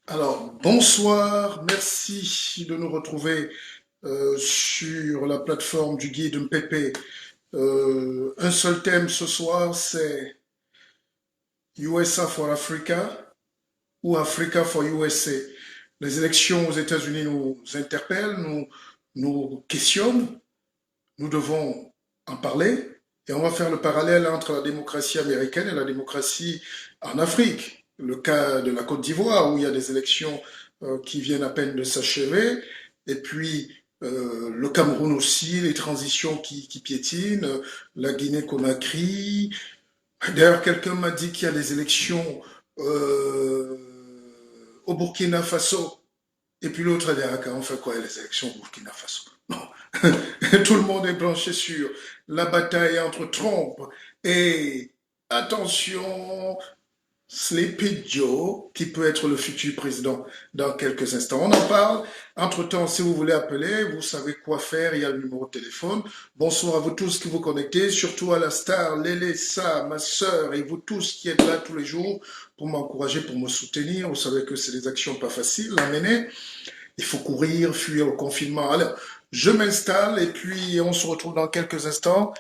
Alors, bonsoir, merci de nous retrouver sur la plateforme du guide MPP. Un seul thème ce soir, c'est USA for Africa ou Africa for USA. Les élections aux États-Unis nous interpellent, nous questionnent, nous devons en parler et on va faire le parallèle entre la démocratie américaine et la démocratie en Afrique. Le cas de la Côte d'Ivoire où il y a des élections qui viennent à peine de s'achever et puis le Cameroun aussi, les transitions qui piétinent, la Guinée-Conakry. D'ailleurs, quelqu'un m'a dit qu'il y a des élections euh, au Burkina Faso. Et puis l'autre a dit, ah, on fait quoi les élections au Burkina Faso? Non. Tout le monde est branché sur la bataille entre Trump et, attention, Sleepy Joe, qui peut être le futur président dans quelques instants. On en parle. Entre-temps, si vous voulez appeler, vous savez quoi faire, il y a le numéro de téléphone. Bonsoir à vous tous qui vous connectez, surtout à la star, Lélé, Sa, ma sœur, et vous tous qui êtes là tous les jours pour m'encourager, pour me soutenir. Vous savez que c'est des actions pas faciles à mener. Il faut courir, fuir le confinement. Alors, je m'installe et puis on se retrouve dans quelques instants.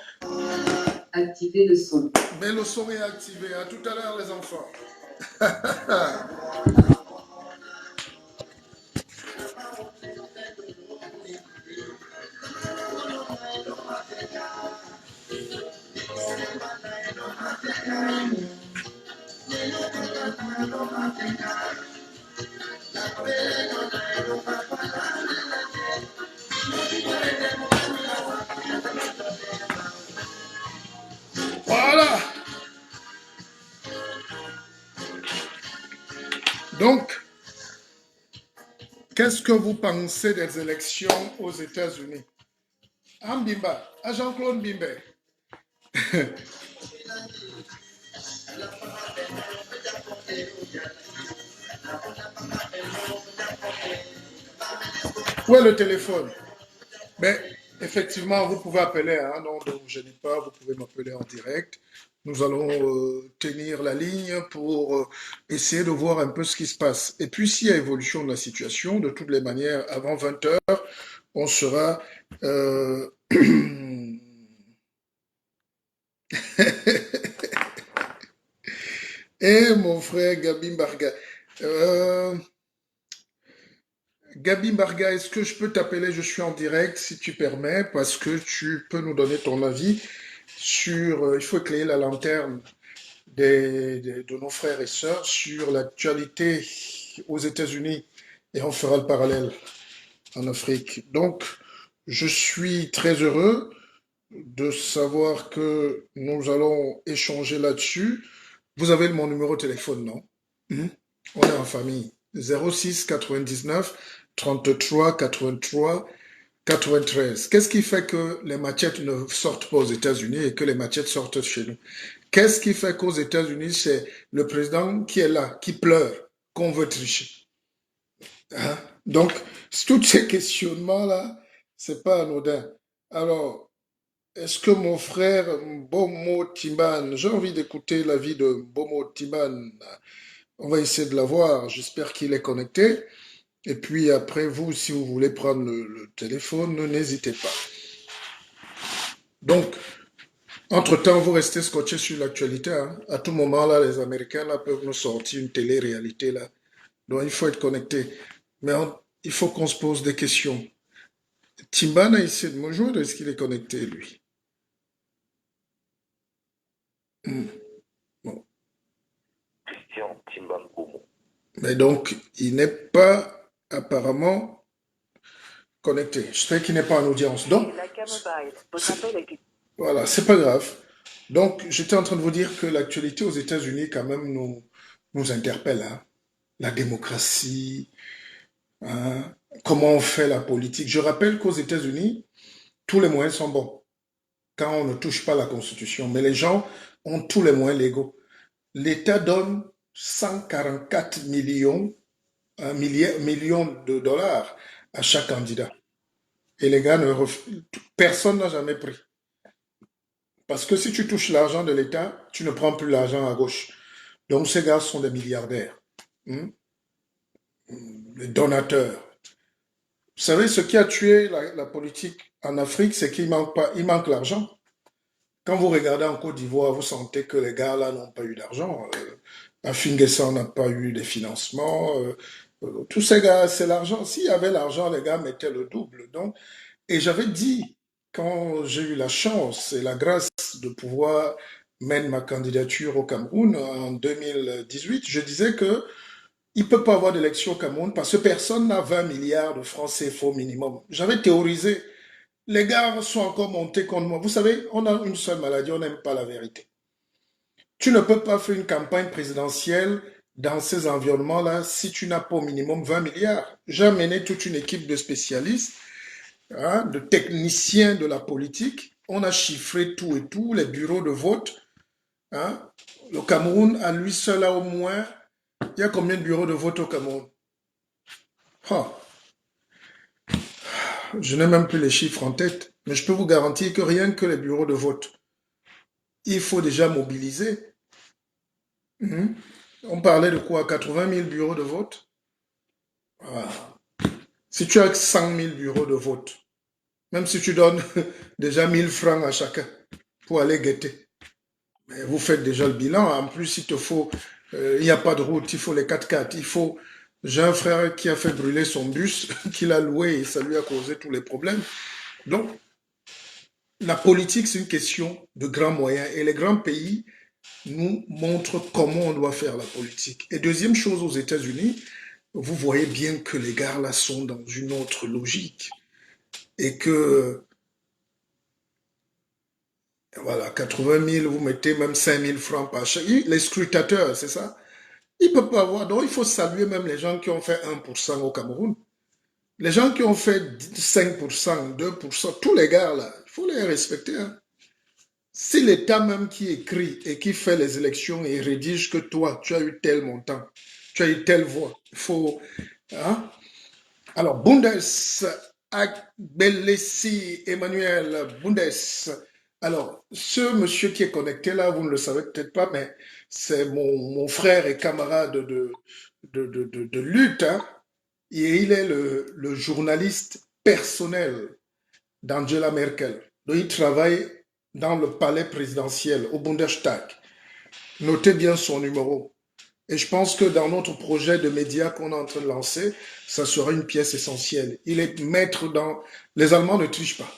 Activer le son. Mais le son est activé. À tout à l'heure, les enfants. Voilà. Donc, qu'est-ce que vous pensez des élections aux États-Unis? Ambimba, à Jean-Claude Bimbe. Où est le téléphone? Mais effectivement, vous pouvez appeler, hein, non, ne vous gênez pas, vous pouvez m'appeler en direct. Nous allons tenir la ligne pour essayer de voir un peu ce qui se passe. Et puis, s'il y a évolution de la situation, de toutes les manières, avant 20 heures, on sera... Et mon frère Gabi Mbarga. Gabi Mbarga, est-ce que je peux t'appeler? Je suis en direct, si tu permets, parce que tu peux nous donner ton avis sur... il faut éclairer la lanterne de nos frères et sœurs sur l'actualité aux États-Unis et on fera le parallèle en Afrique. Donc, je suis très heureux de savoir que nous allons échanger là-dessus. Vous avez mon numéro de téléphone, non? On est en famille. 06 99 33 83 93. Qu'est-ce qui fait que les machettes ne sortent pas aux États-Unis et que les machettes sortent chez nous? Qu'est-ce qui fait qu'aux États-Unis, c'est le président qui est là, qui pleure, qu'on veut tricher? Hein? Donc, tous ces questionnements-là, c'est pas anodin. Alors, est-ce que mon frère Bomo Timban, j'ai envie d'écouter l'avis de Bomo Timban, on va essayer de l'avoir, j'espère qu'il est connecté. Et puis après, vous, si vous voulez prendre le téléphone, n'hésitez pas. Donc, entre-temps, vous restez scotché sur l'actualité. Hein. À tout moment, là, les Américains là, peuvent nous sortir une télé-réalité. Là. Donc, il faut être connecté. Mais il faut qu'on se pose des questions. Timban a essayé de me joindre. Est-ce qu'il est connecté, lui? Bon. Christian Timban Gomo. Mais donc, il n'est pas apparemment connecté. Je sais qu'il n'est pas en audience. Donc, voilà, c'est pas grave. Donc, j'étais en train de vous dire que l'actualité aux États-Unis, quand même, nous interpelle. Hein. La démocratie, hein, comment on fait la politique. Je rappelle qu'aux États-Unis, tous les moyens sont bons quand on ne touche pas la Constitution. Mais les gens ont tous les moyens légaux. L'État donne 144 millions, millions de dollars à chaque candidat. Et les gars, personne n'a jamais pris. Parce que si tu touches l'argent de l'État, tu ne prends plus l'argent à gauche. Donc ces gars sont des milliardaires. Hmm? les donateurs. Vous savez, ce qui a tué la politique en Afrique, c'est qu'il manque pas, il manque l'argent. Quand vous regardez en Côte d'Ivoire, vous sentez que les gars là n'ont pas eu d'argent. Afin n'a pas eu de financement. Tous ces gars, c'est l'argent. S'il y avait l'argent, les gars mettaient le double. Donc, et j'avais dit, quand j'ai eu la chance et la grâce de pouvoir mettre ma candidature au Cameroun en 2018, je disais que il ne peut pas avoir d'élection au Cameroun parce que personne n'a 20 milliards de francs CFA au minimum. J'avais théorisé. Les gars sont encore montés contre moi. Vous savez, on a une seule maladie, on n'aime pas la vérité. Tu ne peux pas faire une campagne présidentielle dans ces environnements-là si tu n'as pas au minimum 20 milliards. J'ai amené toute une équipe de spécialistes, hein, de techniciens de la politique. On a chiffré tout et tout, les bureaux de vote. Hein. Le Cameroun, à lui seul, a au moins... Il y a combien de bureaux de vote au Cameroun? Oh, je n'ai même plus les chiffres en tête, mais je peux vous garantir que rien que les bureaux de vote, il faut déjà mobiliser. Mhm. On parlait de quoi? 80 000 bureaux de vote? Ah. Si tu as 100 000 bureaux de vote, même si tu donnes déjà 1000 francs à chacun pour aller guetter, mais vous faites déjà le bilan. En plus, il te faut, il n'y a pas de route, il faut les 4x4, il faut... J'ai un frère qui a fait brûler son bus, qu'il a loué et ça lui a causé tous les problèmes. Donc, la politique, c'est une question de grands moyens et les grands pays nous montrent comment on doit faire la politique. Et deuxième chose, aux États-Unis, vous voyez bien que les gars là sont dans une autre logique et que voilà, 80 000, vous mettez même 5 000 francs par chaque. Les scrutateurs, c'est ça? Ils ne peuvent pas avoir. Donc, il faut saluer même les gens qui ont fait 1% au Cameroun. Les gens qui ont fait 5%, 2%, tous les gars là, il faut les respecter. Hein. Si l'État même qui écrit et qui fait les élections et rédige que toi, tu as eu tel montant, tu as eu telle voix, il faut... Hein? Alors, Bundes, Agbelesi, Emmanuel, Bundes. Alors, ce monsieur qui est connecté là, vous ne le savez peut-être pas, mais c'est mon frère et camarade de lutte. Hein, et il est le journaliste personnel d'Angela Merkel. Donc, il travaille dans le palais présidentiel, au Bundestag. Notez bien son numéro. Et je pense que dans notre projet de médias qu'on est en train de lancer, ça sera une pièce essentielle. Il est maître dans... Les Allemands ne trichent pas.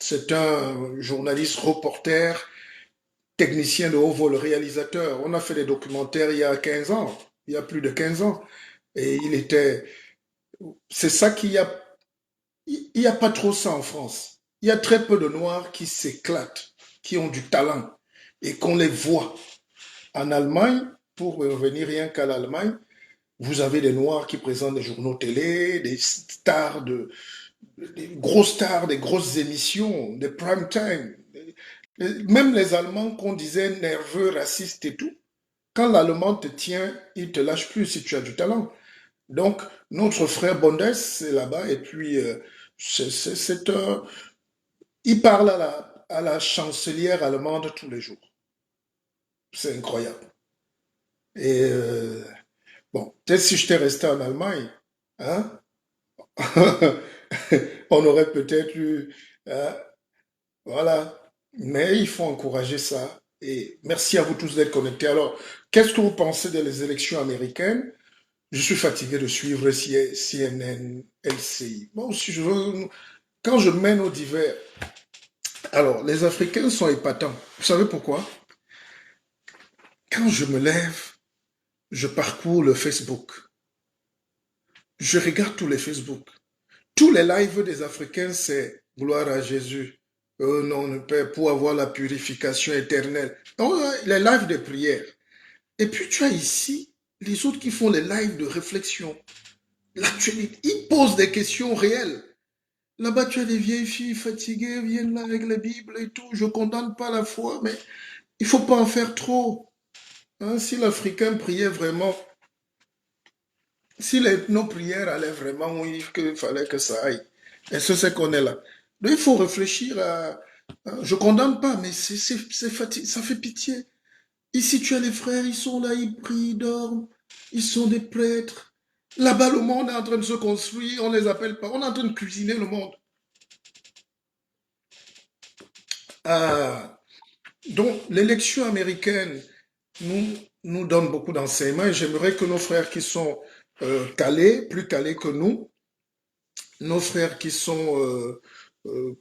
C'est un journaliste, reporter, technicien de haut vol, réalisateur. On a fait des documentaires il y a 15 ans, il y a plus de 15 ans. Et il était... C'est ça qu'il y a... Il n'y a pas trop ça en France. Il y a très peu de Noirs qui s'éclatent, qui ont du talent et qu'on les voit. En Allemagne, pour revenir rien qu'à l'Allemagne, vous avez des Noirs qui présentent des journaux télé, des stars des grosses stars, des grosses émissions, des prime time. Même les Allemands qu'on disait nerveux, racistes et tout, quand l'Allemand te tient, il te lâche plus si tu as du talent. Donc, notre frère Bondes, c'est là-bas, et puis c'est un... Il parle à la chancelière allemande tous les jours. C'est incroyable. Et bon, peut-être si j'étais resté en Allemagne, hein, on aurait peut-être eu... hein, voilà. Mais il faut encourager ça. Et merci à vous tous d'être connectés. Alors, qu'est-ce que vous pensez des élections américaines? Je suis fatigué de suivre CNN, LCI. Bon, si je veux, quand je mène au divers, alors, les Africains sont épatants. Vous savez pourquoi? Quand je me lève, je parcours le Facebook. Je regarde tous les Facebook. Tous les lives des Africains, c'est gloire à Jésus. Non, Père, pour avoir la purification éternelle. Donc, les lives de prière. Et puis, tu as ici les autres qui font les lives de réflexion. L'actualité, ils posent des questions réelles. Là-bas, tu as des vieilles filles fatiguées, viennent là avec la Bible et tout. Je ne condamne pas la foi, mais il ne faut pas en faire trop. Hein, si l'Africain priait vraiment, si nos prières allaient vraiment où il fallait que ça aille, et c'est qu'on est là. Donc il faut réfléchir je ne condamne pas, mais ça fait pitié. Ici, tu as les frères, ils sont là, ils prient, ils dorment, ils sont des prêtres. Là-bas, le monde est en train de se construire, on ne les appelle pas, on est en train de cuisiner le monde. Ah, donc, l'élection américaine nous, nous donne beaucoup d'enseignements et j'aimerais que nos frères qui sont calés, plus calés que nous, nos frères qui sont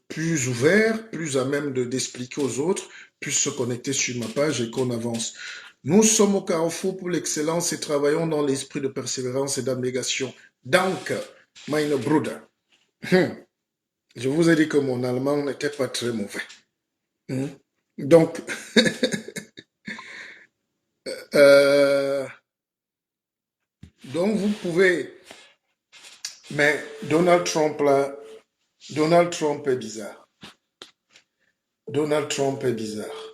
plus ouverts, plus à même d'expliquer aux autres, puissent se connecter sur ma page et qu'on avance. Nous sommes au carrefour pour l'excellence et travaillons dans l'esprit de persévérance et d'abnégation. Donc, meine Bruder, je vous ai dit que mon allemand n'était pas très mauvais. Donc, euh, donc vous pouvez, mais Donald Trump là, Donald Trump est bizarre. Donald Trump est bizarre.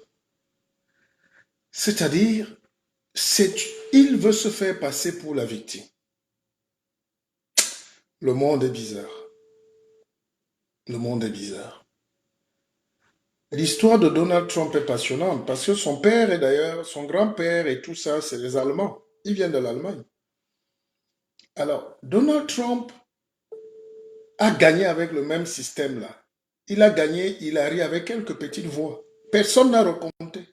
C'est-à-dire, il veut se faire passer pour la victime. Le monde est bizarre. Le monde est bizarre. L'histoire de Donald Trump est passionnante parce que son père et d'ailleurs son grand-père et tout ça, c'est les Allemands. Ils viennent de l'Allemagne. Alors, Donald Trump a gagné avec le même système-là. Il a gagné Hillary avec quelques petites voix. Personne n'a recompté.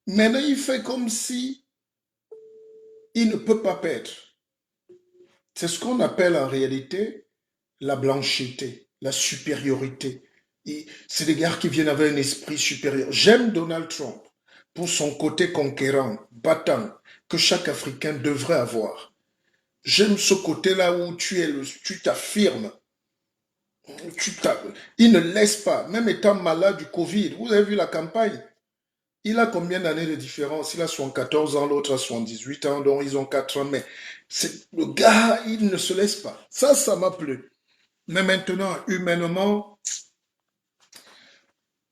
Maintenant, il fait comme si il ne peut pas perdre. C'est ce qu'on appelle en réalité la blanchité, la supériorité. C'est des gars qui viennent avec un esprit supérieur. J'aime Donald Trump pour son côté conquérant, battant, que chaque Africain devrait avoir. J'aime ce côté-là où tu t'affirmes. Il ne laisse pas, même étant malade du Covid. Vous avez vu la campagne? Il a combien d'années de différence? Il a 14 ans, l'autre a 78 ans, donc ils ont 4 ans. Mais le gars, il ne se laisse pas. Ça m'a plu. Mais maintenant, humainement,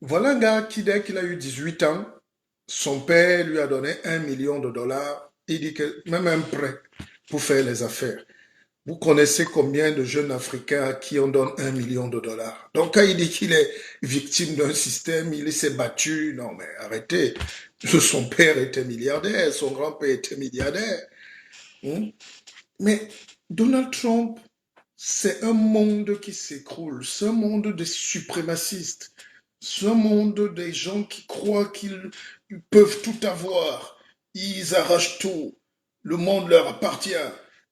voilà un gars qui, dès qu'il a eu 18 ans, son père lui a donné 1 million de dollars. Il dit que même un prêt pour faire les affaires. Vous connaissez combien de jeunes Africains à qui on donne 1 million de dollars? Donc quand il dit qu'il est victime d'un système, il s'est battu. Non mais arrêtez. Son père était milliardaire, son grand-père était milliardaire. Mais Donald Trump, c'est un monde qui s'écroule. C'est un monde des suprémacistes. C'est un monde des gens qui croient qu'ils peuvent tout avoir. Ils arrachent tout. Le monde leur appartient.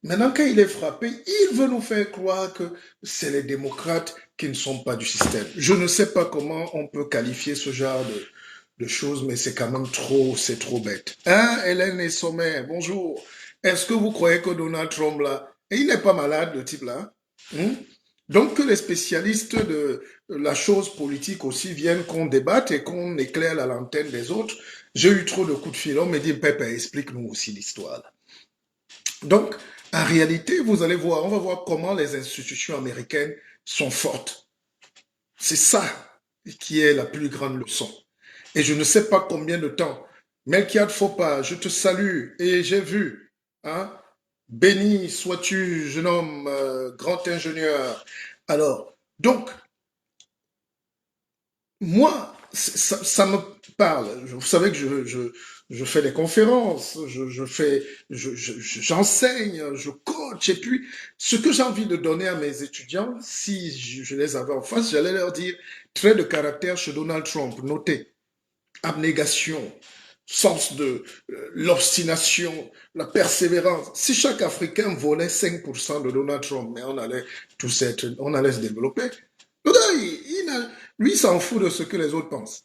Maintenant, quand il est frappé, il veut nous faire croire que c'est les démocrates qui ne sont pas du système. Je ne sais pas comment on peut qualifier ce genre de choses, mais c'est quand même c'est trop bête. Hein, Hélène et Sommer, bonjour. Est-ce que vous croyez que Donald Trump, là, et il n'est pas malade, le type là? Donc que les spécialistes de la chose politique aussi viennent qu'on débatte et qu'on éclaire la lanterne des autres. J'ai eu trop de coups de fil. On me dit, Pépé, explique-nous aussi l'histoire. Donc, en réalité, vous allez voir, on va voir comment les institutions américaines sont fortes. C'est ça qui est la plus grande leçon. Et je ne sais pas combien de temps. Melchior Fopa, je te salue et j'ai vu, hein, béni sois-tu, jeune homme, grand ingénieur. Alors, donc, moi, ça me parle. Vous savez que je fais des conférences, j'enseigne, je coach. Et puis, ce que j'ai envie de donner à mes étudiants, si je les avais en face, j'allais leur dire, trait de caractère chez Donald Trump, notez, abnégation, sens de l'obstination, la persévérance. Si chaque Africain volait 5% de Donald Trump, mais on allait se développer. Le gars, lui, il s'en fout de ce que les autres pensent.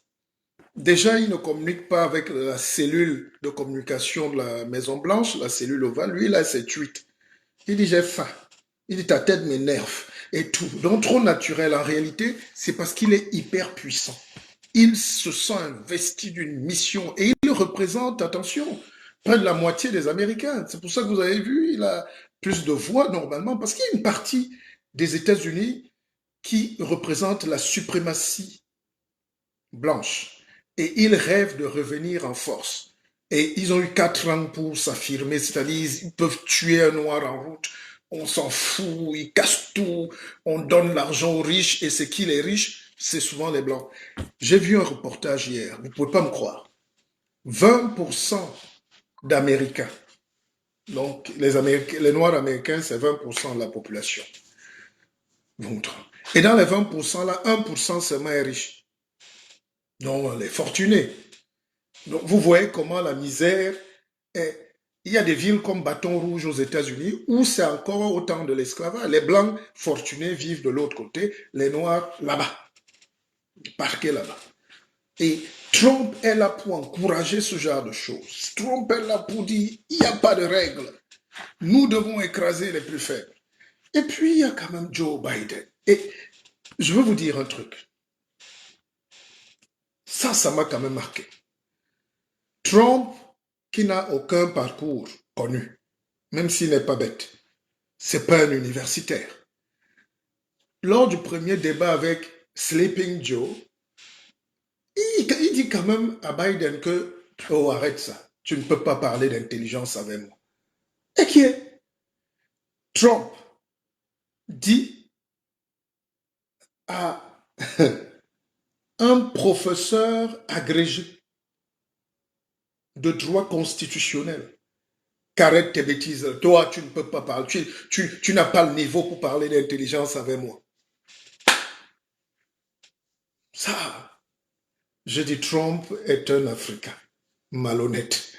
Déjà, il ne communique pas avec la cellule de communication de la Maison Blanche, la cellule ovale. Lui, il a ses tweets. Il dit, j'ai faim. Il dit, ta tête m'énerve. Et tout. Donc, trop naturel. En réalité, c'est parce qu'il est hyper puissant. Il se sent investi d'une mission et il représente, attention, près de la moitié des Américains. C'est pour ça que vous avez vu, il a plus de voix normalement, parce qu'il y a une partie des États-Unis qui représente la suprématie blanche. Et ils rêvent de revenir en force. Et ils ont eu 4 ans pour s'affirmer, c'est-à-dire ils peuvent tuer un noir en route. On s'en fout, ils cassent tout, on donne l'argent aux riches et c'est qui les riches? C'est souvent les blancs. J'ai vu un reportage hier, vous ne pouvez pas me croire. 20% d'Américains Donc, les Noirs américains, c'est 20% de la population. Et dans les 20%, là, 1% seulement est riche. Donc, les fortunés. Donc, vous voyez comment la misère est. Il y a des villes comme Baton Rouge aux États-Unis où c'est encore autant de l'esclavage. Les Blancs fortunés vivent de l'autre côté, les Noirs là-bas, parqués là-bas. Et Trump est là pour encourager ce genre de choses. Trump est là pour dire, il n'y a pas de règles. Nous devons écraser les plus faibles. Et puis, il y a quand même Joe Biden. Et je veux vous dire un truc. Ça m'a quand même marqué. Trump, qui n'a aucun parcours connu, même s'il n'est pas bête, c'est pas un universitaire. Lors du premier débat avec Sleeping Joe, il dit quand même à Biden que « Oh, arrête ça, tu ne peux pas parler d'intelligence avec moi. » Et qui est Trump dit à un professeur agrégé de droit constitutionnel qu'arrête tes bêtises. Toi, tu ne peux pas parler. Tu n'as pas le niveau pour parler d'intelligence avec moi. Ça, je dis Trump est un Africain malhonnête.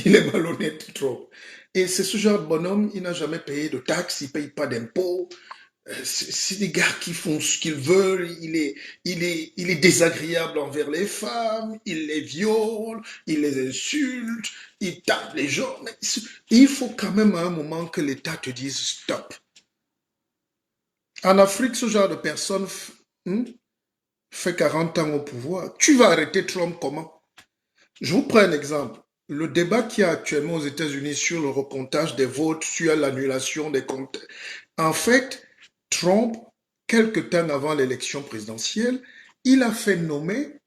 Il est malhonnête, Trump. Et c'est ce genre de bonhomme, il n'a jamais payé de taxes, il ne paye pas d'impôts. C'est des gars qui font ce qu'ils veulent, il est désagréable envers les femmes, il les viole, il les insulte, il tape les gens. Mais il faut quand même à un moment que l'État te dise stop. En Afrique, ce genre de personne fait 40 ans au pouvoir. Tu vas arrêter Trump comment? Je vous prends un exemple. Le débat qu'il y a actuellement aux États-Unis sur le recomptage des votes, sur l'annulation des comptes. En fait, Trump, quelque temps avant l'élection présidentielle, il a fait nommer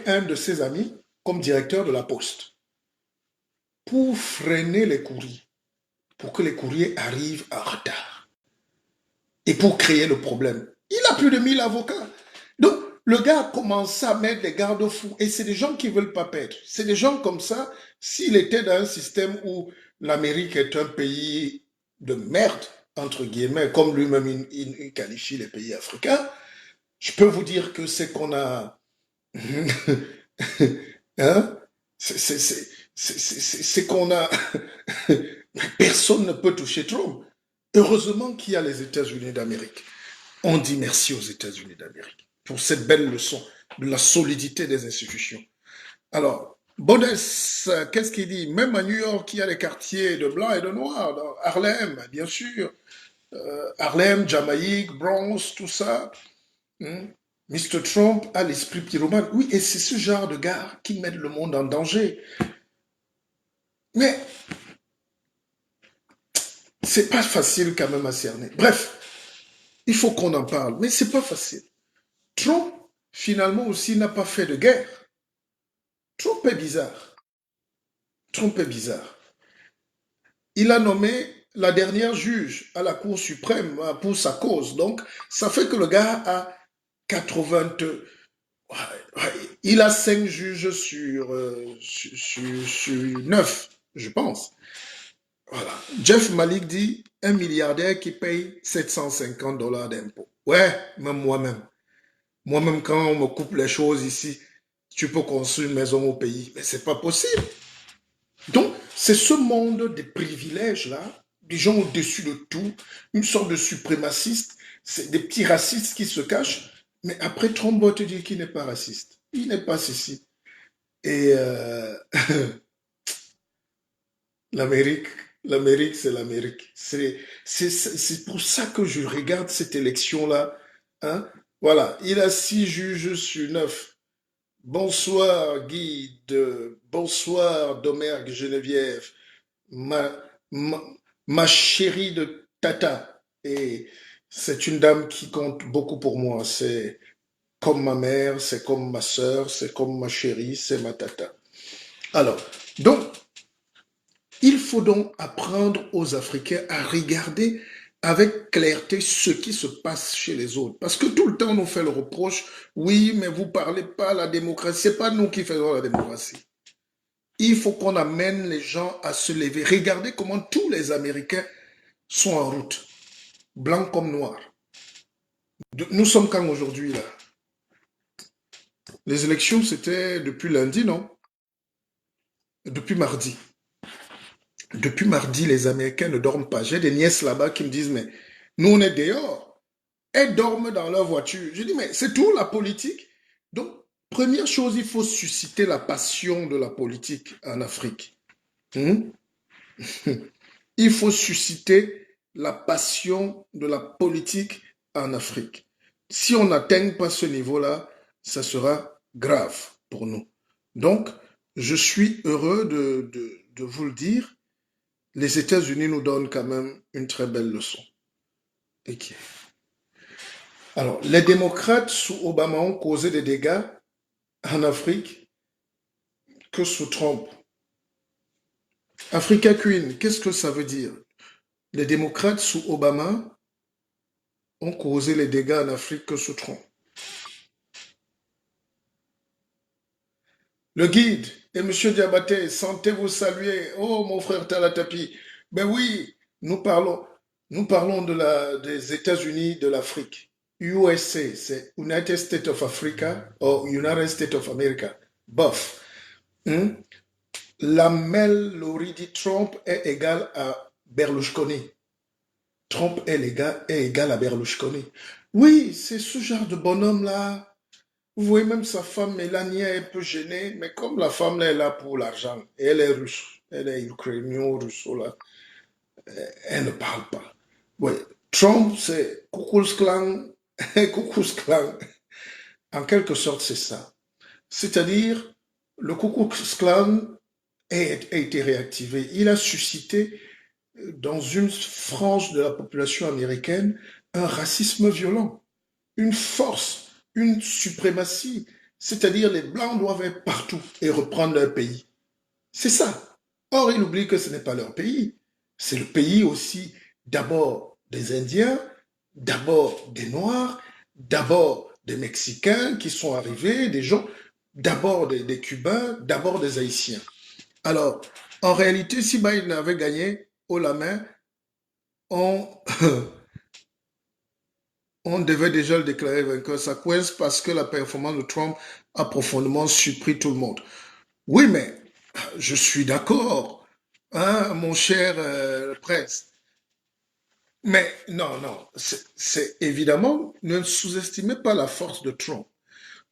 un de ses amis comme directeur de la Poste pour freiner les courriers, pour que les courriers arrivent en retard et pour créer le problème. Il a plus de 1000 avocats. Donc, le gars a commencé à mettre des garde-fous et c'est des gens qui ne veulent pas perdre. C'est des gens comme ça, s'il était dans un système où l'Amérique est un pays de merde, entre guillemets, comme lui-même il qualifie les pays africains, je peux vous dire que c'est qu'on a... hein? C'est qu'on a... Personne ne peut toucher Trump. Heureusement qu'il y a les États-Unis d'Amérique. On dit merci aux États-Unis d'Amérique pour cette belle leçon de la solidité des institutions. Alors, Bodès, qu'est-ce qu'il dit? Même à New York, il y a des quartiers de blancs et de noirs. Dans Harlem, bien sûr. Harlem, Jamaïque, Bronx, tout ça. Mr. Trump a l'esprit pyromane. Oui, et c'est ce genre de gars qui met le monde en danger. Mais c'est pas facile quand même à cerner. Bref, il faut qu'on en parle, mais c'est pas facile. Trump, finalement aussi, n'a pas fait de guerre. Trump est bizarre. Trump est bizarre. Il a nommé la dernière juge à la Cour suprême pour sa cause. Donc, ça fait que le gars a 80... Il a 5 juges sur 9, je pense. Voilà. Jeff Malik dit un milliardaire qui paye $750 d'impôts. Ouais, même moi-même. Moi-même, quand on me coupe les choses ici, tu peux construire une maison au pays. Mais c'est pas possible. Donc, c'est ce monde des privilèges-là, des gens au-dessus de tout, une sorte de suprémacistes, c'est des petits racistes qui se cachent, mais après, Trump va te dire qu'il n'est pas raciste. Il n'est pas ceci. Et l'Amérique, c'est l'Amérique. C'est pour ça que je regarde cette élection-là. Hein? Voilà, il a 6 juges sur 9. Bonsoir Guide, bonsoir Domergue Geneviève, ma, ma, ma chérie de Tata. Et c'est une dame qui compte beaucoup pour moi. C'est comme ma mère, c'est comme ma soeur, c'est comme ma chérie, c'est ma Tata. Alors, donc, il faut donc apprendre aux Africains à regarder avec clarté ce qui se passe chez les autres. Parce que tout le temps, on nous fait le reproche, oui, mais vous ne parlez pas de la démocratie. Ce n'est pas nous qui faisons la démocratie. Il faut qu'on amène les gens à se lever. Regardez comment tous les Américains sont en route, blancs comme noirs. Nous sommes quand aujourd'hui là? Les élections, c'était depuis lundi, non? Depuis mardi. Depuis mardi, les Américains ne dorment pas. J'ai des nièces là-bas qui me disent, mais nous, on est dehors. Elles dorment dans leur voiture. Je dis, mais c'est tout la politique? Donc, première chose, il faut susciter la passion de la politique en Afrique. Hmm? Il faut susciter la passion de la politique en Afrique. Si on n'atteint pas ce niveau-là, ça sera grave pour nous. Donc, je suis heureux de vous le dire. Les États-Unis nous donnent quand même une très belle leçon. Okay. Alors, les démocrates sous Obama ont causé des dégâts en Afrique que sous Trump. Africa Queen, qu'est-ce que ça veut dire? Les démocrates sous Obama ont causé les dégâts en Afrique que sous Trump. Le guide et M. Diabaté, sentez-vous saluer. Oh, mon frère Talatapi. Ben oui, nous parlons des États-Unis de l'Afrique. USA, c'est United States of Africa ou United States of America. Bof. La Melody dit Trump est égal à Berlusconi. Trump est égal à Berlusconi. Oui, c'est ce genre de bonhomme-là. Vous voyez même sa femme, Mélanie, est un peu gênée, mais comme la femme là, est là pour l'argent, et elle est russe, elle est ukrainienne-russe, là, elle ne parle pas. Oui, Trump, c'est Ku Klux Klan. En quelque sorte, c'est ça. C'est-à-dire, le Ku Klux Klan a été réactivé. Il a suscité dans une frange de la population américaine un racisme violent, une force, une suprématie, c'est-à-dire les Blancs doivent être partout et reprendre leur pays. C'est ça. Or, ils oublient que ce n'est pas leur pays. C'est le pays aussi d'abord des Indiens, d'abord des Noirs, d'abord des Mexicains qui sont arrivés, des gens, d'abord des Cubains, d'abord des Haïtiens. Alors, en réalité, si Biden avait gagné haut la main, on devait déjà le déclarer vainqueur. Ça coince parce que la performance de Trump a profondément surpris tout le monde. Oui, mais je suis d'accord, hein, mon cher prince. Mais non, non, c'est évidemment, ne sous-estimez pas la force de Trump.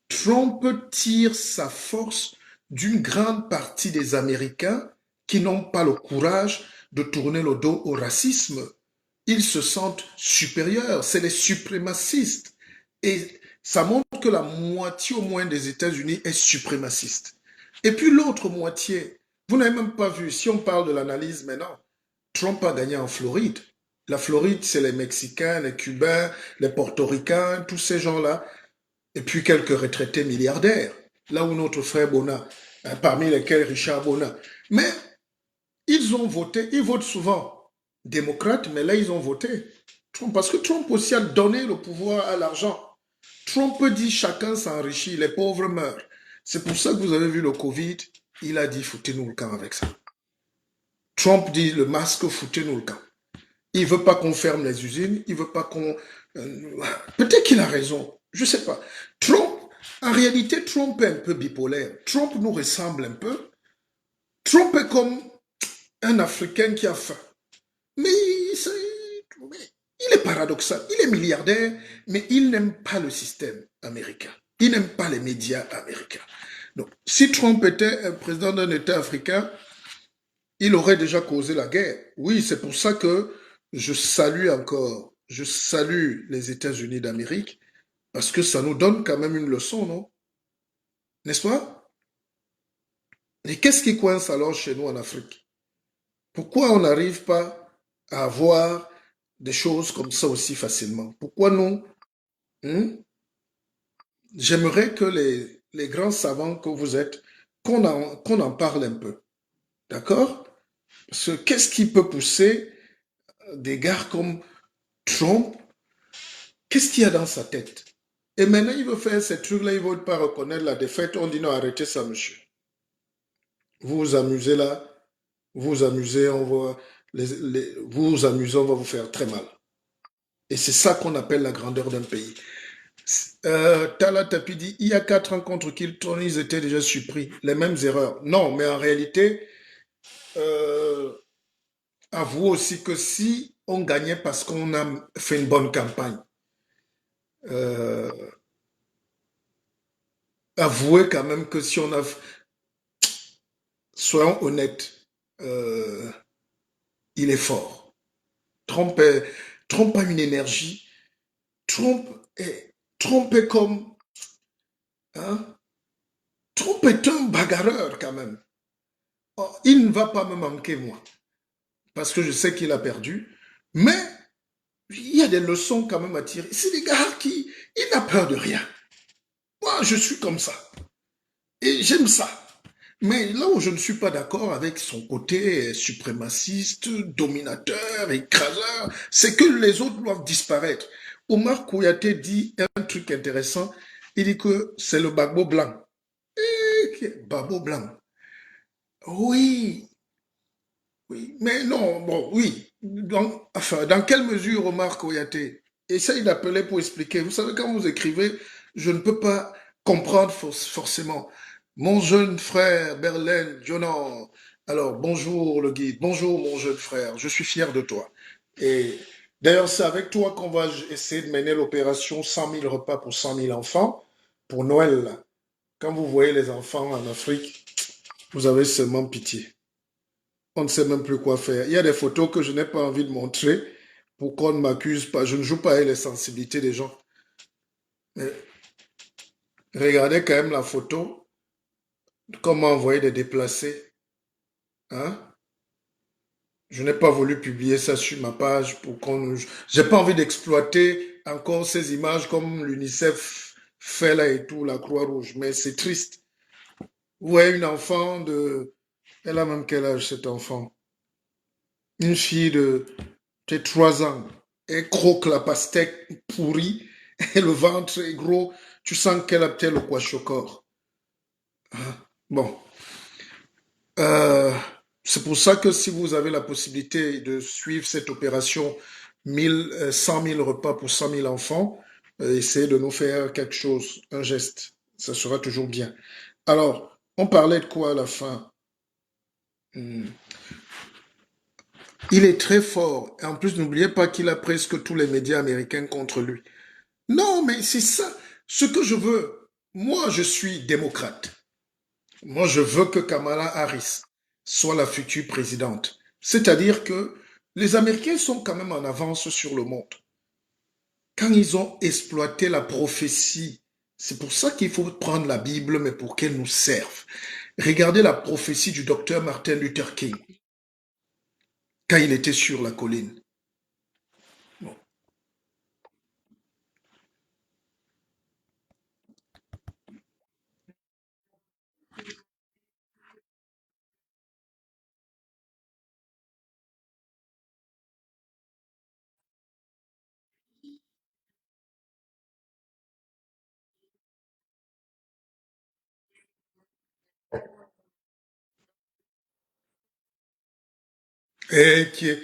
Trump tire sa force d'une grande partie des Américains qui n'ont pas le courage de tourner le dos au racisme. Ils se sentent supérieurs, c'est les suprémacistes. Et ça montre que la moitié au moins des États-Unis est suprémaciste. Et puis l'autre moitié, vous n'avez même pas vu, si on parle de l'analyse maintenant, Trump a gagné en Floride. La Floride, c'est les Mexicains, les Cubains, les Portoricains, tous ces gens-là, et puis quelques retraités milliardaires, là où notre frère Bona, parmi lesquels Richard Bona. Mais ils ont voté, ils votent souvent démocrates, mais là ils ont voté Trump, parce que Trump aussi a donné le pouvoir à l'argent. Trump dit chacun s'enrichit, les pauvres meurent. C'est pour ça que vous avez vu le Covid, il a dit foutez-nous le camp avec ça. Trump dit le masque, foutez-nous le camp. Il ne veut pas qu'on ferme les usines, il ne veut pas qu'on... Peut-être qu'il a raison, je ne sais pas. Trump, en réalité, Trump est un peu bipolaire. Trump nous ressemble un peu. Trump est comme un Africain qui a faim. Mais il est paradoxal. Il est milliardaire, mais il n'aime pas le système américain. Il n'aime pas les médias américains. Donc, si Trump était un président d'un État africain, il aurait déjà causé la guerre. Oui, c'est pour ça que je salue les États-Unis d'Amérique, parce que ça nous donne quand même une leçon, non? N'est-ce pas? Et qu'est-ce qui coince alors chez nous en Afrique? Pourquoi on n'arrive pas à avoir des choses comme ça aussi facilement? Pourquoi nous? J'aimerais que les grands savants que vous êtes, qu'on en parle un peu. D'accord? Parce que qu'est-ce qui peut pousser des gars comme Trump? Qu'est-ce qu'il y a dans sa tête? Et maintenant, il veut faire ces trucs-là, il ne veut pas reconnaître la défaite. On dit non, arrêtez ça, monsieur. Vous vous amusez là, vous vous amusez, vous vous amusez, on va vous faire très mal. Et c'est ça qu'on appelle la grandeur d'un pays. Tala Tapi dit, il y a 4 ans contre Kilton, ils étaient déjà surpris. Les mêmes erreurs. Non, mais en réalité, euh, avouez aussi que si on gagnait parce qu'on a fait une bonne campagne, euh, avouez quand même que si on a, soyons honnêtes, euh, il est fort. Trump, Trump a une énergie. Trump Trump est comme, hein, Trump est un bagarreur quand même. Oh, il ne va pas me manquer, moi, parce que je sais qu'il a perdu. Mais il y a des leçons quand même à tirer. C'est des gars qui, il n'a peur de rien. Moi, je suis comme ça. Et j'aime ça. Mais là où je ne suis pas d'accord avec son côté suprémaciste, dominateur, écraseur, c'est que les autres doivent disparaître. Omar Kouyaté dit un truc intéressant. Il dit que c'est le Gbagbo blanc. Gbagbo blanc. Oui, oui, mais non, bon, oui. Donc, enfin, dans quelle mesure, Omar Koyaté? Essaye d'appeler pour expliquer. Vous savez, quand vous écrivez, je ne peux pas comprendre forcément. Mon jeune frère, Berlin, Jonan. Alors, bonjour le guide. Bonjour mon jeune frère. Je suis fier de toi. Et d'ailleurs, c'est avec toi qu'on va essayer de mener l'opération 100 000 repas pour 100 000 enfants pour Noël, là. Quand vous voyez les enfants en Afrique, vous avez seulement pitié. On ne sait même plus quoi faire. Il y a des photos que je n'ai pas envie de montrer pour qu'on ne m'accuse pas. Je ne joue pas avec les sensibilités des gens. Mais regardez quand même la photo, comment envoyer des déplacés. Hein? Je n'ai pas voulu publier ça sur ma page pour qu'on. J'ai pas envie d'exploiter encore ces images comme l'UNICEF fait là et tout, la Croix-Rouge. Mais c'est triste. Vous voyez une enfant de. Elle a même quel âge cet enfant? Une fille de peut-être 3 ans. Elle croque la pastèque pourrie et le ventre est gros. Tu sens qu'elle a peut-être le kwashiorkor. Bon. Euh, c'est pour ça que si vous avez la possibilité de suivre cette opération 100 000 repas pour 100 000 enfants, essayez de nous faire quelque chose, un geste. Ça sera toujours bien. Alors, on parlait de quoi à la fin? Hmm. Il est très fort. Et en plus, n'oubliez pas qu'il a presque tous les médias américains contre lui. Non, mais c'est ça. Ce que je veux, moi, je suis démocrate. Moi, je veux que Kamala Harris soit la future présidente. C'est-à-dire que les Américains sont quand même en avance sur le monde. Quand ils ont exploité la prophétie, c'est pour ça qu'il faut prendre la Bible, mais pour qu'elle nous serve. Regardez la prophétie du docteur Martin Luther King, quand il était sur la colline. Bon. Et qui est...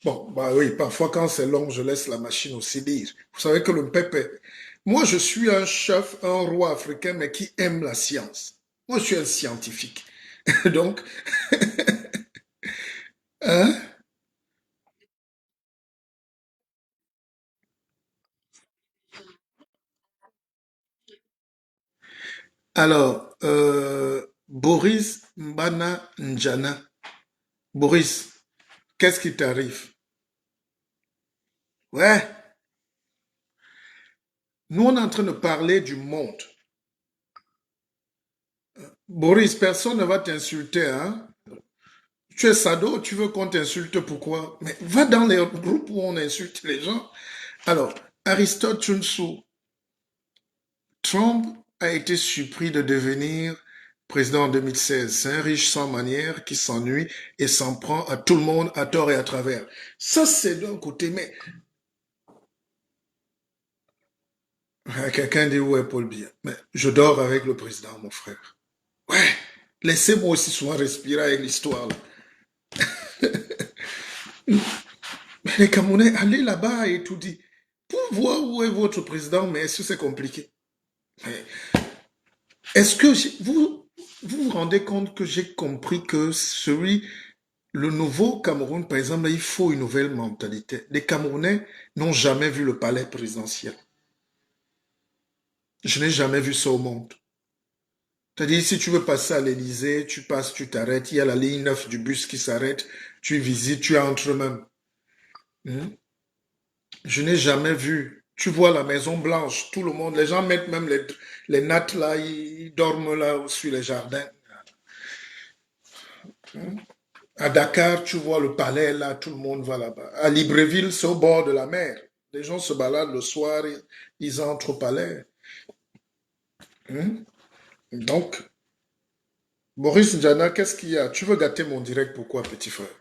Bon, bah oui, parfois quand c'est long, je laisse la machine aussi dire. Vous savez que le peuple... Moi, je suis un chef, un roi africain, mais qui aime la science. Moi, je suis un scientifique. Donc, hein? Alors, Boris Mbana Njana. Boris, qu'est-ce qui t'arrive? Ouais, nous, on est en train de parler du monde. Boris, personne ne va t'insulter, hein? Tu es sado, tu veux qu'on t'insulte, pourquoi? Mais va dans les groupes où on insulte les gens. Alors, Aristote Chunsu, Trump a été surpris de devenir président en 2016. C'est un riche sans manière qui s'ennuie et s'en prend à tout le monde à tort et à travers. Ça, c'est d'un côté, mais quelqu'un dit où est Paul Biya? Mais je dors avec le président, mon frère. Ouais, Laissez-moi aussi souvent respirer avec l'histoire, là. Mais les Camerounais, allez là-bas et tout dit. Pour voir où est votre président, mais est-ce que c'est compliqué? Mais est-ce que vous vous rendez compte que j'ai compris que le nouveau Cameroun, par exemple, il faut une nouvelle mentalité. Les Camerounais n'ont jamais vu le palais présidentiel. Je n'ai jamais vu ça au monde. C'est-à-dire, si tu veux passer à l'Élysée, tu passes, tu t'arrêtes, il y a la ligne 9 du bus qui s'arrête, tu visites, tu entres même. Hmm. Je n'ai jamais vu. Tu vois la Maison Blanche, tout le monde, les gens mettent même les nattes là, ils dorment là sur les jardins. Hmm. À Dakar, tu vois le palais là, tout le monde va là-bas. À Libreville, c'est au bord de la mer. Les gens se baladent le soir, ils entrent au palais. Hmm. Donc, Boris Njana, qu'est-ce qu'il y a? Tu veux gâter mon direct, pourquoi, petit frère?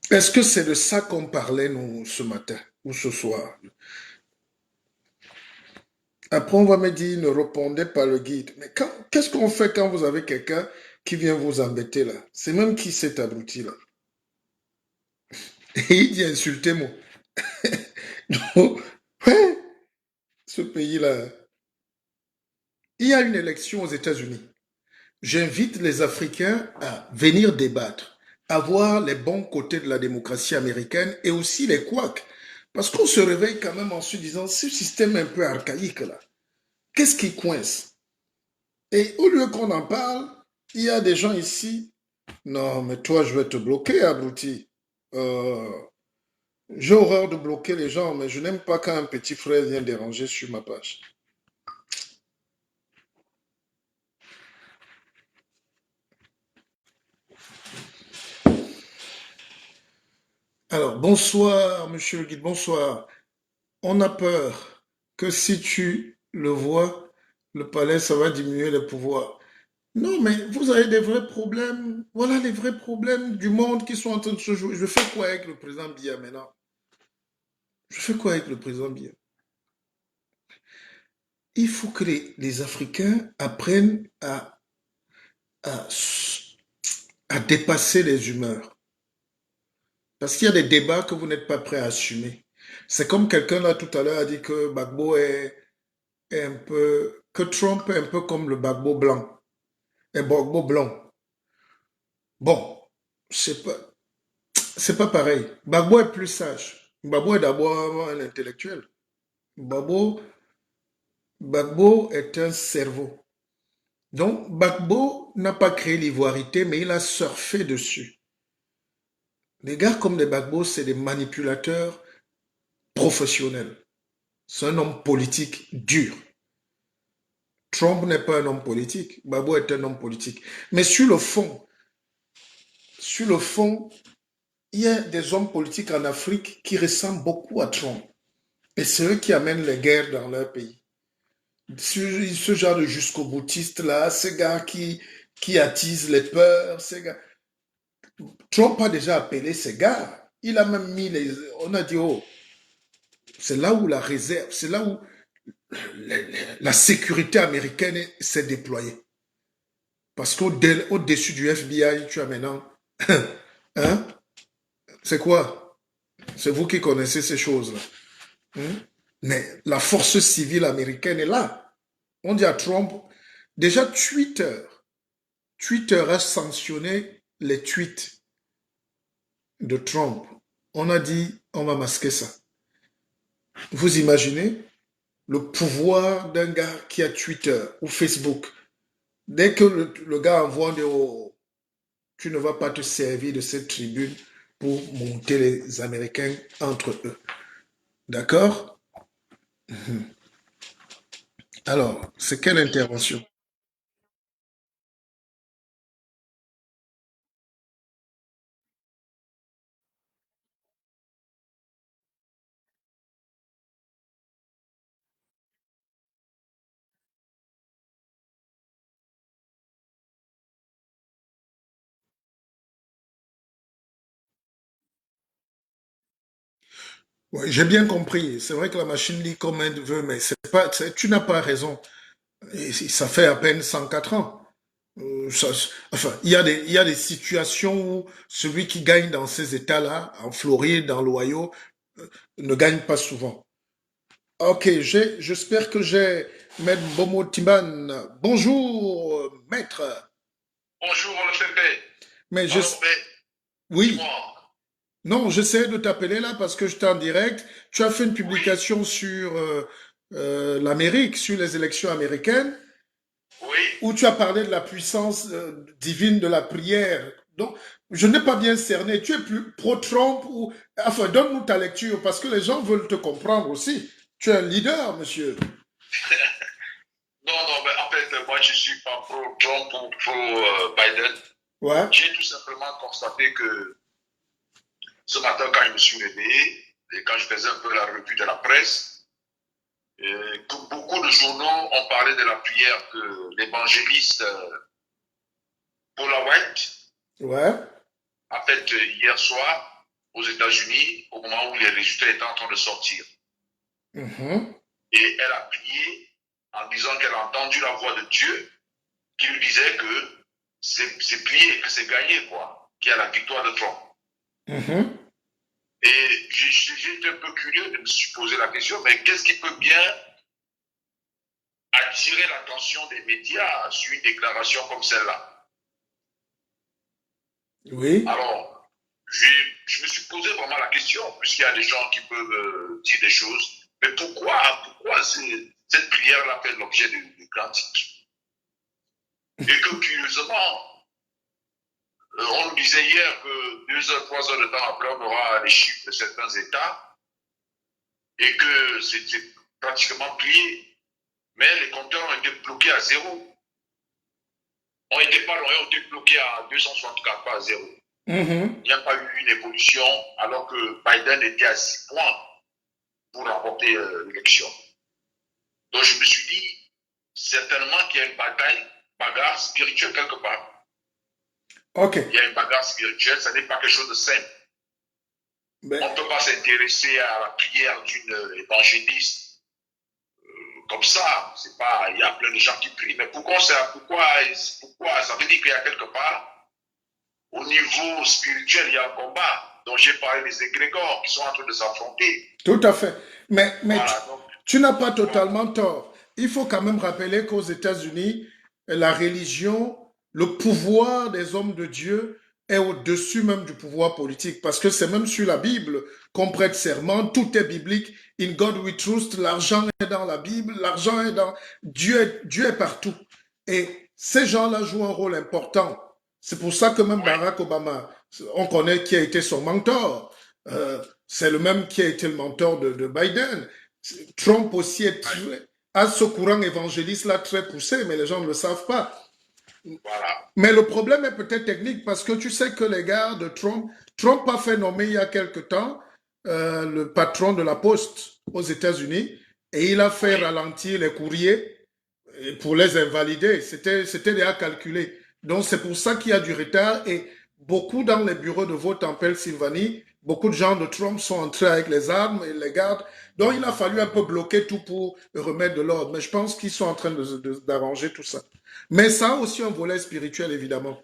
Est-ce que c'est de ça qu'on parlait, nous, ce matin ou ce soir? Après, on va me dire, ne répondez pas le guide. Mais qu'est-ce qu'on fait quand vous avez quelqu'un qui vient vous embêter là? C'est même qui s'est abruti là. Et il dit, insultez-moi. Donc, ouais, ce pays-là. Il y a une élection aux États-Unis. J'invite les Africains à venir débattre, à voir les bons côtés de la démocratie américaine et aussi les couacs. Parce qu'on se réveille quand même en se disant, ce système un peu archaïque là, qu'est-ce qui coince? Et au lieu qu'on en parle, il y a des gens ici. Non, mais toi, je vais te bloquer, abruti. Euh, j'ai horreur de bloquer les gens, mais je n'aime pas quand un petit frère vient déranger sur ma page. Alors, bonsoir, monsieur le guide, bonsoir. On a peur que si tu le vois, le palais, ça va diminuer les pouvoirs. Non, mais vous avez des vrais problèmes. Voilà les vrais problèmes du monde qui sont en train de se jouer. Je fais quoi avec le président Biya maintenant? Je fais quoi avec le président Biya? Il faut que les Africains apprennent à, à dépasser les humeurs. Parce qu'il y a des débats que vous n'êtes pas prêts à assumer. C'est comme quelqu'un là tout à l'heure a dit que Gbagbo est un peu, que Trump est un peu comme le Gbagbo blanc. Et Gbagbo blanc. Bon, c'est pas pareil. Gbagbo est plus sage. Gbagbo est d'abord un intellectuel. Gbagbo, Gbagbo est un cerveau. Donc, Gbagbo n'a pas créé l'ivoirité, mais il a surfé dessus. Les gars comme des Gbagbo, c'est des manipulateurs professionnels. C'est un homme politique dur. Trump n'est pas un homme politique. Gbagbo est un homme politique. Mais sur le fond, il y a des hommes politiques en Afrique qui ressemblent beaucoup à Trump. Et c'est eux qui amènent les guerres dans leur pays. Ce genre de jusqu'au boutiste là, ces gars qui attisent les peurs, ces gars. Trump a déjà appelé ces gars. Il a même mis les. On a dit, oh, c'est là où la réserve, c'est là où la sécurité américaine s'est déployée. Parce qu'au-dessus du FBI, tu as maintenant. Hein? C'est quoi? C'est vous qui connaissez ces choses-là. Hein? Mais la force civile américaine est là. On dit à Trump, déjà Twitter a sanctionné les tweets de Trump. On a dit, on va masquer ça. Vous imaginez le pouvoir d'un gars qui a Twitter ou Facebook. Dès que le gars envoie des oh, tu ne vas pas te servir de cette tribune pour monter les Américains entre eux. D'accord? Alors, c'est quelle intervention? Ouais, j'ai bien compris. C'est vrai que la machine lit comme elle veut, mais c'est pas, tu n'as pas raison. Et ça fait à peine 104 ans. Enfin, il y a des situations où celui qui gagne dans ces États-là, en Floride, dans l'Ohio, ne gagne pas souvent. Ok, j'espère que j'ai Maître Bomo Timban. Bonjour, maître. Bonjour, le Pépé. Mais je, Alors, ben, oui, dis-moi. non, j'essaie de t'appeler là parce que j'étais en direct. Tu as fait une Oui, publication sur l'Amérique, sur les élections américaines, oui. où tu as parlé de la puissance divine de la prière. Donc, je n'ai pas bien cerné. Tu es plus pro-Trump ou... Enfin, donne-nous ta lecture parce que les gens veulent te comprendre aussi. Tu es un leader, monsieur. Non, non, mais en fait, moi, je ne suis pas pro-Trump ou pro-Biden. Ouais, J'ai tout simplement constaté que ce matin, quand je me suis réveillé, et quand je faisais un peu la revue de la presse, que beaucoup de journaux ont parlé de la prière que l'évangéliste Paula White ouais. a faite hier soir aux États-Unis, au moment où les résultats étaient en train de sortir. Mhm. Et elle a prié en disant qu'elle a entendu la voix de Dieu qui lui disait que c'est plié, que c'est gagné, quoi, qu'il y a la victoire de Trump. Mhm. Et j'ai été un peu curieux de me poser la question, mais qu'est-ce qui peut bien attirer l'attention des médias sur une déclaration comme celle-là? Oui. Alors, je me suis posé vraiment la question, puisqu'il y a des gens qui peuvent dire des choses, mais pourquoi cette prière-là fait l'objet de grands titres? Et que curieusement, on nous disait hier que 2 heures, 3 heures de temps après, on aura les chiffres de certains États et que c'était pratiquement plié. Mais les compteurs ont été bloqués à zéro. On n'était pas loin, ont été bloqués à 264, pas à zéro. Mhm. Il n'y a pas eu une évolution alors que Biden était à 6 points pour remporter l'élection. Donc je me suis dit, certainement qu'il y a une bagarre spirituelle quelque part. Ok. Il y a une bagarre spirituelle, ça n'est pas quelque chose de simple. Ben, On ne peut pas s'intéresser à la prière d'une évangéliste comme ça. C'est pas, il y a plein de gens qui prient. Mais pourquoi ça veut dire qu'il y a quelque part, au niveau spirituel, il y a un combat dont j'ai parlé des égrégores qui sont en train de s'affronter. tout à fait. Mais Voilà, donc, tu n'as pas donc, totalement tort. Il faut quand même rappeler qu'aux États-Unis, la religion, le pouvoir des hommes de Dieu est au-dessus même du pouvoir politique. Parce que c'est même sur la Bible qu'on prête serment. Tout est biblique. In God we trust. L'argent est dans la Bible. L'argent est dans... Dieu est partout. Et ces gens-là jouent un rôle important. C'est pour ça que même oui, Barack Obama, on connaît qui a été son mentor. C'est le même qui a été le mentor de Biden. Trump aussi a ce courant évangéliste-là très poussé, mais les gens ne le savent pas. voilà, Mais le problème est peut-être technique parce que tu sais que les gars de Trump, Trump a fait nommer il y a quelque temps le patron de la Poste aux États-Unis et il a fait oui. ralentir les courriers pour les invalider. C'était déjà calculé. Donc c'est pour ça qu'il y a du retard et beaucoup dans les bureaux de vote en Pennsylvanie, beaucoup de gens de Trump sont entrés avec les armes et les gardes. Donc il a fallu un peu bloquer tout pour remettre de l'ordre. Mais je pense qu'ils sont en train d'arranger tout ça. Mais ça a aussi un volet spirituel, évidemment.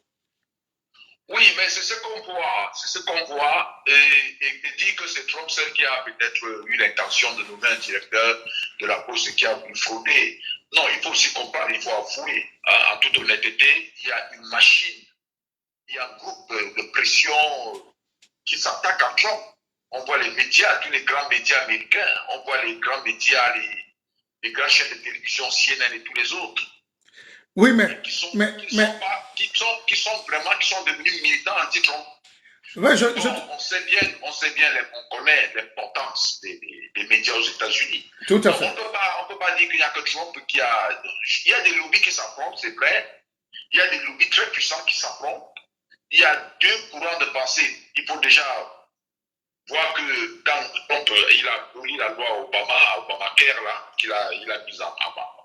Oui, mais c'est ce qu'on voit, et dire que c'est Trump seul qui a peut-être eu l'intention de nommer un directeur de la Poste qui a voulu frauder. Non, il faut aussi comprendre, il faut avouer, en toute honnêteté, il y a une machine, il y a un groupe de pression qui s'attaque à Trump. On voit les médias, tous les grands médias américains, on voit les grands médias, les grandes chaînes de télévision, CNN et tous les autres Oui, qui sont, mais, qui mais, sont pas, qui sont vraiment, qui sont devenus militants anti-Trump. ouais, Bon, on sait bien, on connaît l'importance des médias aux États-Unis. tout à Donc fait. on peut pas dire qu'il n'y a que Trump il y a des lobbies qui s'affrontent, c'est vrai. Il y a des lobbies très puissants qui s'affrontent. Il y a deux courants de pensée. Il faut déjà voir que quand il a aboli la loi Obamacare, là, il a mis en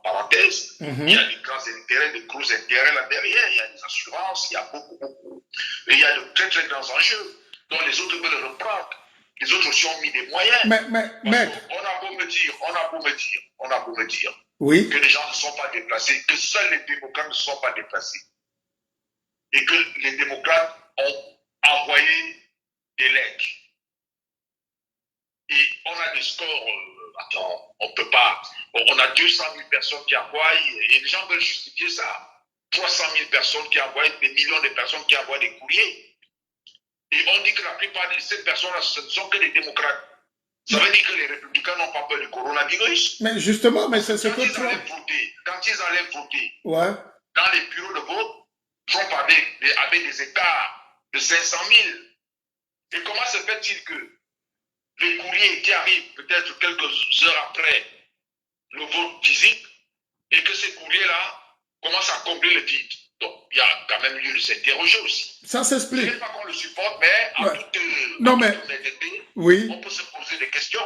parenthèse, il y a Mhm. des grands intérêts, des gros intérêts là derrière, il y a des assurances, il y a beaucoup. Et il y a de très très grands enjeux dont les autres veulent reprendre. Les autres aussi ont mis des moyens. Parce Maître, qu'on a beau me dire, on a beau me dire Oui. que les gens ne sont pas déplacés, que seuls les démocrates ne sont pas déplacés. Et que les démocrates ont envoyé des lettres. Et on a des scores, attends, on peut pas, on a 200 000 personnes qui envoient, et les gens veulent justifier ça. 300 000 personnes qui envoient, des millions de personnes qui envoient des courriers. Et on dit que la plupart de ces personnes-là, ce ne sont que des démocrates. Ça veut dire que les républicains n'ont pas peur du coronavirus. Mais justement, mais c'est ce que Trump... Quand ils allaient voter Ouais. dans les bureaux de vote, Trump avait des écarts de 500 000. Et comment se fait-il que les courriers qui arrivent peut-être quelques heures après le vote physique et que ces courriers-là commencent à combler le vide? Donc, il y a quand même lieu de s'interroger aussi. Ça s'explique. Je ne dis pas qu'on le supporte, mais à Ouais. toute honnêteté, Oui. on peut se poser des questions.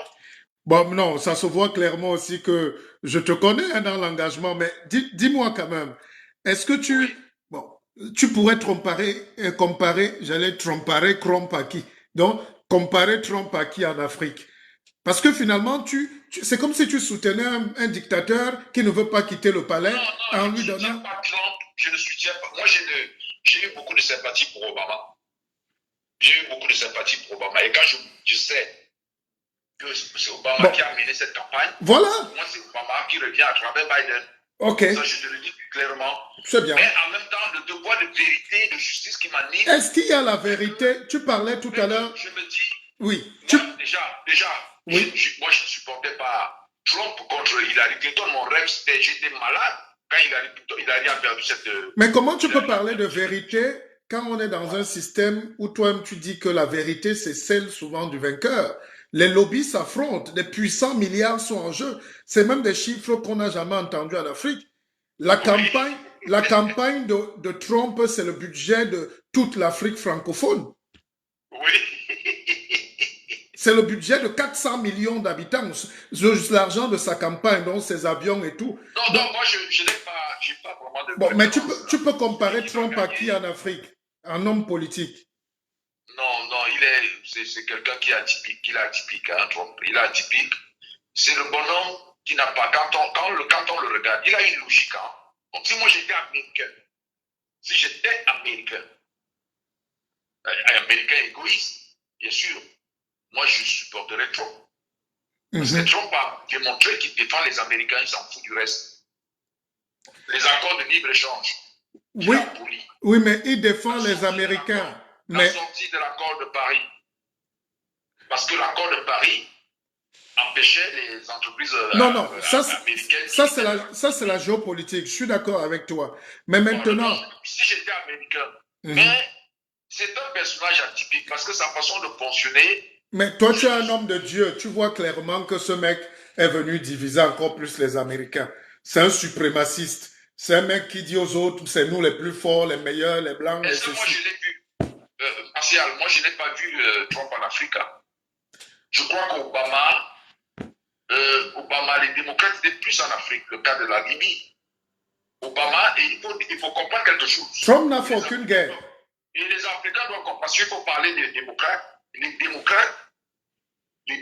Bon, non, ça se voit clairement aussi que je te connais hein, dans l'engagement, mais dis-moi quand même, est-ce que tu... Oui. Bon, tu pourrais comparer, j'allais tromparer Trump à qui? Donc, comparer Trump à qui en Afrique? Parce que finalement, c'est comme si tu soutenais un dictateur qui ne veut pas quitter le palais Non, en je lui ne soutiens donnant... pas Trump, je ne soutiens pas. Moi, j'ai eu beaucoup de sympathie pour Obama. J'ai eu beaucoup de sympathie pour Obama. Et quand je sais que c'est Obama qui a mené cette campagne, voilà. moi, c'est Obama qui revient à travers Biden. Ok. Ça, je te le dis clairement. C'est bien. Mais en même temps, le devoir de vérité et de justice qui m'anime. Est-ce qu'il y a la vérité? Tu parlais tout à l'heure. Je me dis, oui. Moi, déjà, oui. moi, je ne supportais pas Trump contre Hillary Clinton. Mon rêve, c'était, j'étais malade quand Hillary a perdu cette... Mais comment tu peux parler de vérité quand on est dans un système où toi-même tu dis que la vérité, c'est celle souvent du vainqueur? Les lobbies s'affrontent, des puissants milliards sont en jeu. C'est même des chiffres qu'on n'a jamais entendus en Afrique. La campagne de Trump, c'est le budget de toute l'Afrique francophone. Oui. C'est le budget de 400 millions d'habitants. L'argent de sa campagne, donc ses avions et tout. Non, moi, je n'ai pas vraiment de... Bon, mais tu peux comparer Trump à qui en Afrique? Un homme politique? Non, c'est quelqu'un qui est atypique, hein, Trump. Il est atypique. C'est le bonhomme qui n'a pas... Quand on le regarde, il a une logique. Hein. Donc, si moi, j'étais américain, américain égoïste, bien sûr, moi, je supporterais Trump. Parce que Trump a démontré qu'il défend les Américains, il s'en fout du reste. Les accords de libre-échange. Oui, mais il défend les Américains. La sortie de l'accord de Paris. Parce que l'accord de Paris empêchait les entreprises américaines. Ça, c'est la géopolitique. Je suis d'accord avec toi. Mais maintenant... Si j'étais américain, mais c'est un personnage atypique parce que sa façon de fonctionner... Mais toi, tu es un homme de Dieu. Tu vois clairement que ce mec est venu diviser encore plus les Américains. C'est un suprémaciste. C'est un mec qui dit aux autres, c'est nous les plus forts, les meilleurs, les blancs. Est-ce que moi, je l'ai vu Martial, moi, je n'ai pas vu Trump en Afrique. Je crois qu'Obama, les démocrates étaient plus en Afrique, le cas de la Libye. Obama, et il faut comprendre quelque chose. Trump n'a fait aucune guerre. Et les Africains doivent comprendre, parce qu'il faut parler des démocrates. Les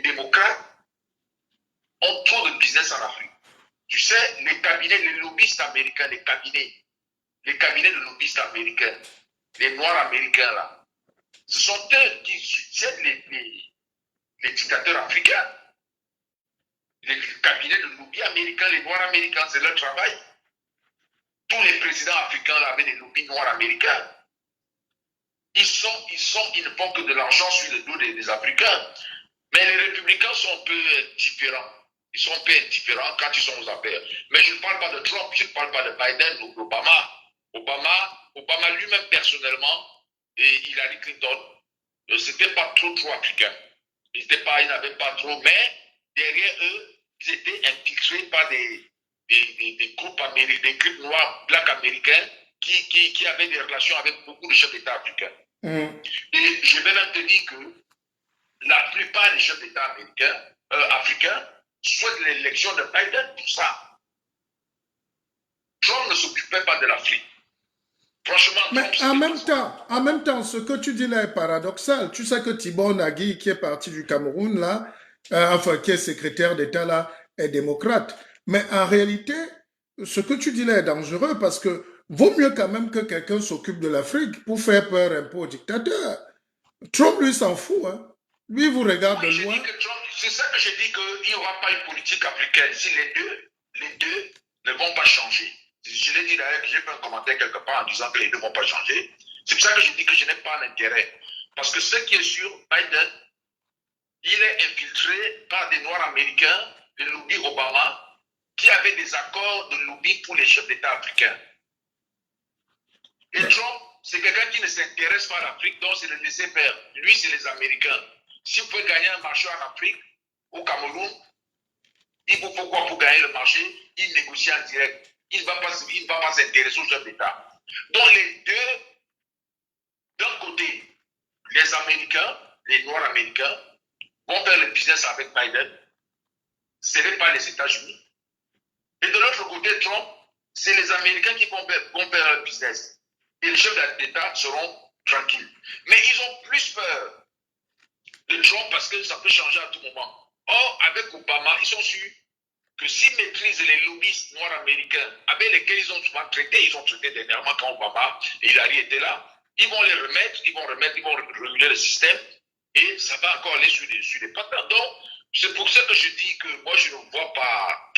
démocrates ont trop de business en Afrique. Tu sais, les cabinets, les lobbyistes américains, les cabinets de lobbyistes américains, les Noirs américains là, ce sont eux qui soutiennent les dictateurs africains. Les cabinets de lobby américains, les Noirs américains, c'est leur travail. Tous les présidents africains là, avaient des lobbies noirs américains. Ils ne font que de l'argent sur le dos des Africains. Mais les républicains sont un peu différents. Ils sont un peu indifférents quand ils sont aux affaires. Mais je ne parle pas de Trump, je ne parle pas de Biden ou d'Obama. Obama lui-même personnellement, et Hillary Clinton, c'était pas trop africain. Il n'avait pas trop, mais derrière eux, ils étaient infiltrés par des groupes américains, des groupes noirs, blacks américains, qui avaient des relations avec beaucoup de chefs d'État africains. Et je vais même te dire que la plupart des chefs d'État africains souhaitent l'élection de Biden pour ça. Trump ne s'occupait pas de l'Afrique. Franchement, mais en même temps, ce que tu dis là est paradoxal. Tu sais que Thibon Nagui, qui est parti du Cameroun là, qui est secrétaire d'État là, est démocrate. Mais en réalité, ce que tu dis là est dangereux parce que vaut mieux quand même que quelqu'un s'occupe de l'Afrique pour faire peur un peu au dictateur. Trump, lui, s'en fout. Hein. Lui, il vous regarde de Oui, je loin. dis que Trump, c'est ça que je dis qu'il n'y aura pas une politique africaine si les deux ne vont pas changer. Je l'ai dit d'ailleurs que j'ai fait un commentaire quelque part en disant que les deux ne vont pas changer. C'est pour ça que je dis que je n'ai pas l'intérêt. Parce que ce qui est sûr, Biden, il est infiltré par des Noirs américains, le lobby Obama, qui avaient des accords de lobby pour les chefs d'État africains. Et Trump, c'est quelqu'un qui ne s'intéresse pas à l'Afrique, donc c'est le laisser faire. Lui, c'est les Américains. Si vous pouvez gagner un marché en Afrique, au Cameroun, il vous faut quoi pour gagner le marché? Il négocie en direct. Il ne va pas s'intéresser aux chefs d'État. Donc les deux, d'un côté, les Américains, les Noirs américains, vont faire le business avec Biden. Ce n'est pas les États-Unis. Et de l'autre côté, Trump, c'est les Américains qui vont faire le business. Et les chefs d'État seront tranquilles. Mais ils ont plus peur de Trump parce que ça peut changer à tout moment. Or, avec Obama, ils sont sûrs que s'ils maîtrisent les lobbyistes noirs américains avec lesquels ils ont souvent traité, ils ont traité dernièrement quand Obama et Hillary étaient là, ils vont les remettre, ils vont réguler le système et ça va encore aller sur les pattes. Donc, c'est pour ça que je dis que moi, je ne vois pas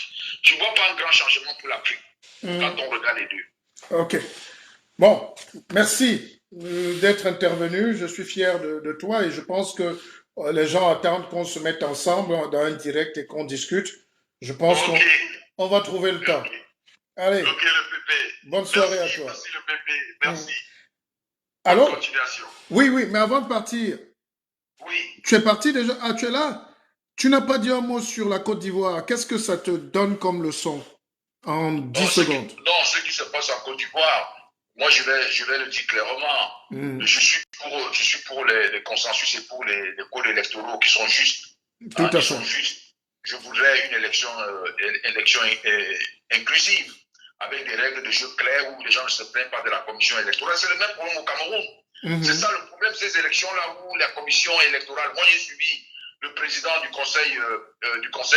un grand changement pour l'Afrique quand on regarde les deux. Ok. Bon, merci d'être intervenu. Je suis fier de toi et je pense que les gens attendent qu'on se mette ensemble dans un direct et qu'on discute. Je pense qu'on va trouver le temps. Allez. Ok, le pépé. Bonne soirée à toi. Merci, le pépé. Merci. Alors? Continuation. Oui, mais avant de partir. Oui. Tu es parti déjà? Ah, tu es là? Tu n'as pas dit un mot sur la Côte d'Ivoire. Qu'est-ce que ça te donne comme leçon en 10 secondes? Non, ce qui se passe en Côte d'Ivoire, moi je vais le dire clairement. Je suis pour les consensus et pour les codes électoraux qui sont justes. Tout à fait. Je voudrais une élection inclusive, avec des règles de jeu claires où les gens ne se plaignent pas de la commission électorale. C'est le même problème au Cameroun. C'est ça le problème, ces élections-là où la commission électorale, moi j'ai suivi le président du conseil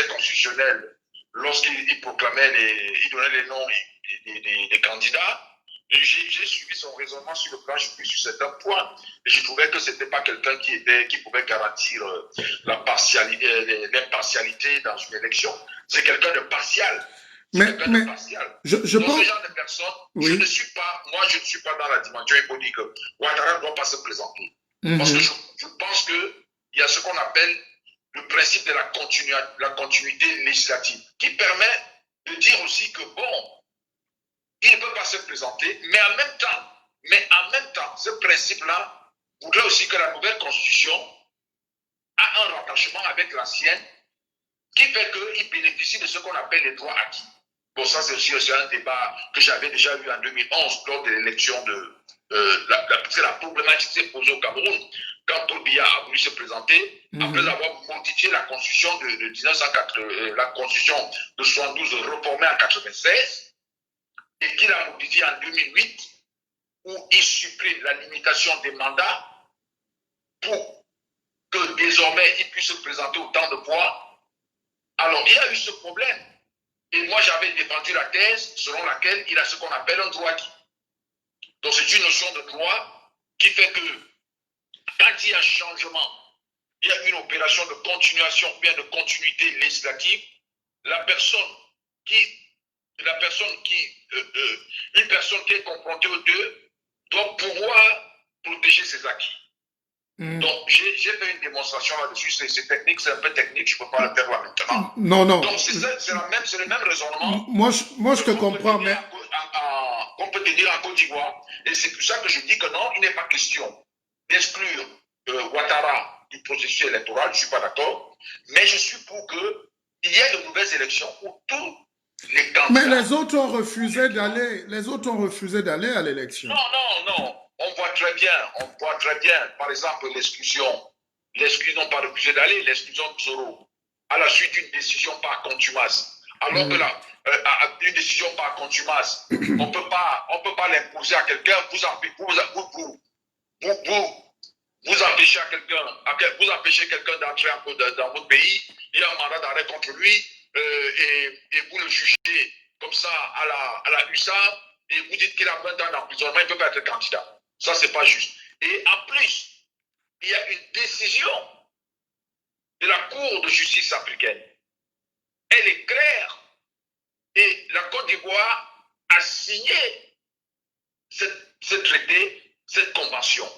constitutionnel lorsqu'il proclamait, il donnait les noms des candidats. J'ai suivi son raisonnement sur le plan juridique sur certains points. Et je trouvais que ce n'était pas quelqu'un qui pouvait garantir l'impartialité dans une élection. C'est quelqu'un de partial. Mais je donc, pense... ce genre de personnes, oui. je ne suis pas dans la dimension économique. Ouattara ne doit pas se présenter. Parce que je pense qu'il y a ce qu'on appelle le principe de la continuité législative, qui permet de dire aussi que bon, il ne peut pas se présenter, mais en même temps, ce principe-là voudrait aussi que la nouvelle constitution a un rattachement avec l'ancienne, qui fait qu'il bénéficie de ce qu'on appelle les droits acquis. Bon, ça c'est aussi un débat que j'avais déjà eu en 2011 lors de l'élection la problématique s'est posée au Cameroun. Quand Paul Biya a voulu se présenter, après avoir modifié la constitution de 1980, la constitution de 72 reformée en 96, et qu'il a modifié en 2008, où il supprime la limitation des mandats pour que désormais il puisse se présenter autant de fois. Alors il y a eu ce problème. Et moi j'avais défendu la thèse selon laquelle il a ce qu'on appelle un droit acquis. Donc c'est une notion de droit qui fait que quand il y a un changement, il y a une opération de continuation, bien de continuité législative, une personne qui est confrontée aux deux doit pouvoir protéger ses acquis. Donc, j'ai fait une démonstration là-dessus. C'est technique, c'est un peu technique, je ne peux pas le faire là maintenant. Non. Donc, c'est le même raisonnement. Moi, je te comprends, mais... Qu'on peut tenir en Côte d'Ivoire. Et c'est pour ça que je dis que non, il n'est pas question d'exclure Ouattara du processus électoral, je ne suis pas d'accord. Mais je suis pour qu'il y ait de nouvelles élections où tous les candidats... Mais les autres ont refusé d'aller à l'élection. Non. On voit très bien, par exemple, l'exclusion. L'exclusion n'a pas refusé d'aller, l'exclusion de Soro, à la suite d'une décision par contumace. Alors que une décision par contumace, on ne peut pas l'imposer à quelqu'un, vous empêchez quelqu'un d'entrer dans votre pays, il y a un mandat d'arrêt contre lui, et vous le jugez comme ça à la USAP et vous dites qu'il a 20 ans d'emprisonnement, il ne peut pas être candidat. Ça, c'est pas juste. Et en plus, il y a une décision de la Cour de justice africaine. Elle est claire. Et la Côte d'Ivoire a signé ce traité, cette convention.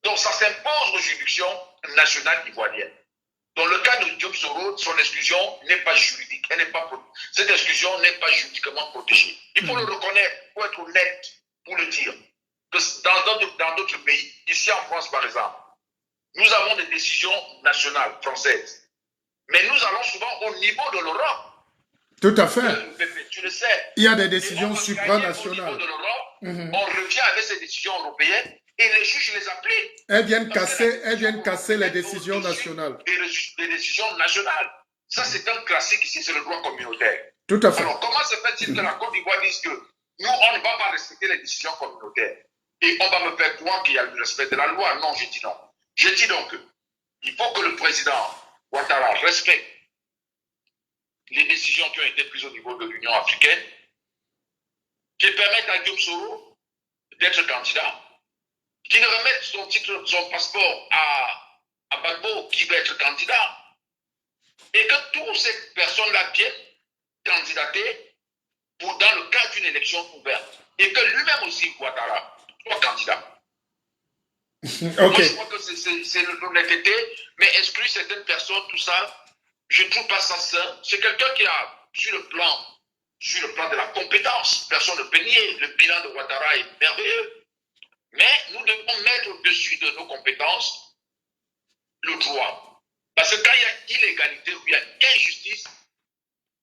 Donc ça s'impose aux juridictions nationales ivoiriennes. Dans le cas de Diop Soro, son exclusion n'est pas juridique. Cette exclusion n'est pas juridiquement protégée. Il faut le reconnaître, il faut être honnête pour le dire. Que dans d'autres pays, ici en France par exemple, nous avons des décisions nationales françaises. Mais nous allons souvent au niveau de l'Europe. Tout à fait. Tu le sais. Il y a des décisions supranationales. Au niveau de l'Europe, on revient avec ces décisions européennes et les juges les appliquent. Elles viennent casser les décisions nationales. Les décisions nationales. Ça, c'est un classique ici, c'est le droit communautaire. Tout à fait. Alors, comment se fait-il que la Côte d'Ivoire dise que nous, on ne va pas respecter les décisions communautaires et on va me faire croire qu'il y a le respect de la loi? Non, je dis non. Je dis donc qu'il faut que le président Ouattara respecte les décisions qui ont été prises au niveau de l'Union africaine, qui permettent à Diop Soro d'être candidat, qui ne remette son passeport à Gbagbo qui va être candidat, et que toutes ces personnes-là viennent candidater dans le cadre d'une élection ouverte, et que lui-même aussi, Ouattara, soit candidat. Okay. Moi, je crois que c'est l'honnêteté, mais exclure certaines personnes, tout ça, je ne trouve pas ça sain. C'est quelqu'un qui a, sur le plan de la compétence, personne ne peut nier, le bilan de Ouattara est merveilleux. Mais nous devons mettre au-dessus de nos compétences le droit. Parce que quand il y a illégalité ou il y a injustice,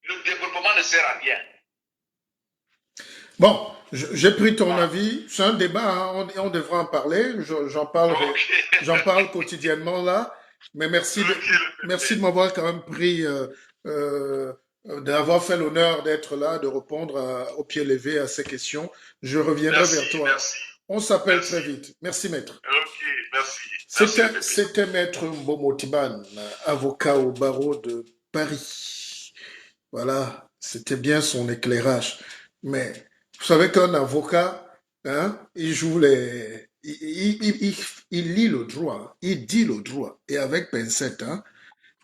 le développement ne sert à rien. Bon, j'ai pris ton avis. C'est un débat, hein. On devra en parler. J'en parle quotidiennement là. Mais merci de m'avoir quand même pris, d'avoir fait l'honneur d'être là, de répondre au pied levé à ces questions. Je reviendrai vers toi. Merci. On s'appelle très vite. Merci, maître. Ok, merci. C'était maître Mbomo Tiban, avocat au barreau de Paris. Voilà, c'était bien son éclairage. Mais vous savez qu'un avocat, hein, il joue les... Il lit le droit, il dit le droit, et avec pincette. Hein.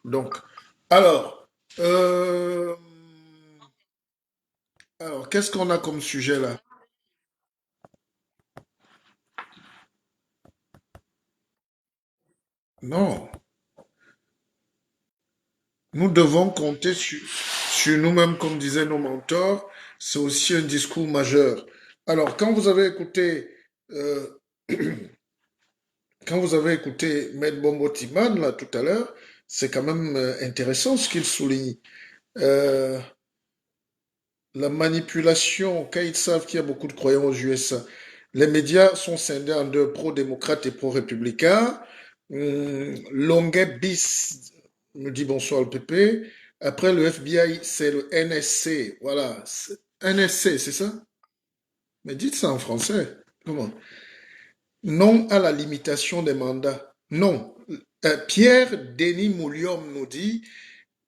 Donc, alors qu'est-ce qu'on a comme sujet là? Non. Nous devons compter sur nous-mêmes, comme disaient nos mentors. C'est aussi un discours majeur. Alors, quand vous avez écouté Maître Bombo Timan, là, tout à l'heure, c'est quand même intéressant ce qu'il souligne. La manipulation, quand ils savent qu'il y a beaucoup de croyants aux USA, les médias sont scindés en deux, pro-démocrates et pro-républicains. Longuet bis me dit bonsoir le PP. Après le FBI, c'est le NSC. Voilà. NSC, c'est ça? Mais dites ça en français. Comment? Non à la limitation des mandats. Non. Pierre Denis Mouliom nous dit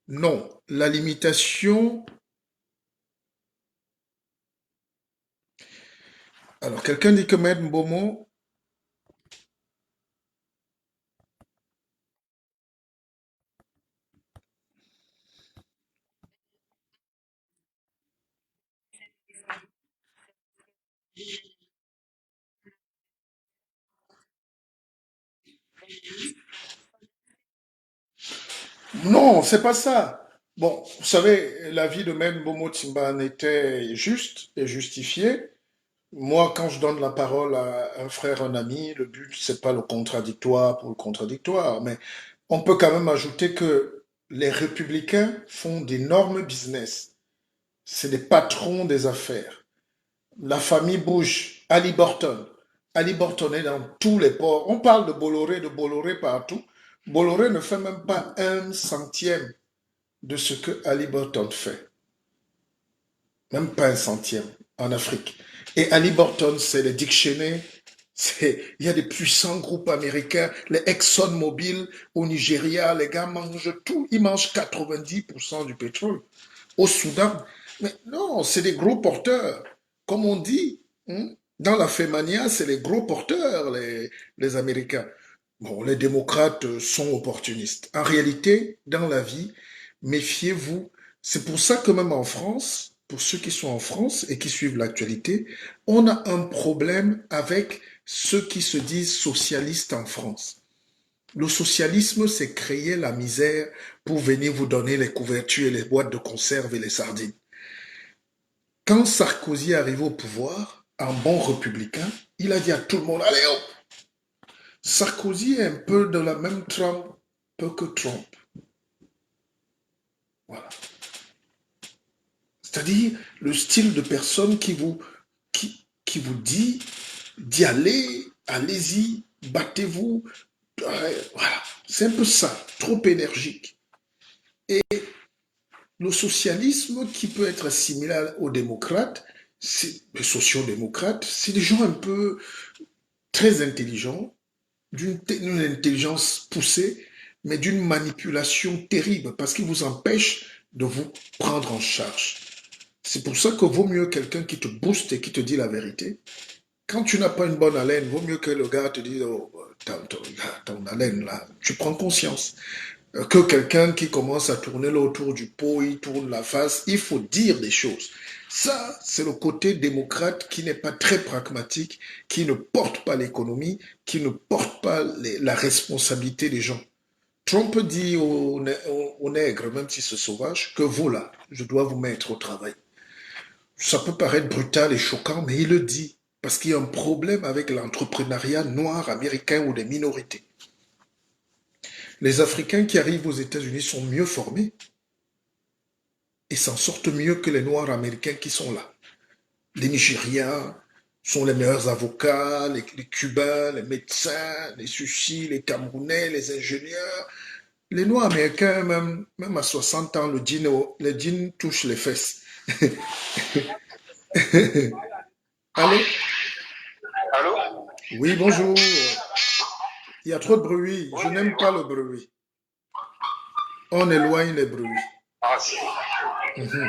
non. La limitation. Alors, quelqu'un dit que Maître Mbomo. Non, c'est pas ça. Bon, vous savez, la vie de Maître Mbomo Timban était juste et justifiée. Moi, quand je donne la parole à un frère, un ami, le but, c'est pas le contradictoire pour le contradictoire, mais on peut quand même ajouter que les républicains font d'énormes business. C'est des patrons des affaires. La famille Bush, Ali Burton. Ali Burton est dans tous les ports. On parle de Bolloré partout. Bolloré ne fait même pas un centième de ce que Ali Burton fait. Même pas un centième en Afrique. Et Ali Burton, c'est le dictionnaire. Il y a des puissants groupes américains, les ExxonMobil au Nigeria, les gars mangent tout. Ils mangent 90% du pétrole. au Soudan. Mais non, c'est des gros porteurs. Comme on dit, hein, dans la Fémania, c'est les gros porteurs, les Américains. Bon, les démocrates sont opportunistes. En réalité, dans la vie, méfiez-vous. C'est pour ça que même en France, pour ceux qui sont en France et qui suivent l'actualité, on a un problème avec ceux qui se disent socialistes en France. Le socialisme, c'est créer la misère pour venir vous donner les couvertures et les boîtes de conserve et les sardines. Quand Sarkozy est arrivé au pouvoir, un bon républicain, il a dit à tout le monde, allez hop, Sarkozy est un peu de la même trempe que Trump. Voilà. C'est-à-dire le style de personne qui vous dit d'y aller, allez-y, battez-vous. Voilà, c'est un peu ça, trop énergique. Et le socialisme qui peut être similaire aux démocrates, les sociodémocrates, c'est des gens un peu très intelligents, d'une intelligence poussée, mais d'une manipulation terrible parce qu'ils vous empêchent de vous prendre en charge. C'est pour ça que vaut mieux quelqu'un qui te booste et qui te dit la vérité. Quand tu n'as pas une bonne haleine, vaut mieux que le gars te dise oh, ton haleine là, tu prends conscience. Que quelqu'un qui commence à tourner autour du pot, il tourne la face, il faut dire des choses. Ça, c'est le côté démocrate qui n'est pas très pragmatique, qui ne porte pas l'économie, qui ne porte pas la responsabilité des gens. Trump dit aux nègres, même si c'est sauvage, que vous là, je dois vous mettre au travail. Ça peut paraître brutal et choquant, mais il le dit parce qu'il y a un problème avec l'entrepreneuriat noir américain ou des minorités. Les Africains qui arrivent aux États-Unis sont mieux formés et s'en sortent mieux que les Noirs américains qui sont là. Les Nigériens sont les meilleurs avocats, les Cubains, les médecins, les sushis, les Camerounais, les ingénieurs. Les Noirs américains, même à 60 ans, le jean touche les fesses. Allô? Allô? Oui, bonjour. Il y a trop de bruit. Je n'aime pas le bruit. On éloigne les bruits. Ah, Mhm.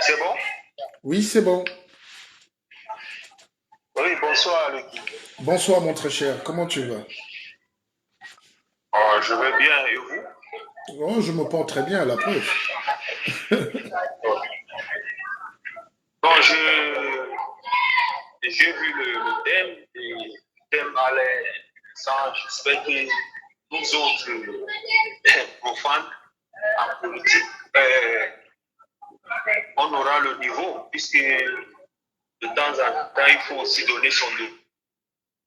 c'est bon? Oui, c'est bon. Oui, bonsoir, Lucky. Bonsoir, mon très cher. Comment tu vas? Je vais bien, et vous? Oh, je me porte très bien, à la preuve. Bon, j'ai vu le thème, et le thème allait sans, j'espère que nous autres profanes en politique, on aura le niveau, puisque de temps en temps, il faut aussi donner son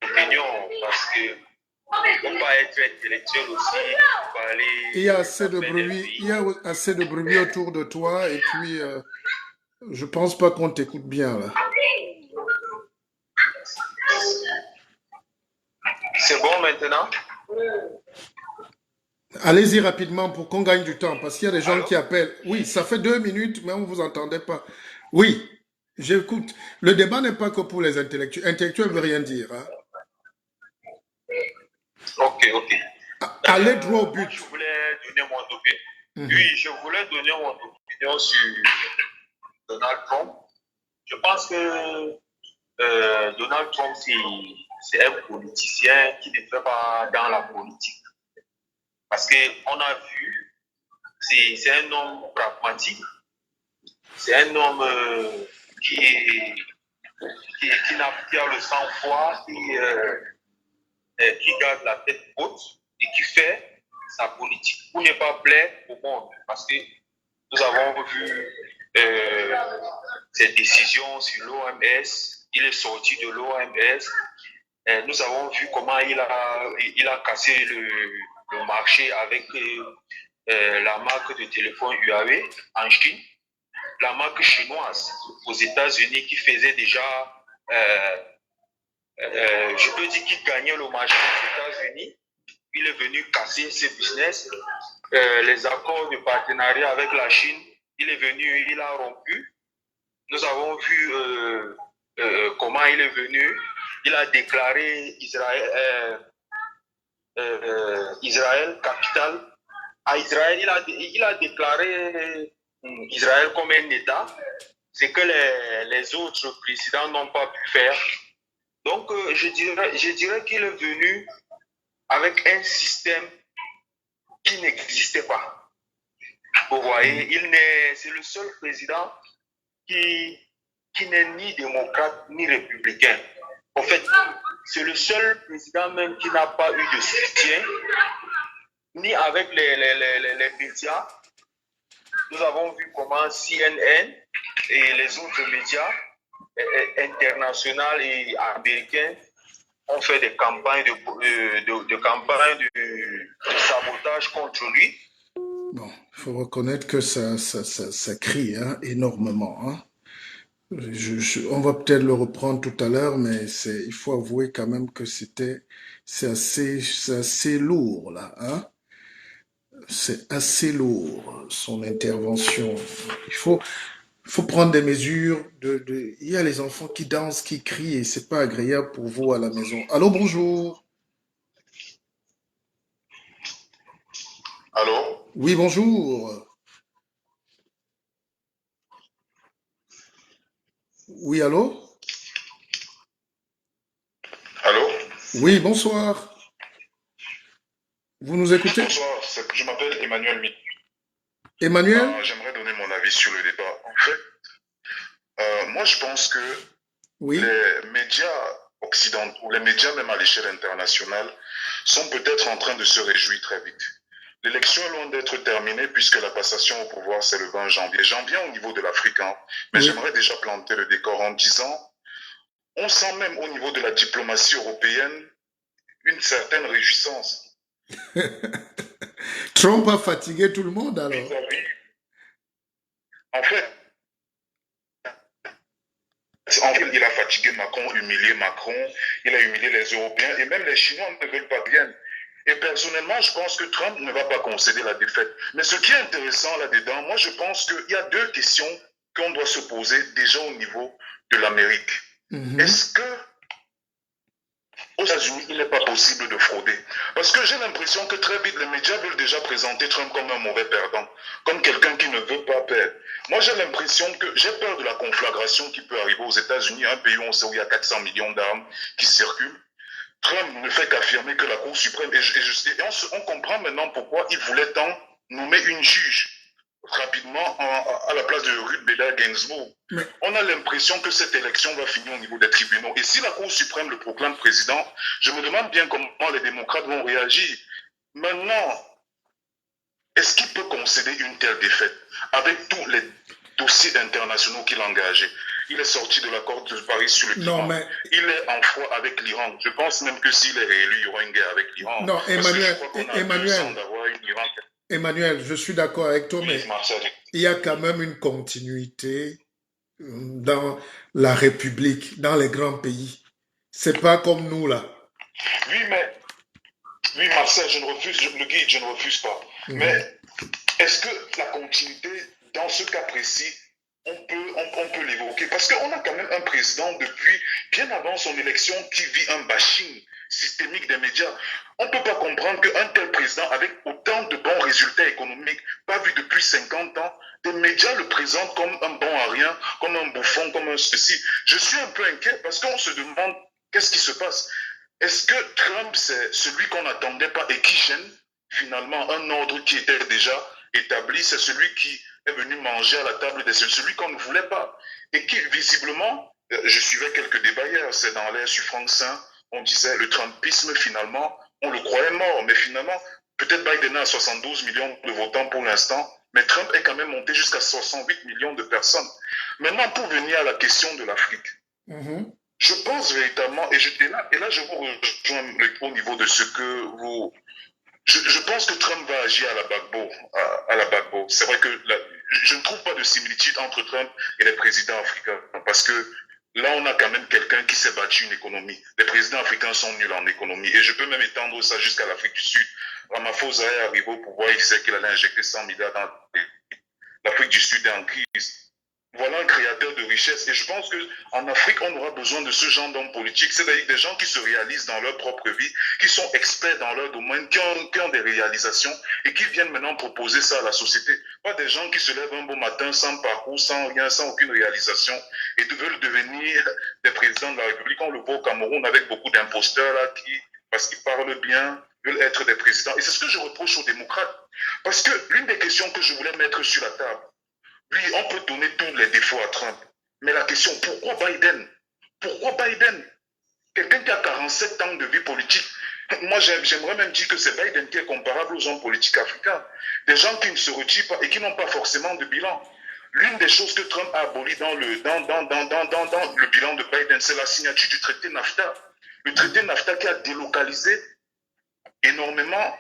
opinion, parce que il ne faut pas être intellectuel aussi, il faut aller Il y a assez de faire des bruit, il y pays. a assez de bruit autour de toi et puis je pense pas qu'on t'écoute bien là. C'est bon maintenant? Allez-y rapidement pour qu'on gagne du temps parce qu'il y a des gens Allô? qui appellent. Oui, ça fait 2 minutes, mais on ne vous entendait pas. Oui, j'écoute. Le débat n'est pas que pour les intellectuels. Intellectuel ne veut rien dire. Hein. Ok, ok. Allez droit au Moi, but. je voulais donner mon opinion. Mhm. Oui, je voulais donner mon opinion sur Donald Trump. Je pense que Donald Trump, c'est un politicien qui ne fait pas dans la politique. Parce qu'on a vu, c'est un homme pragmatique, c'est un homme qui, qui a le sang-froid, qui garde la tête haute et qui fait sa politique pour ne pas plaire au monde. Parce que nous avons vu ses décisions sur l'OMS, il est sorti de l'OMS. Nous avons vu comment il a cassé le marché avec la marque de téléphone Huawei en Chine, la marque chinoise aux États-Unis qui faisait déjà, je peux dire qu'il gagnait le marché aux États-Unis. Il est venu casser ce business. Les accords de partenariat avec la Chine, il est venu, il a rompu. Nous avons vu comment il est venu. Il a déclaré Israël capitale. À Israël, il a déclaré Israël comme un État, c'est que les autres présidents n'ont pas pu faire. Donc, je dirais qu'il est venu avec un système qui n'existait pas. Vous voyez, c'est le seul président qui, qui n'est ni démocrate ni républicain. En fait, c'est le seul président même qui n'a pas eu de soutien, ni avec les médias. Nous avons vu comment CNN et les autres médias internationaux et américains ont fait des campagnes de sabotage contre lui. Bon, il faut reconnaître que ça crie hein, énormément. Hein. On va peut-être le reprendre tout à l'heure, mais il faut avouer quand même que c'est assez lourd là. Hein. C'est assez lourd son intervention. Il faut prendre des mesures. Il y a les enfants qui dansent, qui crient et c'est pas agréable pour vous à la maison. Allô, bonjour. Allô? Oui, bonjour. Oui, allô? Allô? Oui, bonsoir. Vous nous écoutez? Bonsoir, je m'appelle Emmanuel Mi. Emmanuel? J'aimerais donner mon avis sur le débat. En fait, moi je pense que Oui. les médias occidentaux, les médias même à l'échelle internationale, sont peut-être en train de se réjouir très vite. L'élection est loin d'être terminée puisque la passation au pouvoir c'est le 20 janvier. J'en viens au niveau de l'Afrique, hein, mais Oui. j'aimerais déjà planter le décor en disant, on sent même au niveau de la diplomatie européenne une certaine réjouissance. Trump a fatigué tout le monde alors. En fait, il a fatigué Macron, humilié Macron, il a humilié les Européens et même les Chinois ne veulent pas bien. Et personnellement, je pense que Trump ne va pas concéder la défaite. Mais ce qui est intéressant là-dedans, moi je pense qu'il y a deux questions qu'on doit se poser déjà au niveau de l'Amérique. Est-ce que aux États-Unis, il n'est pas possible de frauder? Parce que j'ai l'impression que très vite, les médias veulent déjà présenter Trump comme un mauvais perdant, comme quelqu'un qui ne veut pas perdre. Moi, j'ai l'impression que j'ai peur de la conflagration qui peut arriver aux États-Unis, un pays où on sait où il y a 400 millions d'armes qui circulent. Trump ne fait qu'affirmer que la Cour suprême, et on comprend maintenant pourquoi il voulait tant nommer une juge rapidement à la place de Ruth Bader Ginsburg. Mais on a l'impression que cette élection va finir au niveau des tribunaux. Et si la Cour suprême le proclame président, je me demande bien comment les démocrates vont réagir. Maintenant, est-ce qu'il peut concéder une telle défaite avec tous les dossiers internationaux qu'il a engagés? Il est sorti de l'accord de Paris sur le climat. Non, mais... Il est en froid avec l'Iran. Je pense même que s'il est réélu, il y aura une guerre avec l'Iran. Non, Emmanuel, je suis d'accord avec toi, mais il y a quand même une continuité dans la République, dans les grands pays. C'est pas comme nous, là. Oui, Marcel, je ne refuse pas. Mais est-ce que la continuité, dans ce cas précis, on peut l'évoquer? Parce qu'on a quand même un président depuis bien avant son élection qui vit un bashing systémique des médias. On ne peut pas comprendre qu'un tel président, avec autant de bons résultats économiques, pas vu depuis 50 ans, les médias le présentent comme un bon à rien, comme un bouffon, comme un ceci. Je suis un peu inquiet parce qu'on se demande qu'est-ce qui se passe. Est-ce que Trump, c'est celui qu'on n'attendait pas et qui gêne finalement un ordre qui était déjà établi? C'est celui qui est venu manger à la table de celui qu'on ne voulait pas. Et qui, visiblement, je suivais quelques débats hier, c'est dans l'air sur France 5, on disait le Trumpisme, finalement, on le croyait mort, mais finalement, peut-être Biden a 72 millions de votants pour l'instant, mais Trump est quand même monté jusqu'à 68 millions de personnes. Maintenant, pour venir à la question de l'Afrique, je pense véritablement, et là je vous rejoins au niveau de ce que vous... Je pense que Trump va agir à la Gbagbo. C'est vrai que je ne trouve pas de similitude entre Trump et les présidents africains, parce que là, on a quand même quelqu'un qui s'est battu une économie. Les présidents africains sont nuls en économie, et je peux même étendre ça jusqu'à l'Afrique du Sud. Ramaphosa est arrivé au pouvoir, il disait qu'il allait injecter 100 milliards dans l'Afrique du Sud est en crise. voilà un créateur de richesse. Et je pense qu'en Afrique, on aura besoin de ce genre d'hommes politiques, c'est-à-dire des gens qui se réalisent dans leur propre vie, qui sont experts dans leur domaine, qui ont des réalisations et qui viennent maintenant proposer ça à la société. Pas des gens qui se lèvent un beau matin sans parcours, sans rien, sans aucune réalisation et veulent devenir des présidents de la République. On le voit au Cameroun avec beaucoup d'imposteurs là qui, parce qu'ils parlent bien, veulent être des présidents. Et c'est ce que je reproche aux démocrates. Parce que l'une des questions que je voulais mettre sur la table, oui, on peut donner tous les défauts à Trump. Mais la question, pourquoi Biden? Pourquoi Biden? Quelqu'un qui a 47 ans de vie politique. Moi, j'aimerais même dire que c'est Biden qui est comparable aux hommes politiques africains. Des gens qui ne se retirent pas et qui n'ont pas forcément de bilan. L'une des choses que Trump a aboli dans le bilan de Biden, c'est la signature du traité NAFTA. Le traité NAFTA qui a délocalisé énormément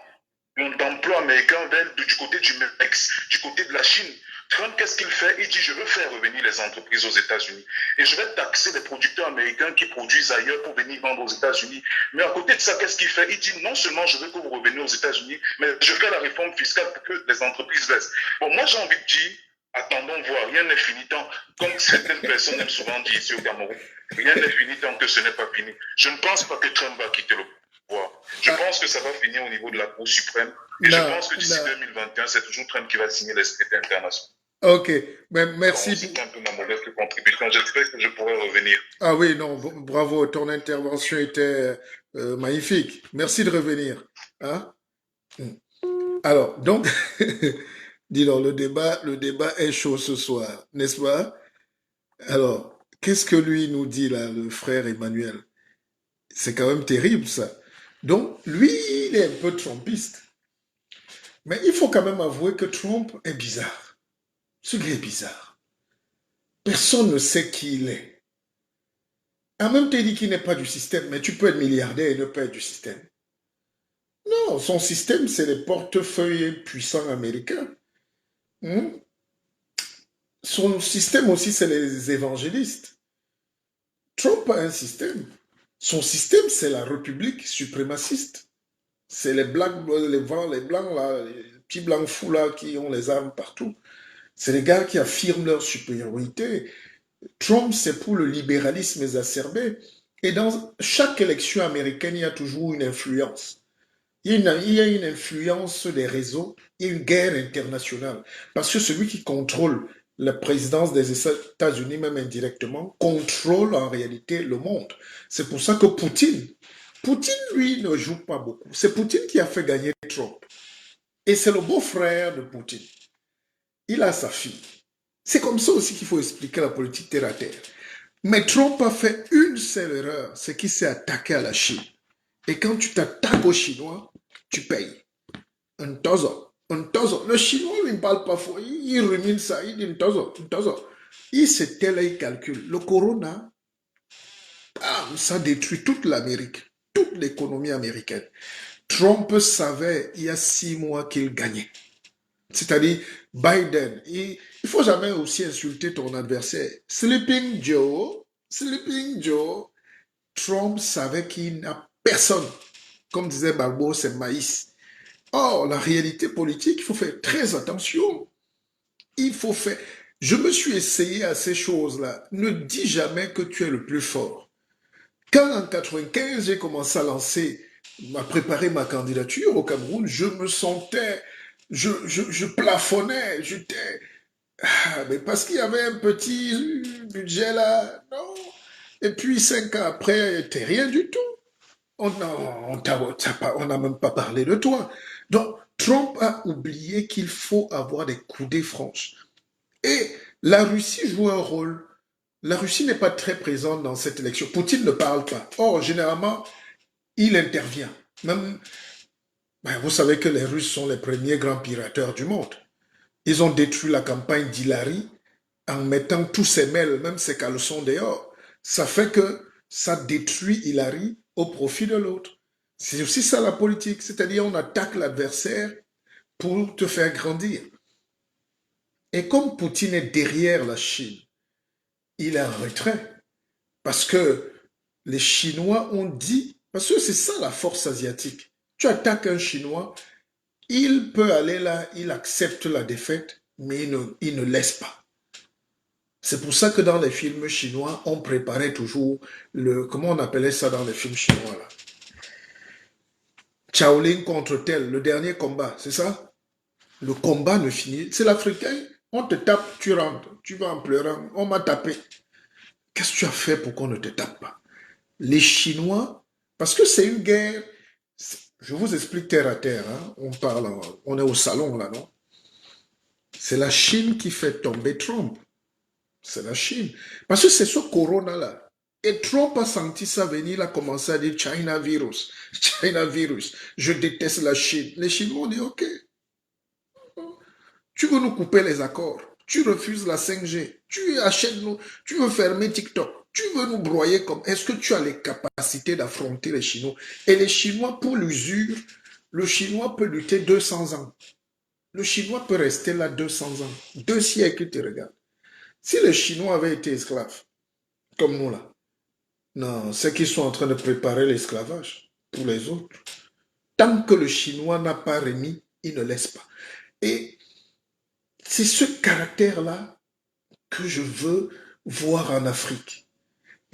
d'emplois américains du côté du Mexique, du côté de la Chine. Trump, qu'est-ce qu'il fait? Il dit, je veux faire revenir les entreprises aux États-Unis. Et je vais taxer les producteurs américains qui produisent ailleurs pour venir vendre aux États-Unis. Mais à côté de ça, qu'est-ce qu'il fait? Il dit, non seulement je veux que vous reveniez aux États-Unis, mais je fais la réforme fiscale pour que les entreprises baissent. Bon, moi, j'ai envie de dire, attendons voir, rien n'est fini tant, comme certaines personnes aiment souvent dire ici au Cameroun, rien n'est fini tant que ce n'est pas fini. Je ne pense pas que Trump va quitter le pouvoir. Je pense que ça va finir au niveau de la Cour suprême. Et je pense que d'ici 2021, c'est toujours Trump qui va signer les traités internationaux. Ok, ben, merci. C'est un peu ma modeste contribution. J'espère que je pourrai revenir. Ah oui, non, bravo, ton intervention était magnifique. Merci de revenir. Hein? Alors, donc, dis donc, le débat est chaud ce soir, n'est-ce pas? Alors, qu'est-ce que lui nous dit là, le frère Emmanuel? C'est quand même terrible ça. Donc, lui, il est un peu trumpiste. Mais il faut quand même avouer que Trump est bizarre. Ce gars est bizarre. Personne ne sait qui il est. En même temps, il dit qu'il n'est pas du système, mais tu peux être milliardaire et ne pas être du système. Non, son système, c'est les portefeuilles puissants américains. Son système aussi, c'est les évangélistes. Trump a un système. Son système, c'est la République suprémaciste. C'est les blancs, là, les petits blancs fous là qui ont les armes partout. C'est les gars qui affirment leur supériorité. Trump, c'est pour le libéralisme exacerbé. Et dans chaque élection américaine, il y a toujours une influence. Il y a une influence des réseaux, il y a une guerre internationale. Parce que celui qui contrôle la présidence des États-Unis, même indirectement, contrôle en réalité le monde. C'est pour ça que Poutine, lui, ne joue pas beaucoup. C'est Poutine qui a fait gagner Trump. Et c'est le beau-frère de Poutine. Il a sa fille. C'est comme ça aussi qu'il faut expliquer la politique terre à terre. Mais Trump a fait une seule erreur, c'est qu'il s'est attaqué à la Chine. Et quand tu t'attaques aux Chinois, tu payes. Un tozo. Le Chinois, il ne parle pas faux. Il rumine ça, il dit un tozo. Il se tait là, il calcule. Le corona, ça détruit toute l'Amérique, toute l'économie américaine. Trump savait il y a 6 mois qu'il gagnait. C'est-à-dire, Biden, il ne faut jamais aussi insulter ton adversaire. Sleeping Joe, Trump savait qu'il n'a personne. Comme disait Balbo, c'est maïs. Or, la réalité politique, il faut faire très attention. Je me suis essayé à ces choses-là. Ne dis jamais que tu es le plus fort. Quand en 95, j'ai commencé à préparer ma candidature au Cameroun, je me sentais, je plafonnais, mais parce qu'il y avait un petit budget là, non. Et puis 5 ans après, t'es rien du tout. On n'a même pas parlé de toi. Donc, Trump a oublié qu'il faut avoir des coudées franches. Et la Russie joue un rôle. La Russie n'est pas très présente dans cette élection. Poutine ne parle pas. Or, généralement, il intervient. Même, vous savez que les Russes sont les premiers grands pirateurs du monde. Ils ont détruit la campagne d'Hillary en mettant tous ses mails, même ses caleçons dehors. Ça fait que ça détruit Hillary au profit de l'autre. C'est aussi ça la politique, c'est-à-dire on attaque l'adversaire pour te faire grandir. Et comme Poutine est derrière la Chine, il est en retrait. Parce que les Chinois ont dit, parce que c'est ça la force asiatique. Tu attaques un Chinois, il peut aller là, il accepte la défaite, mais il ne laisse pas. C'est pour ça que dans les films chinois, on préparait toujours comment on appelait ça dans les films chinois là? Shaolin contre tel, le dernier combat, c'est ça? Le combat ne finit. C'est l'Africain, on te tape, tu rentres, tu vas en pleurant, on m'a tapé. Qu'est-ce que tu as fait pour qu'on ne te tape pas? Les Chinois, parce que c'est une guerre, je vous explique terre à terre, hein, on parle, on est au salon là, non? C'est la Chine qui fait tomber Trump. C'est la Chine. Parce que c'est ce corona-là. Et Trump a senti ça venir, il a commencé à dire China virus, China virus. Je déteste la Chine. Les Chinois ont dit OK. Tu veux nous couper les accords. Tu refuses la 5G. Tu achètes nous. Tu veux fermer TikTok. Tu veux nous broyer comme. Est-ce que tu as les capacités d'affronter les Chinois? Et les Chinois, pour l'usure, le Chinois peut lutter 200 ans. Le Chinois peut rester là 200 ans. 2 siècles, tu regardes. Si les Chinois avaient été esclaves, comme nous là, non, c'est qu'ils sont en train de préparer l'esclavage pour les autres. Tant que le Chinois n'a pas remis, il ne laisse pas. Et c'est ce caractère-là que je veux voir en Afrique.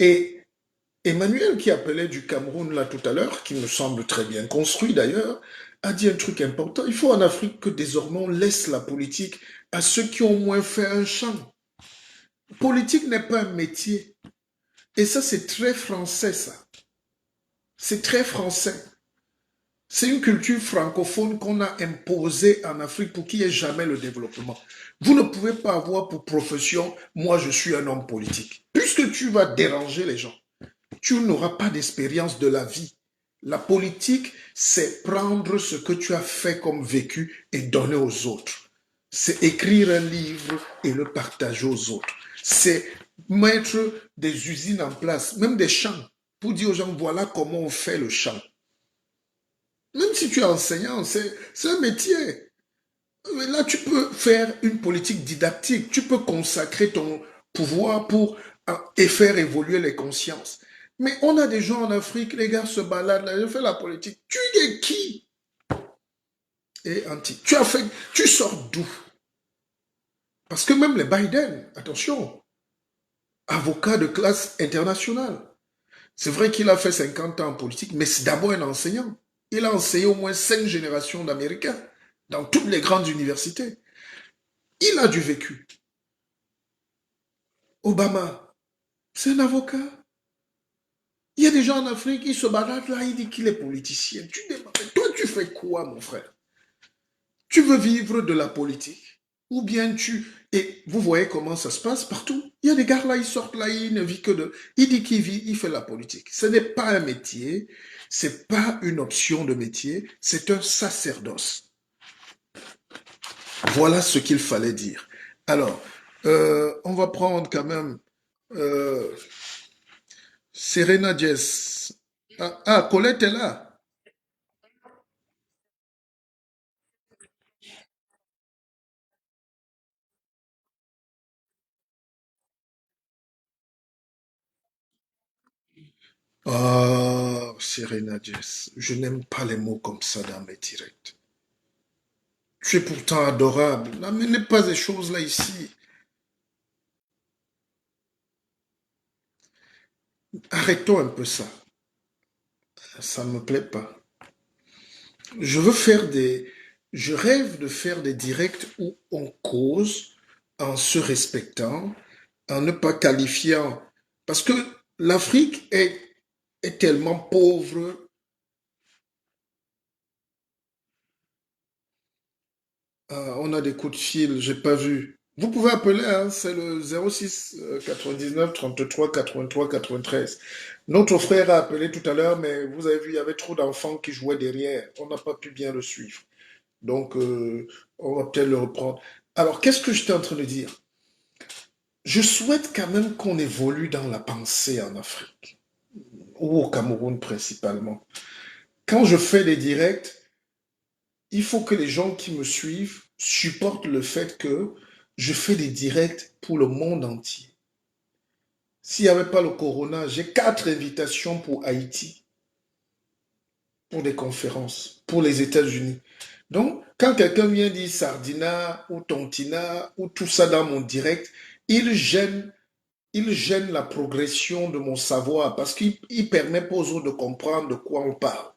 Et Emmanuel, qui appelait du Cameroun là tout à l'heure, qui me semble très bien construit d'ailleurs, a dit un truc important. Il faut en Afrique que désormais on laisse la politique à ceux qui ont au moins fait un champ. Politique n'est pas un métier. Et ça, c'est très français, ça. C'est très français. C'est une culture francophone qu'on a imposée en Afrique pour qu'il n'y ait jamais le développement. Vous ne pouvez pas avoir pour profession, moi je suis un homme politique. Puisque tu vas déranger les gens, tu n'auras pas d'expérience de la vie. La politique, c'est prendre ce que tu as fait comme vécu et donner aux autres. C'est écrire un livre et le partager aux autres. C'est mettre des usines en place, même des champs, pour dire aux gens, voilà comment on fait le champ. Même si tu es enseignant, c'est un métier. Mais là, tu peux faire une politique didactique. Tu peux consacrer ton pouvoir pour et faire évoluer les consciences. Mais on a des gens en Afrique, les gars se baladent, là, ils font la politique. Tu es qui? Et anti. Tu sors d'où? Parce que même les Biden, attention, avocat de classe internationale. C'est vrai qu'il a fait 50 ans en politique, mais c'est d'abord un enseignant. Il a enseigné au moins 5 générations d'Américains dans toutes les grandes universités. Il a du vécu. Obama, c'est un avocat. Il y a des gens en Afrique, ils se baladent là, ils disent qu'il est politicien. Tu demandes, toi, tu fais quoi, mon frère? Tu veux vivre de la politique? Ou bien tu... Et vous voyez comment ça se passe partout. Il y a des gars là, ils sortent là, ils ne vivent que de... Il dit qu'il vit, il fait la politique. Ce n'est pas un métier, c'est pas une option de métier, c'est un sacerdoce. Voilà ce qu'il fallait dire. Alors, on va prendre quand même Serena Jess. Colette est là. Ah, Serena Jess, je n'aime pas les mots comme ça dans mes directs. Tu es pourtant adorable. N'amenez pas ces choses-là ici. Arrêtons un peu ça. Ça ne me plaît pas. Je veux faire des... Je rêve de faire des directs où on cause en se respectant, en ne pas qualifiant. Parce que l'Afrique est tellement pauvre. On a des coups de fil, j'ai pas vu. Vous pouvez appeler, hein, c'est le 06 99 33 83 93. Notre frère a appelé tout à l'heure, mais vous avez vu, il y avait trop d'enfants qui jouaient derrière. On n'a pas pu bien le suivre. Donc, on va peut-être le reprendre. Alors, qu'est-ce que j'étais en train de dire? Je souhaite quand même qu'on évolue dans la pensée en Afrique, ou au Cameroun principalement. Quand je fais des directs, il faut que les gens qui me suivent supportent le fait que je fais des directs pour le monde entier. S'il n'y avait pas le corona, j'ai 4 invitations pour Haïti, pour des conférences, pour les États-Unis. Donc, quand quelqu'un vient dire Sardina ou Tontina ou tout ça dans mon direct, il gêne, il gêne la progression de mon savoir parce qu'il permet pas aux autres de comprendre de quoi on parle.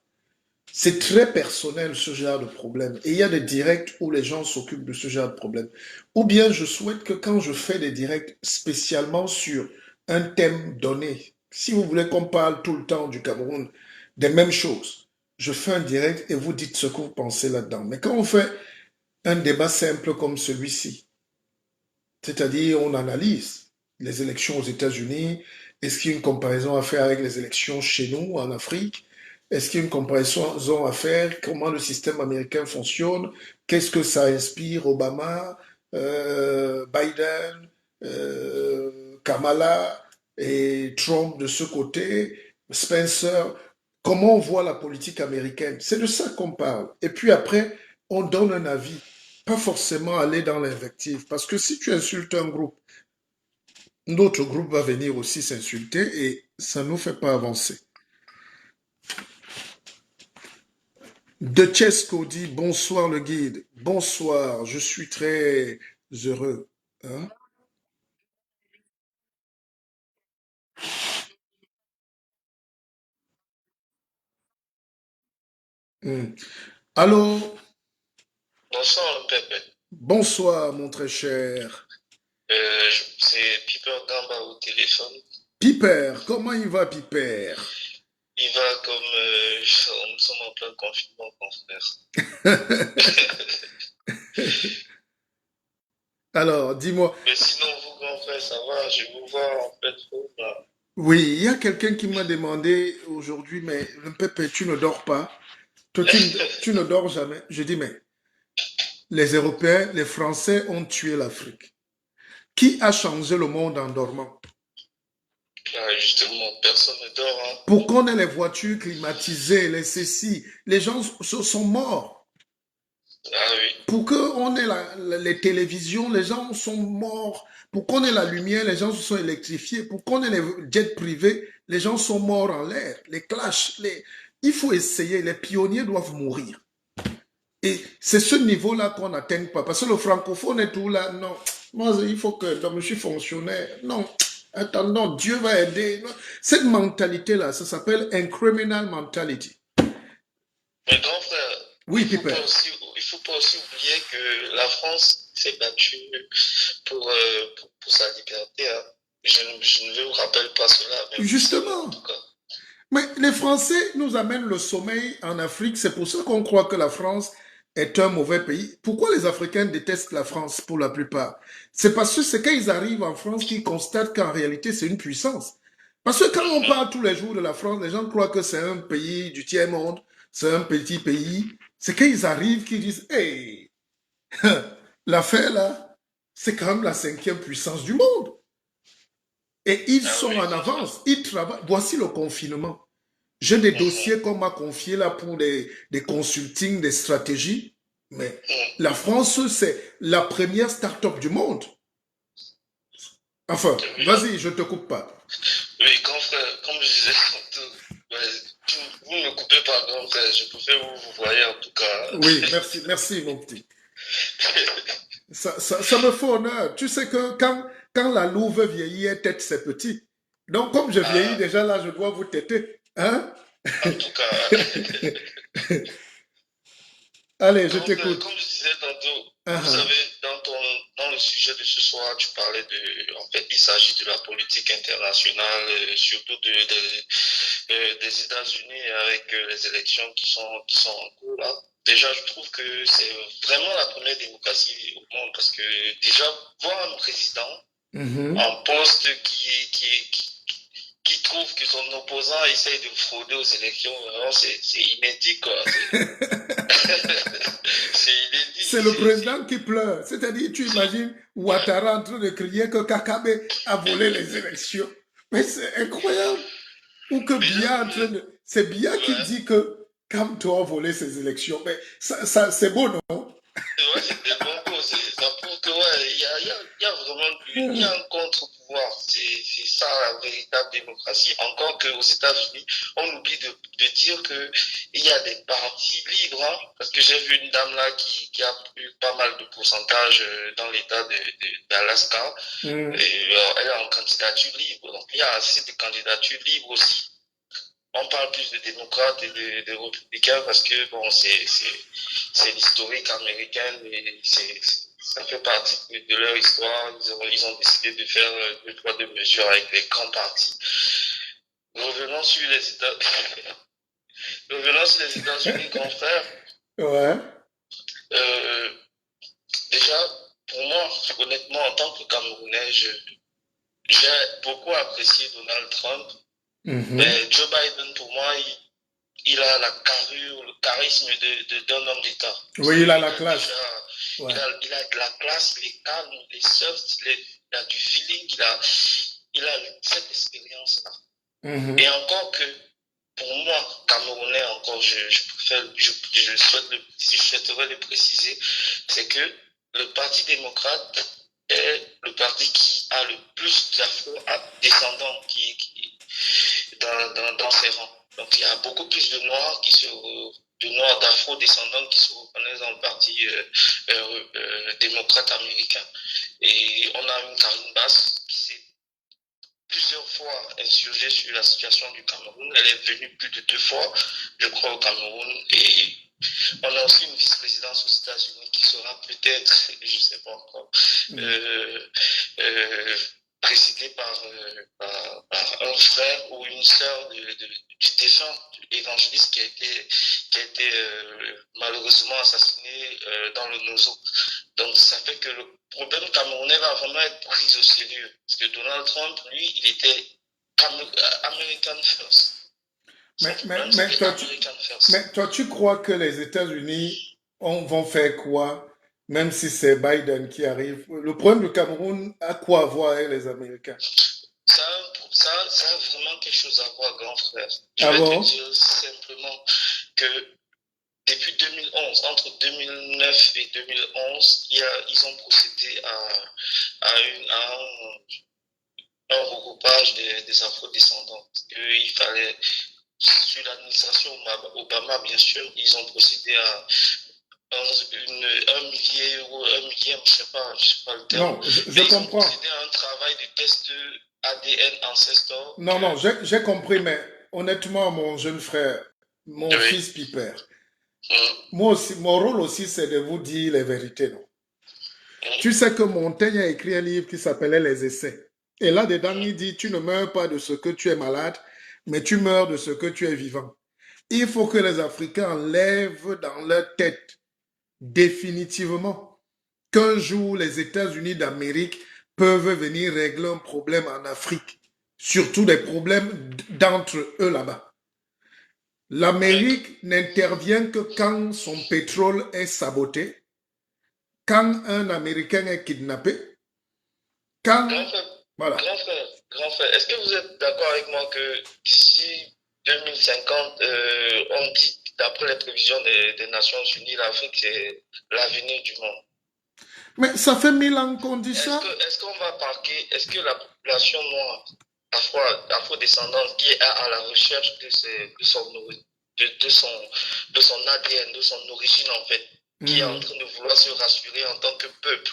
C'est très personnel ce genre de problème. Et il y a des directs où les gens s'occupent de ce genre de problème. Ou bien je souhaite que quand je fais des directs spécialement sur un thème donné, si vous voulez qu'on parle tout le temps du Cameroun, des mêmes choses, je fais un direct et vous dites ce que vous pensez là-dedans. Mais quand on fait un débat simple comme celui-ci, c'est-à-dire on analyse les élections aux États-Unis, est-ce qu'il y a une comparaison à faire avec les élections chez nous en Afrique? Est-ce qu'il y a une comparaison à faire? Comment le système américain fonctionne? Qu'est-ce que ça inspire Obama, Biden, Kamala et Trump de ce côté, Spencer? Comment on voit la politique américaine? C'est de ça qu'on parle. Et puis après, on donne un avis. Pas forcément aller dans l'invective. Parce que si tu insultes un groupe, notre groupe va venir aussi s'insulter et ça ne nous fait pas avancer. De Chesco dit bonsoir le guide. Bonsoir, je suis très heureux. Hein? Hmm. Allô, Bonsoir, Pepe. bonsoir mon très cher. C'est Piper Gamba au téléphone. Piper, comment il va Piper? Il va comme nous sommes en plein confinement, mon frère. Alors, dis-moi. Mais sinon, vous, grand frère, ça va? Je vous vois en pleine forme là. Oui, il y a quelqu'un qui m'a demandé aujourd'hui, mais Pepe, tu ne dors pas? Toi, tu ne dors jamais. Je dis, mais les Européens, les Français ont tué l'Afrique. Qui a changé le monde en dormant? Ah, justement, personne ne dort. Hein. Pour qu'on ait les voitures climatisées, les ceci, les gens sont morts. Ah oui. Pour qu'on ait les télévisions, les gens sont morts. Pour qu'on ait la lumière, les gens se sont électrifiés. Pour qu'on ait les jets privés, les gens sont morts en l'air. Les clashs, il faut essayer. Les pionniers doivent mourir. Et c'est ce niveau-là qu'on n'atteint pas. Parce que le francophone est tout là. Non, moi, il faut que je suis fonctionnaire. Non, attends, Dieu va aider. Cette mentalité-là, ça s'appelle un criminal mentality. Mais grand frère, oui, il ne faut pas aussi oublier que la France s'est battue pour sa liberté. Hein. Je ne vous rappelle pas cela. Mais justement. En tout cas. Mais les Français nous amènent le sommeil en Afrique. C'est pour ça qu'on croit que la France est un mauvais pays. Pourquoi les Africains détestent la France pour la plupart? C'est parce que c'est quand ils arrivent en France qu'ils constatent qu'en réalité c'est une puissance. Parce que quand on parle tous les jours de la France, les gens croient que c'est un pays du tiers-monde, c'est un petit pays. C'est quand ils arrivent qu'ils disent, hey, l'affaire là, c'est quand même la 5e puissance du monde. Et ils sont en avance, ils travaillent. Voici le confinement. J'ai des dossiers qu'on m'a confiés là pour des consultings, des stratégies. Mais la France, c'est la première start-up du monde. Enfin, vas-y, je ne te coupe pas. Oui, grand frère, comme je disais, vous ne me coupez pas, grand frère. Je préfère vous voyez en tout cas. Oui, merci mon petit. Ça me fait honneur. Tu sais que quand la louve vieillit, elle tête ses petits. Donc, comme je vieillis déjà là, je dois vous têter. Hein? En tout cas. Allez, je t'écoute. Comme je disais tantôt, vous savez, dans le sujet de ce soir, tu parlais de. En fait, il s'agit de la politique internationale, surtout des États-Unis avec les élections qui sont en cours là. Déjà, je trouve que c'est vraiment la première démocratie au monde parce que déjà, voir un président en poste qui trouve que son opposant essaye de frauder aux élections, c'est inédit, quoi. C'est inédit. C'est le président qui pleure. C'est-à-dire, tu imagines Ouattara en train de crier que Kakabe a volé les élections. Mais c'est incroyable. Ou que Biya en train de... C'est Biya qui dit que Kamto a volé ses élections. Mais ça c'est beau, non? Ouais, c'est des bons mots. Ça prouve que, ouais, il y a vraiment... Il y a un contre-pouvoir pouvoir. C'est ça la véritable démocratie. Encore qu'aux États-Unis, on oublie de dire qu'il y a des partis libres, hein, parce que j'ai vu une dame là qui a eu pas mal de pourcentage dans l'État d'Alaska, et elle est en candidature libre. Donc il y a assez de candidatures libres aussi. On parle plus de démocrates et de républicains parce que bon, c'est l'historique américain et ça fait partie de leur histoire. Ils ont décidé de faire deux, trois de mesures avec les grands partis. Revenons sur les États-Unis, grand frère. Ouais. Déjà, pour moi, honnêtement, en tant que Camerounais, j'ai beaucoup apprécié Donald Trump. Mais Joe Biden, pour moi, il a la carrure, le charisme d'un homme d'État. Oui, il a la classe. Il a de la classe, il est calme, il est soft, il a du feeling, il a cette expérience-là. Et encore que, pour moi, Camerounais, encore, je souhaiterais le préciser, c'est que le Parti démocrate est le parti qui a le plus d'afro-descendants dans ses rangs. Donc il y a beaucoup plus de Noirs d'afro-descendants qui se reconnaissent dans le Parti démocrate américain. Et on a une Karine Basse qui s'est plusieurs fois insurgée sur la situation du Cameroun. Elle est venue plus de 2 fois, je crois, au Cameroun. Et on a aussi une vice-présidence aux États-Unis qui sera peut-être, je ne sais pas encore, présidée par un frère ou une sœur du défunt évangéliste qui a été malheureusement assassiné dans le Nozo. Donc ça fait que le problème camerounais va vraiment être pris au sérieux. Parce que Donald Trump, lui, il était American First. Mais toi, tu crois que les États-Unis vont faire quoi, même si c'est Biden qui arrive? Le problème du Cameroun a quoi à voir avec les Américains? Ça a vraiment quelque chose à voir, grand frère. Je vais te dire simplement que depuis 2011, entre 2009 et 2011, ils ont procédé à un regroupage des afro-descendants. Il fallait, sur l'administration Obama, bien sûr, ils ont procédé à un millier ou un millième, je sais pas le terme. Non, je comprends. Ils ont procédé à un travail de test ADN Ancestor. Non, j'ai compris, mais honnêtement, mon jeune frère, mon fils Piper, moi aussi, mon rôle aussi, c'est de vous dire les vérités, non? Tu sais que Montaigne a écrit un livre qui s'appelait Les Essais. Et là-dedans, il dit, tu ne meurs pas de ce que tu es malade, mais tu meurs de ce que tu es vivant. Il faut que les Africains enlèvent dans leur tête définitivement qu'un jour, les États-Unis d'Amérique peuvent venir régler un problème en Afrique, surtout des problèmes d'entre eux là-bas. L'Amérique n'intervient que quand son pétrole est saboté, quand un Américain est kidnappé, quand... Grand frère, est-ce que vous êtes d'accord avec moi que d'ici 2050, on dit, d'après les prévisions des Nations Unies, l'Afrique, c'est l'avenir du monde? Mais ça fait 1000 ans qu'on dit ça. Est-ce qu'on va parquer, est-ce que la population noire, afro-descendante, qui est à la recherche de son ADN, de son origine en fait, qui est en train de vouloir se rassurer en tant que peuple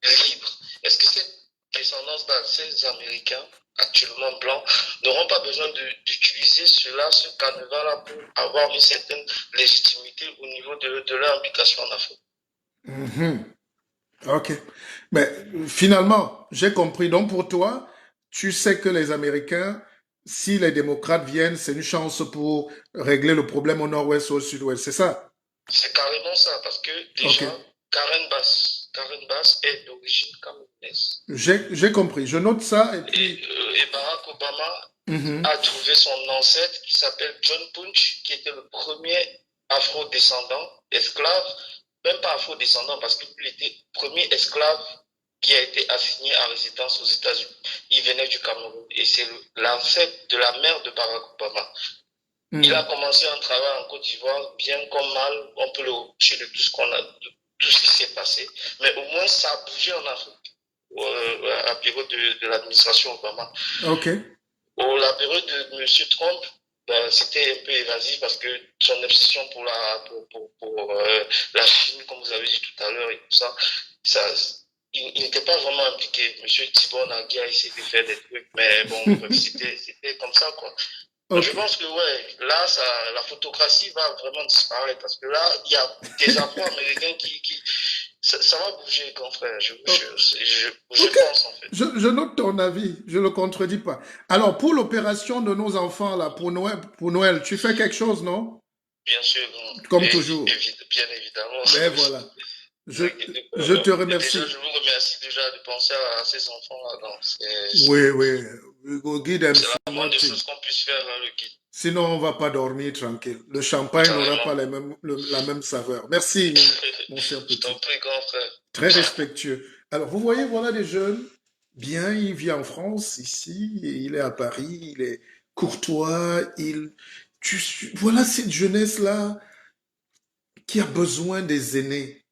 libre, est-ce que cette descendance-là, ces Américains, actuellement blancs, n'auront pas besoin d'utiliser ce carnaval-là pour avoir une certaine légitimité au niveau de leur implication en Afrique? Ok. Mais finalement, j'ai compris. Donc pour toi, tu sais que les Américains, si les démocrates viennent, c'est une chance pour régler le problème au nord-ouest ou au sud-ouest, c'est ça? C'est carrément ça, parce que déjà, Karen Bass est d'origine camerounaise. J'ai compris. Je note ça. Et Barack Obama a trouvé son ancêtre qui s'appelle John Punch, qui était le premier afro-descendant, esclave, même pas afro-descendant, parce qu'il était le premier esclave qui a été assigné à résidence aux États-Unis. Il venait du Cameroun et c'est l'ancêtre de la mère de Barack Obama. Il a commencé un travail en Côte d'Ivoire, bien comme mal, on peut le reprocher de tout ce qui s'est passé, mais au moins ça a bougé en Afrique. la période de l'administration Obama. Ok. La période de M. Trump, c'était un peu évasif parce que son obsession pour la Chine, comme vous avez dit tout à l'heure, et tout ça, il n'était pas vraiment impliqué. M. Thibault Nagui a essayé de faire des trucs, mais bon, c'était comme ça, quoi. Donc, je pense que, ouais, là, la photocratie va vraiment disparaître parce que là, il y a des Afro-Américains ça va bouger, grand frère. Je pense, en fait. Je note ton avis, je ne le contredis pas. Alors, pour l'opération de nos enfants, là, pour Noël, tu fais quelque chose, non? Bien sûr. Comme toujours. Bien évidemment. Ben voilà. Je te remercie. Déjà, je vous remercie déjà de penser à ces enfants-là. Oui. Guide, c'est la moindre des choses qu'on puisse faire, hein, le guide. Sinon, on ne va pas dormir tranquille. Le champagne n'aura pas la même saveur. Merci, mon cher petit. Je t'en prie, grand frère. Très respectueux. Alors, vous voyez, voilà des jeunes. Bien, il vit en France, ici, et il est à Paris, il est courtois, voilà cette jeunesse-là qui a besoin des aînés.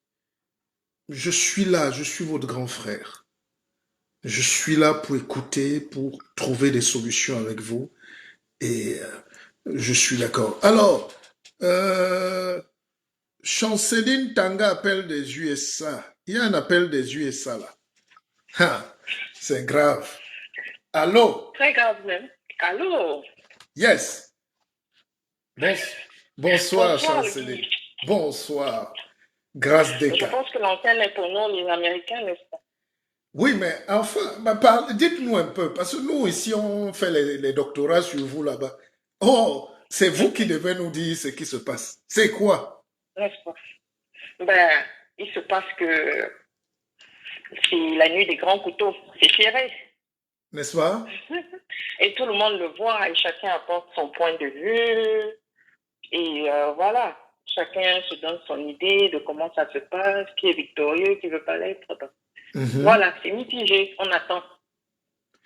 Je suis là, je suis votre grand frère. Je suis là pour écouter, pour trouver des solutions avec vous. Et je suis d'accord. Alors, Chanceline Tanga appelle des USA. Il y a un appel des USA là. C'est grave. Allô? Très grave même. Allô? Yes. Bonsoir, Chanceline. Bonsoir. Grâce des cas. Je pense que l'antenne est pour nous, les Américains, n'est-ce pas? Oui, mais enfin, dites-nous un peu, parce que nous, ici, on fait les doctorats sur vous là-bas. Oh, c'est vous qui devez nous dire ce qui se passe. C'est quoi? N'est-ce pas? Ben, il se passe que c'est la nuit des grands couteaux. C'est serré. N'est-ce pas? Et tout le monde le voit et chacun apporte son point de vue. Et voilà, chacun se donne son idée de comment ça se passe, qui est victorieux, qui ne veut pas l'être. Voilà, c'est mitigé, on attend.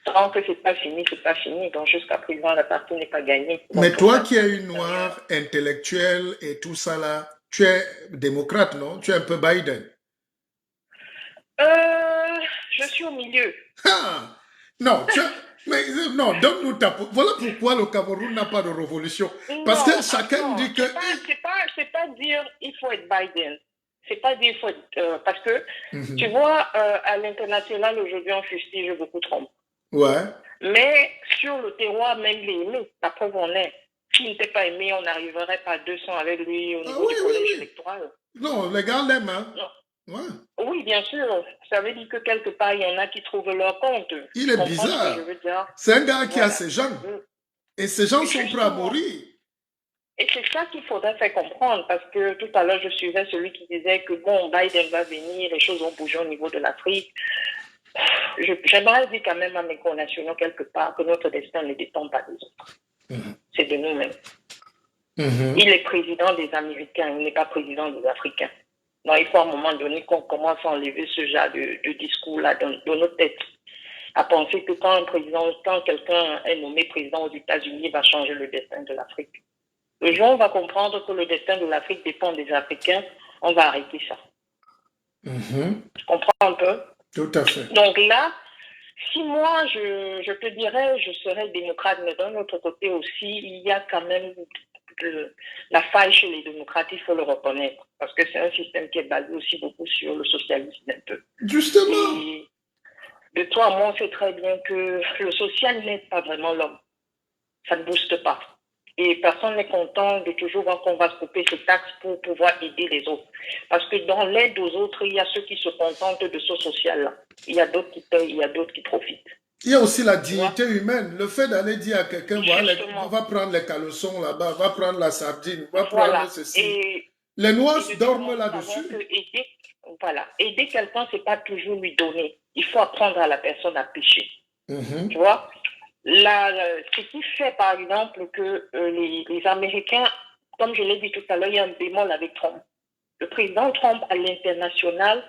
Tant que c'est pas fini, c'est pas fini. Donc jusqu'à présent, la partie n'est pas gagnée. Mais toi qui es une noire intellectuelle et tout ça là, tu es démocrate, non? Tu es un peu Biden. Je suis au milieu. Ah, non, mais non, donne-nous ta... Voilà pourquoi le Cameroun n'a pas de révolution. Parce que chacun dit que... C'est pas dire il faut être Biden. C'est pas dire il faut être... parce que, tu vois, à l'international, aujourd'hui, on fustige beaucoup Trump. Ouais. Mais sur le terroir, même il est aimé. La preuve en est. S'il n'était pas aimé, on n'arriverait pas à 200 avec lui au niveau du collège électoral. Non, les gars l'aiment, hein? Non. Ouais. Oui, bien sûr. Ça veut dire que quelque part, il y en a qui trouvent leur compte. Il est bizarre. C'est un gars qui a ses gens. Et ces gens sont prêts à mourir. Et c'est ça qu'il faudrait faire comprendre, parce que tout à l'heure, je suivais celui qui disait que bon, Biden va venir, les choses vont bouger au niveau de l'Afrique. J'aimerais dire quand même à mes connaissances quelque part que notre destin ne dépend pas des autres. C'est de nous-mêmes. Il est président des Américains, il n'est pas président des Africains. Donc il faut à un moment donné qu'on commence à enlever ce genre de discours-là de nos têtes. À penser que quand quelqu'un est nommé président aux États-Unis, il va changer le destin de l'Afrique. Le jour où on va comprendre que le destin de l'Afrique dépend des Africains, on va arrêter ça. Tu comprends un peu? Tout à fait. Donc là, si moi, je te dirais, je serais démocrate, mais d'un autre côté aussi, il y a quand même la faille chez les démocrates, il faut le reconnaître, parce que c'est un système qui est basé aussi beaucoup sur le socialisme un peu. Justement. Et de toi à moi, on sait très bien que le social n'aide pas vraiment l'homme. Ça ne booste pas. Et personne n'est content de toujours voir qu'on va se couper ces taxes pour pouvoir aider les autres. Parce que dans l'aide aux autres, il y a ceux qui se contentent de ce social-là. Il y a d'autres qui payent, il y a d'autres qui profitent. Il y a aussi la dignité humaine. Le fait d'aller dire à quelqu'un, on va prendre les caleçons là-bas, va prendre la sardine, va prendre ceci. Et les Noirs dorment là-dessus. Aider quelqu'un, c'est pas toujours lui donner. Il faut apprendre à la personne à pêcher. Tu vois? Ce qui fait, par exemple, que les Américains, comme je l'ai dit tout à l'heure, il y a un bémol avec Trump. Le président Trump, à l'international,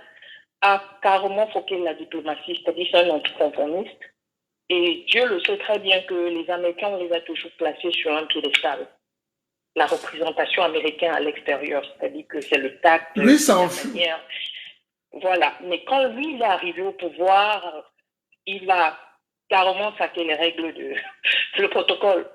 a carrément foqué la diplomatie, c'est-à-dire c'est un anticonformiste. Et Dieu le sait très bien que les Américains, on les a toujours placés sur un piédestal. La représentation américaine à l'extérieur, c'est-à-dire que c'est le tact, lui, ça en fout. Voilà. Mais quand lui, il est arrivé au pouvoir, il a carrément saqué les règles de le protocole.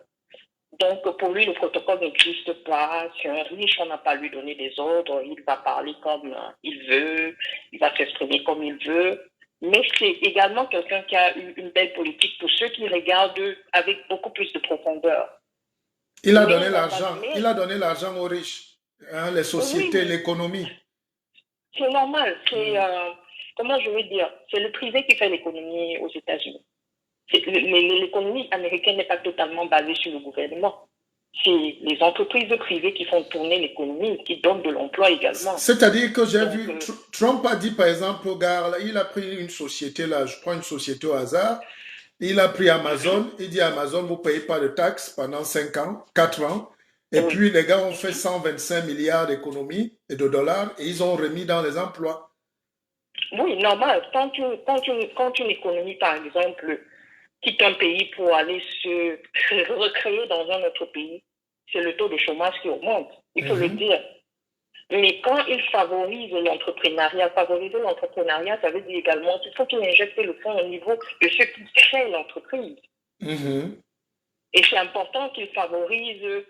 Donc, pour lui, le protocole n'existe pas. C'est un riche, on n'a pas lui donné des ordres. Il va parler comme il veut, il va s'exprimer comme il veut. Mais c'est également quelqu'un qui a eu une belle politique pour ceux qui regardent avec beaucoup plus de profondeur. Il a donné l'argent. Il a donné l'argent aux riches, hein, les sociétés, Oui, l'économie. c'est normal. C'est, comment je veux dire, c'est le privé qui fait l'économie aux États-Unis. L'économie américaine n'est pas totalement basée sur le gouvernement. C'est les entreprises privées qui font tourner l'économie, qui donnent de l'emploi également. C'est-à-dire que j'ai Donc, vu, Trump a dit par exemple au gars, là, il a pris une société, là, je prends une société au hasard, il a pris Amazon, il dit Amazon, vous ne payez pas de taxes pendant 5 ans, 4 ans, et oui. puis les gars ont fait 125 milliards d'économies et de dollars et ils ont remis dans les emplois. Oui, normal. Quand une économie, par exemple, quitte un pays pour aller se recréer dans un autre pays, c'est le taux de chômage qui augmente, il faut le dire. Mais quand il favorise l'entrepreneuriat, favoriser l'entrepreneuriat, ça veut dire également qu'il faut qu'il injecte le fonds au niveau de ceux qui créent l'entreprise. Et c'est important qu'il favorise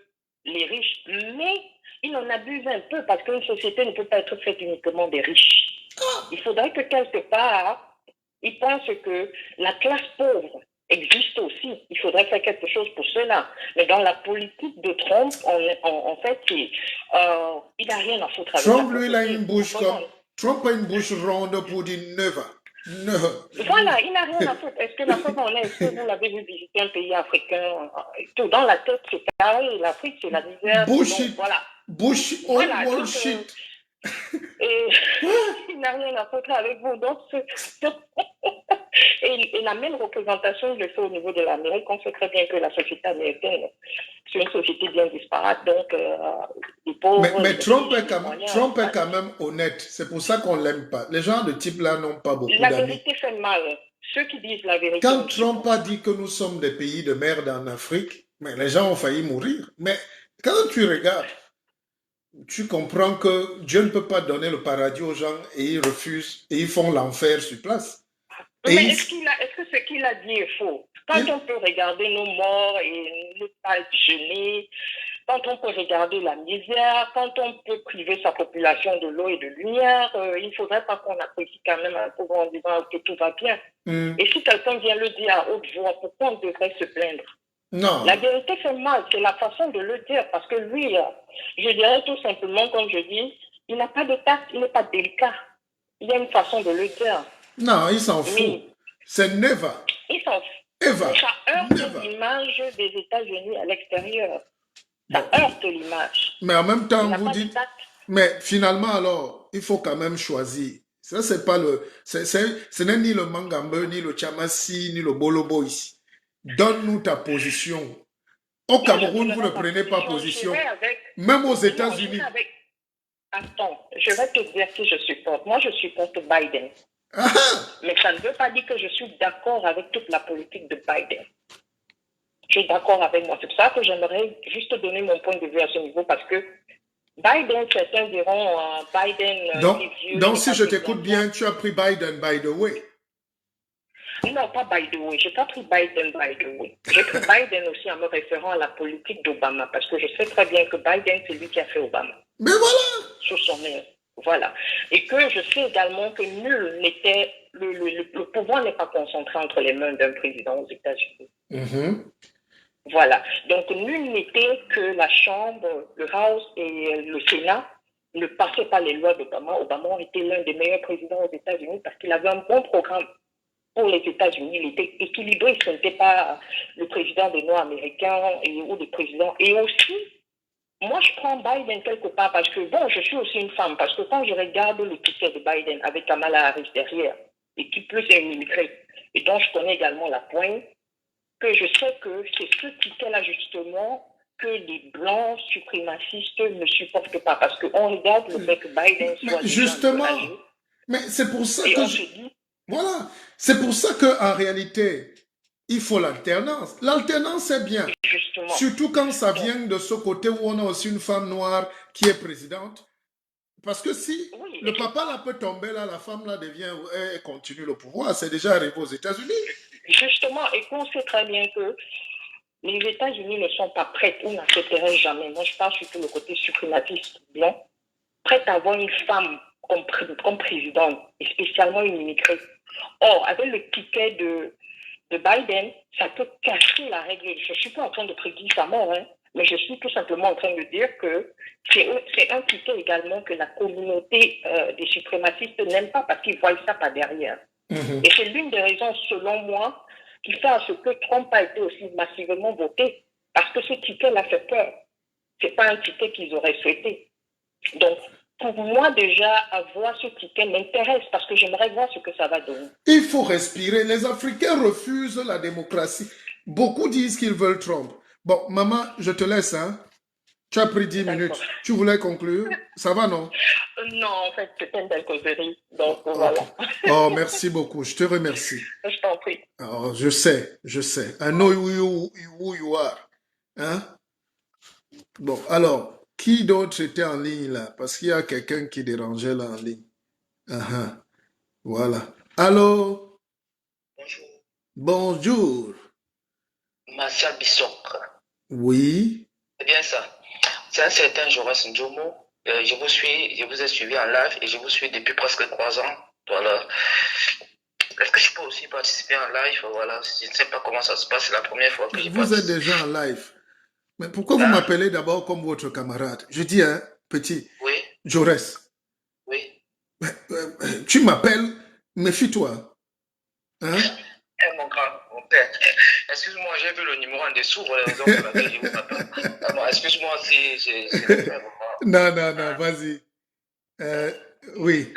les riches, mais il en abuse un peu parce qu'une société ne peut pas être faite uniquement des riches. Il faudrait que quelque part, il pense que la classe pauvre existe aussi. Il faudrait faire quelque chose pour cela. Mais dans la politique de Trump, en fait, il n'a rien à foutre avec Trump, lui, il a une bouche comme... Trump a une bouche ronde pour dire never. Voilà, il n'a rien à foutre. Est-ce que la fois qu'on est, est-ce que vous l'avez vu visiter un pays africain? Tout dans la tête, c'est carré. L'Afrique, c'est la misère. Bullshit. Voilà. Bullshit. Voilà, Bullshit. Et il n'a rien à foutre avec vous. Donc, et la même représentation, je le fais au niveau de l'Amérique. On sait très bien que la société américaine, c'est une société bien disparate. Donc, les pauvres. Mais Trump est quand même honnête. C'est pour ça qu'on ne l'aime pas. Les gens de type-là n'ont pas beaucoup d'amis. La vérité fait mal. Ceux qui disent la vérité. Quand Trump a dit que nous sommes des pays de merde en Afrique, mais les gens ont failli mourir. Mais quand tu regardes, tu comprends que Dieu ne peut pas donner le paradis aux gens et ils refusent et ils font l'enfer sur place. Mais est-ce que ce qu'il a dit est faux? Quand on peut regarder nos morts et ne pas jeûner, quand on peut regarder la misère, quand on peut priver sa population de l'eau et de lumière, il ne faudrait pas qu'on apprécie quand même un peu en disant que tout va bien. Et si quelqu'un vient le dire à haute voix, pourquoi on devrait se plaindre? Non. La vérité fait mal, c'est la façon de le dire, parce que lui, je dirais tout simplement, comme je dis, il n'a pas de tact, il n'est pas délicat. Il y a une façon de le dire. Non, il s'en fout. C'est never. Il s'en fout. Ever. Ça heurte l'image des États-Unis à l'extérieur. Ça heurte l'image. Mais en même temps, vous dites... Mais finalement, alors, il faut quand même choisir. Ça, c'est pas le... Ce n'est ni le Mangambe, ni le Tchamassi, ni le Bolobo ici. Donne-nous ta position. Au Cameroun, vous ne prenez pas position. Même aux États-Unis. Attends, je vais te dire qui je supporte. Moi, je supporte Biden. Mais ça ne veut pas dire que je suis d'accord avec toute la politique de Biden. Je suis d'accord avec moi. C'est pour ça que j'aimerais juste donner mon point de vue à ce niveau parce que Biden, certains diront Biden... donc si je t'écoute bien, tu as pris Biden by the way. Non, pas by the way. Je n'ai pas pris Biden by the way. J'ai pris Biden aussi en me référant à la politique d'Obama parce que je sais très bien que Biden, c'est lui qui a fait Obama. Mais voilà! Sur son nez. Voilà. Et que je sais également que nul n'était... Le pouvoir n'est pas concentré entre les mains d'un président aux États-Unis. Voilà. Donc, nul n'était que la Chambre, le House et le Sénat ne passaient pas les lois d'Obama. Obama était l'un des meilleurs présidents aux États-Unis parce qu'il avait un bon programme pour les États-Unis. Il était équilibré. Ce n'était pas le président des Noirs américains ou des présidents. Et aussi, moi, je prends Biden quelque part parce que, bon, je suis aussi une femme. Parce que quand je regarde le ticket de Biden avec Kamala Harris derrière, et qui plus est une immigrée, et dont je connais également la pointe, que je sais que c'est ce ticket-là, justement, que les Blancs suprémacistes ne supportent pas. Parce qu'on regarde le fait que Biden soit... Justement, mais c'est pour ça que... Voilà, c'est pour ça qu'en réalité, il faut l'alternance. L'alternance, c'est bien. Justement. Surtout quand ça vient de ce côté où on a aussi une femme noire qui est présidente. Parce que si Oui, le papa là peut tomber, là, la femme là devient, elle continue le pouvoir. C'est déjà arrivé aux États-Unis. justement, et qu'on sait très bien que les États-Unis ne sont pas prêts ou n'accepteraient jamais, moi je parle surtout le côté suprématiste blanc, prête à avoir une femme comme présidente, et spécialement une immigrée. Or, avec le ticket de Biden, ça peut casser la règle. Je ne suis pas en train de prédire sa mort, hein, mais je suis tout simplement en train de dire que c'est un ticket également que la communauté des suprémacistes n'aime pas parce qu'ils voient ça par derrière. Et c'est l'une des raisons, selon moi, qui fait à ce que Trump a été aussi massivement voté, parce que ce ticket-là fait peur. Ce n'est pas un ticket qu'ils auraient souhaité. Donc, pour moi, déjà, avoir ce ticket m'intéresse parce que j'aimerais voir ce que ça va donner. Il faut respirer. Les Africains refusent la démocratie. Beaucoup disent qu'ils veulent Trump. Bon, maman, je te laisse, hein. Tu as pris 10 minutes. Tu voulais conclure? Ça va, non? Non, en fait, c'était une belle causerie. Donc, voilà. Oh, merci beaucoup. Je te remercie. Je t'en prie. Oh, je sais. I know who you are. Hein? Bon, alors, qui d'autre était en ligne là? Parce qu'il y a quelqu'un qui dérangeait là en ligne. Voilà. Allô? Bonjour. Bonjour. Martial Bissocre. Oui. C'est bien ça. C'est un certain Joras Njomo. Je vous ai suivi en live et je vous suis depuis presque 3 ans. Voilà. Est-ce que je peux aussi participer en live? Voilà. Je ne sais pas comment ça se passe. C'est la première fois que je participe. Vous êtes déjà en live. Mais pourquoi vous m'appelez d'abord comme votre camarade? Je dis, hein, petit. Oui. Jaurès. Oui. Tu m'appelles, méfie-toi. Hein? Mon grand, mon père. Excuse-moi, j'ai vu le numéro en dessous, voilà la raison pour laquelle je vous appelle. Excuse-moi si j'ai Non, vas-y. Oui.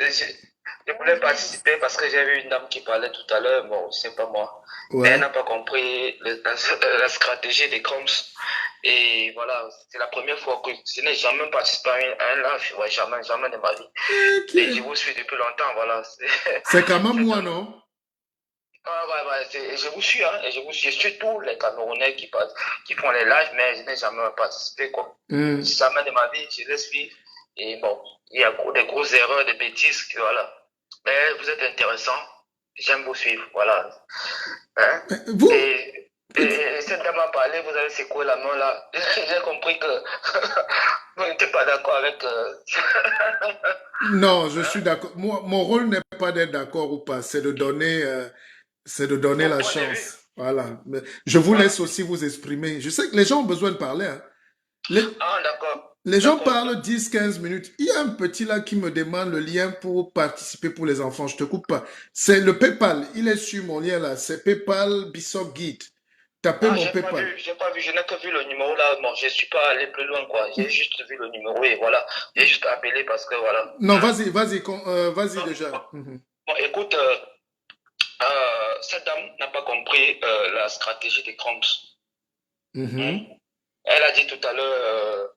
Je voulais participer parce que j'ai vu une dame qui parlait tout à l'heure, bon, c'est pas moi. Ouais. Mais elle n'a pas compris la stratégie des Coms. Et voilà, c'est la première fois que je n'ai jamais participé à un live, ouais, jamais de ma vie. Okay. Et je vous suis depuis longtemps, voilà. C'est quand même moi, non? Ah, ouais, je vous suis, hein, et je suis tous les Camerounais qui font les lives, mais je n'ai jamais participé, quoi. Jamais de ma vie, je les suis. Et bon, il y a des grosses erreurs, des bêtises, voilà. Mais vous êtes intéressant, j'aime vous suivre, voilà. Hein? Vous? Et cette dame a parlé, vous avez secoué la main là. J'ai compris que vous n'êtes pas d'accord avec. Non, je suis d'accord. Moi, mon rôle n'est pas d'être d'accord ou pas, c'est de donner la chance. Voilà. Mais je vous laisse aussi vous exprimer. Je sais que les gens ont besoin de parler. Hein. D'accord. Les gens parlent 10-15 minutes. Il y a un petit là qui me demande le lien pour participer pour les enfants. Je te coupe pas. C'est le PayPal. Il est sur mon lien là. C'est PayPal Bissocre Guide. Tapez mon PayPal. J'ai pas vu. Je n'ai que vu le numéro là. Bon, je suis pas allé plus loin quoi. J'ai juste vu le numéro et voilà. J'ai juste appelé parce que voilà. Non, vas-y déjà. Bon, écoute, cette dame n'a pas compris la stratégie des Crumbs. Elle a dit tout à l'heure.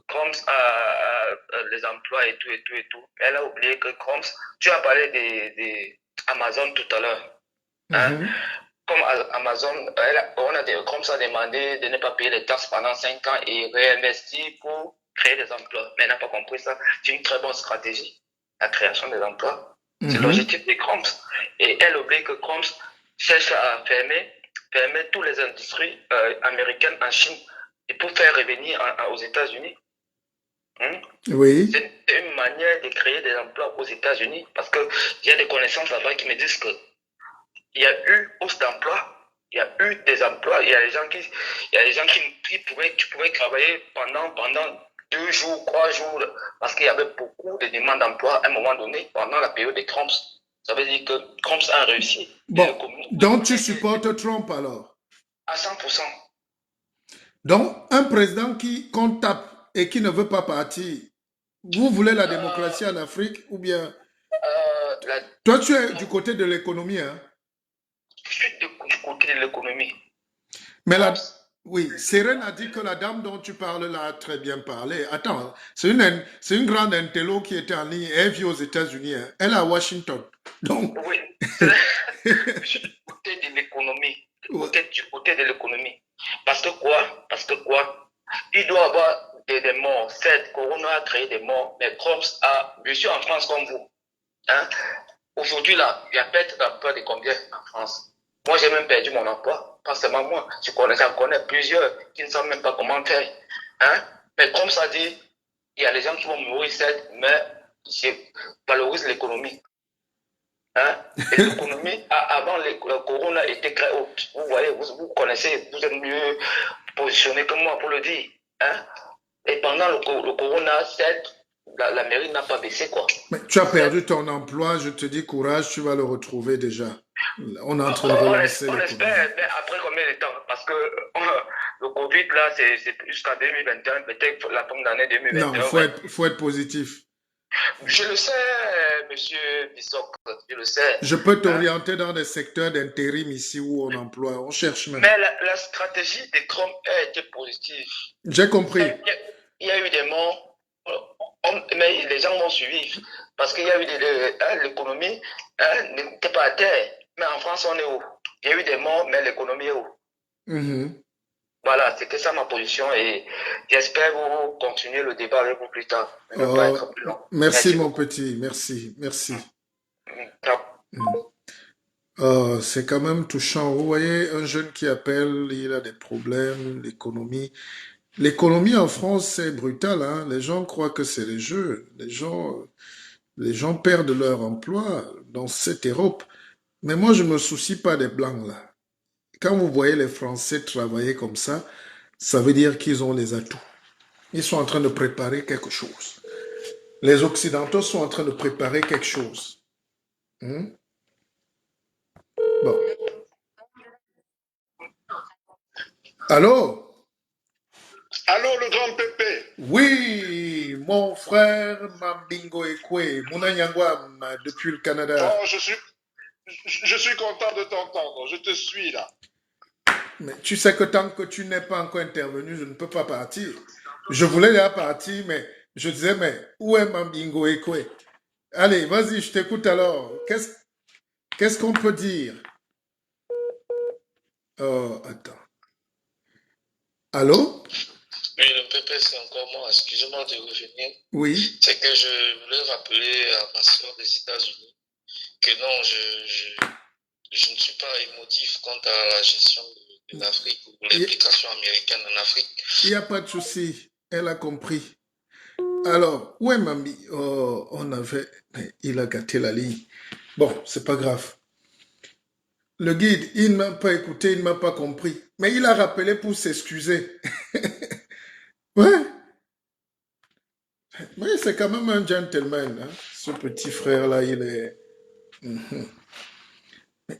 Crumbs a les emplois et tout. Elle a oublié que Crumbs, tu as parlé des Amazon tout à l'heure. Hein? Comme Amazon, Crumbs a demandé de ne pas payer les taxes pendant 5 ans et réinvestir pour créer des emplois. Mais elle n'a pas compris ça. C'est une très bonne stratégie, la création des emplois. C'est l'objectif des Crumbs. Et elle oublie que Crumbs cherche à fermer toutes les industries américaines en Chine et pour faire revenir aux États-Unis. Oui. C'est une manière de créer des emplois aux États-Unis parce que j'ai des connaissances là-bas qui me disent que il y a eu hausse d'emploi, il y a eu des emplois, il y a des gens qui pouvaient travailler pendant 2 jours, 3 jours parce qu'il y avait beaucoup de demandes d'emploi à un moment donné pendant la période des Trump. Ça veut dire que Trump a réussi. Bon, donc tu supportes Trump alors? À 100%. Donc un président qu'on tape et qui ne veut pas partir, vous voulez la démocratie en Afrique ou bien... Toi, tu es du côté de l'économie, hein? Je suis du côté de l'économie. Mais oui, Sérène a dit que la dame dont tu parles là a très bien parlé. Attends, c'est une grande intello qui était en ligne. Elle vit aux États-Unis. Hein. Elle est à Washington. Donc... Oui, je suis du côté de l'économie. Du côté de l'économie. Parce que quoi? Il doit y avoir des des morts. Certes, Corona a créé des morts, mais Crops a, je suis en France comme vous. Hein? Aujourd'hui, là, il y a perte d'emploi de combien en France? Moi, j'ai même perdu mon emploi. Pas seulement moi. J'en connais plusieurs qui ne savent même pas comment faire. Hein? Mais comme ça dit, il y a des gens qui vont mourir, certes, mais je valorise l'économie. Hein? Et l'économie, avant le Corona, était très haute. Vous voyez, vous connaissez, vous êtes mieux positionné que moi pour le dire. Hein? Et pendant le Corona, certes, la mairie n'a pas baissé, quoi. Mais tu as perdu ton emploi, je te dis courage, tu vas le retrouver déjà. On est en train de relancer on espère, mais après combien de temps? Parce que le Covid, là, c'est jusqu'en 2021, peut-être la fin d'année 2021. Non, il faut être positif. Je le sais, monsieur Bissok, je le sais. Je peux t'orienter dans des secteurs d'intérim ici où on emploie, on cherche même. Mais la stratégie de Trump a été positive. J'ai compris. Il y a eu des morts, mais les gens vont suivre. Parce qu'il y a eu l'économie n'était pas à terre. Mais en France, on est haut. Il y a eu des morts, mais l'économie est haut. Voilà, c'était ça ma position et j'espère vous continuer le débat avec vous plus tard. Ne pas être plus long. Merci mon petit, merci. C'est quand même touchant. Vous voyez, un jeune qui appelle, il a des problèmes, l'économie. L'économie en France, c'est brutal. Hein? Les gens croient que c'est les jeux. Les gens perdent leur emploi dans cette Europe. Mais moi, je ne me soucie pas des Blancs, là. Quand vous voyez les Français travailler comme ça veut dire qu'ils ont les atouts. Ils sont en train de préparer quelque chose. Les Occidentaux sont en train de préparer quelque chose. Bon. Allô? Allô, le grand Pépé? Oui, mon frère Mambingo Ekwe, Mounanyangwam, depuis le Canada. Oh, je suis content de t'entendre. Je te suis là. Mais tu sais que tant que tu n'es pas encore intervenu, je ne peux pas partir. Je voulais déjà partir, mais je disais, mais où est Mambingo Ekwe? Allez, vas-y, je t'écoute alors. Qu'est-ce qu'on peut dire? Oh, attends. Allô? Oui, le PP, c'est encore moi. Excusez-moi de revenir. Oui. C'est que je voulais rappeler à ma soeur des États-Unis que non, je ne suis pas émotif quant à la gestion de l'Afrique ou l'implication américaine en Afrique. Il n'y a pas de souci. Elle a compris. Alors, où est Mambi? Oh, il a gâté la ligne. Bon, c'est pas grave. Le guide, il ne m'a pas écouté, il ne m'a pas compris. Mais il a rappelé pour s'excuser. Ouais. Mais c'est quand même un gentleman. Hein? Ce petit frère-là, il est...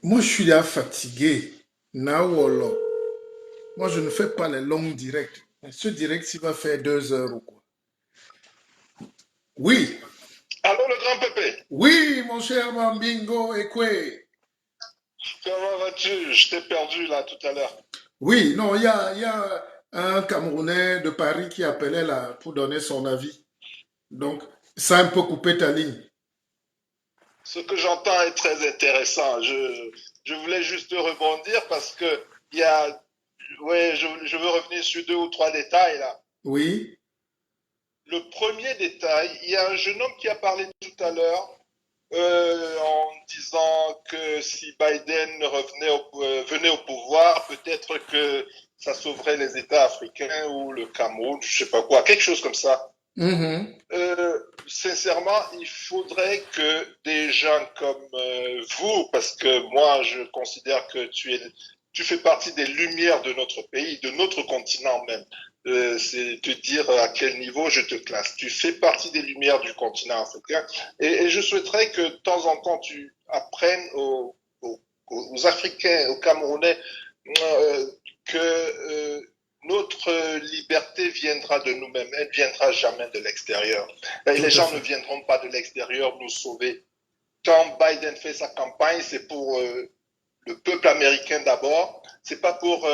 Moi, je suis là fatigué. Nawolo. Moi, je ne fais pas les longs directs. Ce direct, il va faire 2 heures ou quoi. Oui. Allô, le grand Pépé? Oui, mon cher Mambingo Ekwe. Comment vas-tu? Je t'ai perdu là tout à l'heure. Oui, non, il y a un Camerounais de Paris qui appelait là pour donner son avis. Donc, ça a un peu coupé ta ligne. Ce que j'entends est très intéressant. Je voulais juste rebondir parce que il y a... Ouais, je veux revenir sur 2 ou 3 détails là. Oui. Le premier détail, il y a un jeune homme qui a parlé tout à l'heure en disant que si Biden venait au pouvoir, peut-être que ça sauverait les États africains ou le Cameroun, je sais pas quoi, quelque chose comme ça. Sincèrement, il faudrait que des gens comme vous, parce que moi je considère que tu fais partie des lumières de notre pays, de notre continent même. C'est te dire à quel niveau je te classe. Tu fais partie des lumières du continent africain et je souhaiterais que de temps en temps tu apprennes aux Africains, aux Camerounais que notre liberté viendra de nous-mêmes, elle ne viendra jamais de l'extérieur. Les gens ne viendront pas de l'extérieur nous sauver. Quand Biden fait sa campagne, c'est pour le peuple américain d'abord, c'est pas pour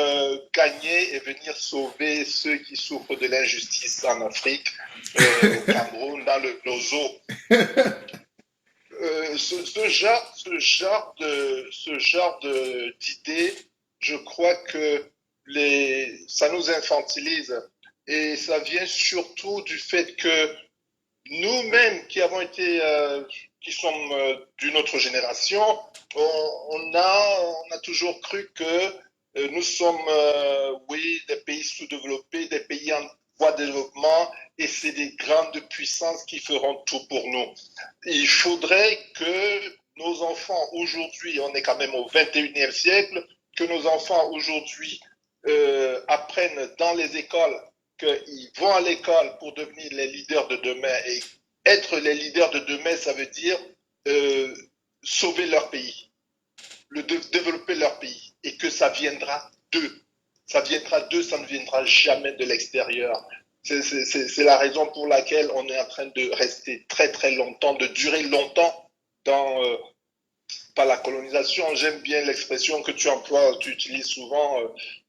gagner et venir sauver ceux qui souffrent de l'injustice en Afrique, au Cameroun, dans le Nozo. Ce genre d'idées, je crois que ça nous infantilise. Et ça vient surtout du fait que nous-mêmes qui sommes d'une autre génération, on a toujours cru que nous sommes, oui, des pays sous-développés, des pays en voie de développement, et c'est des grandes puissances qui feront tout pour nous. Il faudrait que nos enfants aujourd'hui, on est quand même au 21e siècle, que nos enfants aujourd'hui apprennent dans les écoles qu'ils vont à l'école pour devenir les leaders de demain. Et être les leaders de demain, ça veut dire sauver leur pays, développer leur pays. Et que ça viendra d'eux. Ça viendra d'eux, ça ne viendra jamais de l'extérieur. C'est la raison pour laquelle on est en train de rester très très longtemps, de durer longtemps dans pas la colonisation. J'aime bien l'expression que tu emploies, tu utilises souvent,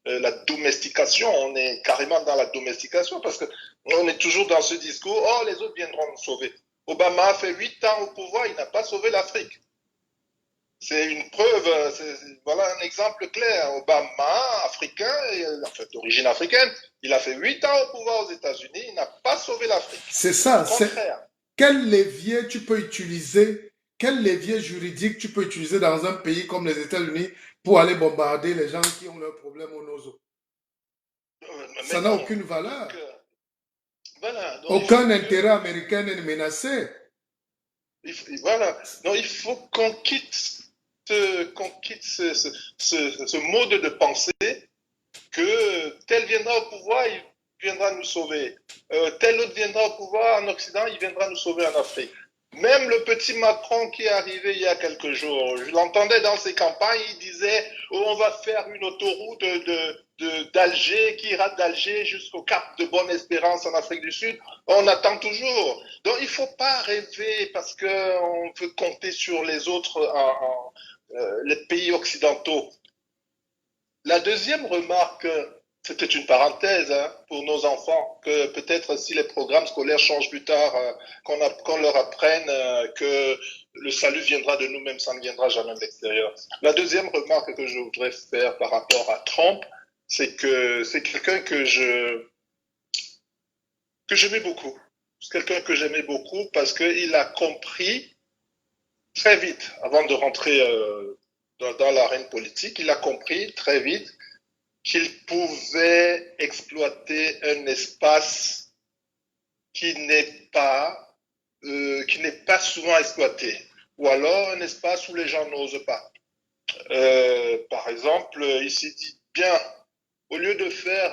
la domestication. On est carrément dans la domestication parce que on est toujours dans ce discours, oh, les autres viendront nous sauver. Obama a fait 8 ans au pouvoir, il n'a pas sauvé l'Afrique. C'est une preuve, voilà un exemple clair. Obama, africain, en fait d'origine africaine, il a fait 8 ans au pouvoir aux États-Unis, il n'a pas sauvé l'Afrique. C'est ça. Au contraire. Quel levier tu peux utiliser, quel levier juridique tu peux utiliser dans un pays comme les États-Unis pour aller bombarder les gens qui ont leurs problèmes au nozo? Ça n'a aucune valeur. Voilà. Donc, aucun intérêt américain n'est menacé. Voilà. Donc il faut qu'on quitte ce mode de pensée que tel viendra au pouvoir, il viendra nous sauver. Tel autre viendra au pouvoir en Occident, il viendra nous sauver en Afrique. Même le petit Macron qui est arrivé il y a quelques jours, je l'entendais dans ses campagnes, il disait oh, on va faire une autoroute d'Alger qui ira d'Alger jusqu'au Cap de Bonne-Espérance en Afrique du Sud. On attend toujours. Donc il ne faut pas rêver parce qu'on veut compter sur les autres, les pays occidentaux. La deuxième remarque, c'était une parenthèse pour nos enfants, que peut-être si les programmes scolaires changent plus tard, qu'on leur apprenne que le salut viendra de nous-mêmes, ça ne viendra jamais de l'extérieur. La deuxième remarque que je voudrais faire par rapport à Trump, c'est que c'est quelqu'un que j'aimais beaucoup. C'est quelqu'un que j'aimais beaucoup parce qu'il a compris très vite, avant de rentrer dans l'arène politique, il a compris très vite qu'il pouvait exploiter un espace qui n'est pas souvent exploité, ou alors un espace où les gens n'osent pas. Par exemple, il s'est dit, bien, au lieu de faire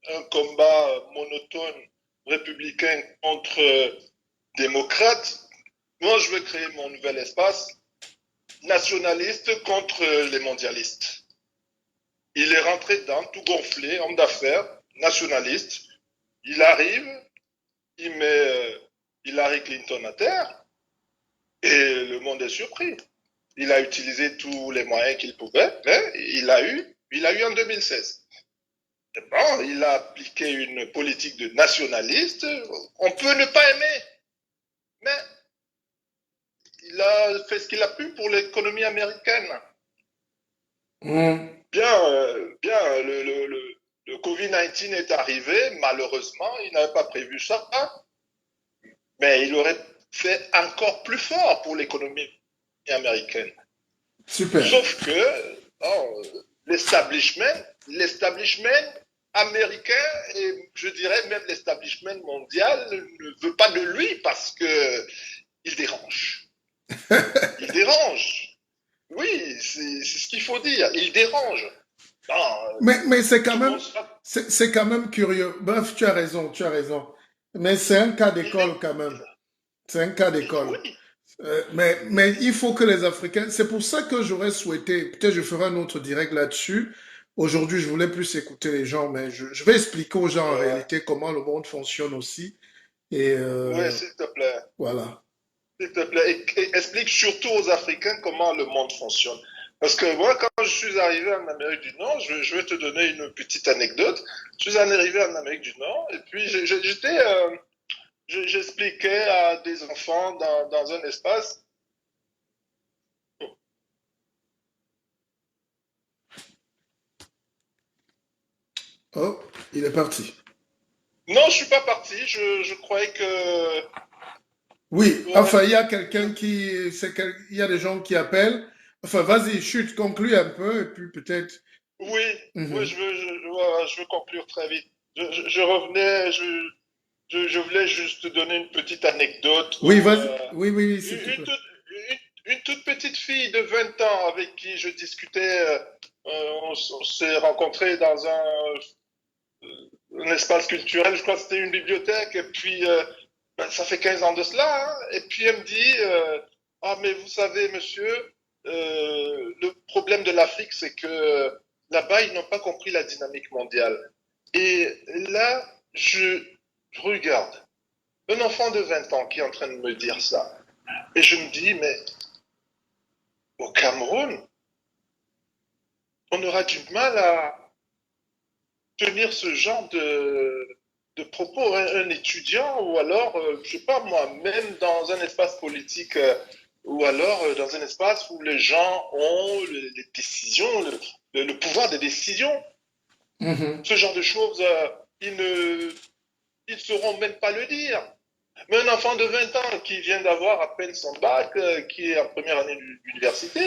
un combat monotone républicain contre démocrates, moi je veux créer mon nouvel espace nationaliste contre les mondialistes. Il est rentré dedans, tout gonflé, homme d'affaires, nationaliste. Il arrive, il met Hillary Clinton à terre, et le monde est surpris. Il a utilisé tous les moyens qu'il pouvait, mais il a eu en 2016. Et bon, il a appliqué une politique de nationaliste. On peut ne pas aimer, mais il a fait ce qu'il a pu pour l'économie américaine. Bien, le Covid-19 est arrivé, malheureusement, il n'avait pas prévu ça, mais il aurait fait encore plus fort pour l'économie américaine. Super. Sauf que l'establishment américain, et je dirais même l'establishment mondial, ne veut pas de lui parce que il dérange. Il dérange. Oui, c'est ce qu'il faut dire. Il dérange. Mais c'est quand même curieux. Bref, tu as raison. Mais c'est un cas d'école quand même. C'est un cas d'école. Oui. Mais il faut que les Africains... C'est pour ça que j'aurais souhaité... Peut-être je ferai un autre direct là-dessus. Aujourd'hui, je voulais plus écouter les gens, mais je vais expliquer aux gens en réalité comment le monde fonctionne aussi. Et oui, s'il te plaît. Voilà. S'il te plaît, et explique surtout aux Africains comment le monde fonctionne. Parce que moi, quand je suis arrivé en Amérique du Nord, je vais te donner une petite anecdote. Je suis arrivé en Amérique du Nord et puis j'expliquais à des enfants dans un espace. Oh, il est parti. Non, je suis pas parti. Je croyais que... Oui, Ouais. enfin, il y a quelqu'un qui... Il y a des gens qui appellent. Enfin, vas-y, chute, conclue un peu, et puis peut-être... Oui, oui, Mhm. je veux conclure très vite. Je revenais, je voulais juste te donner une petite anecdote Oui, où vas-y. Oui, oui, oui, s'il te une, plaît. une toute petite fille de 20 ans avec qui je discutais, on s'est rencontrés dans un espace culturel, je crois que c'était une bibliothèque, et puis ben, ça fait 15 ans de cela, hein, et puis elle me dit, ah mais vous savez monsieur, le problème de l'Afrique c'est que là-bas ils n'ont pas compris la dynamique mondiale. Et là, je regarde un enfant de 20 ans qui est en train de me dire ça, et je me dis, mais au Cameroun, on aura du mal à tenir ce genre de propos. Un étudiant, ou alors, je sais pas moi, même dans un espace politique, ou alors dans un espace où les gens ont les décisions, le pouvoir des décisions, Mhm. ce genre de choses, ils ne sauront même pas le dire. Mais un enfant de 20 ans qui vient d'avoir à peine son bac, qui est en première année d'université,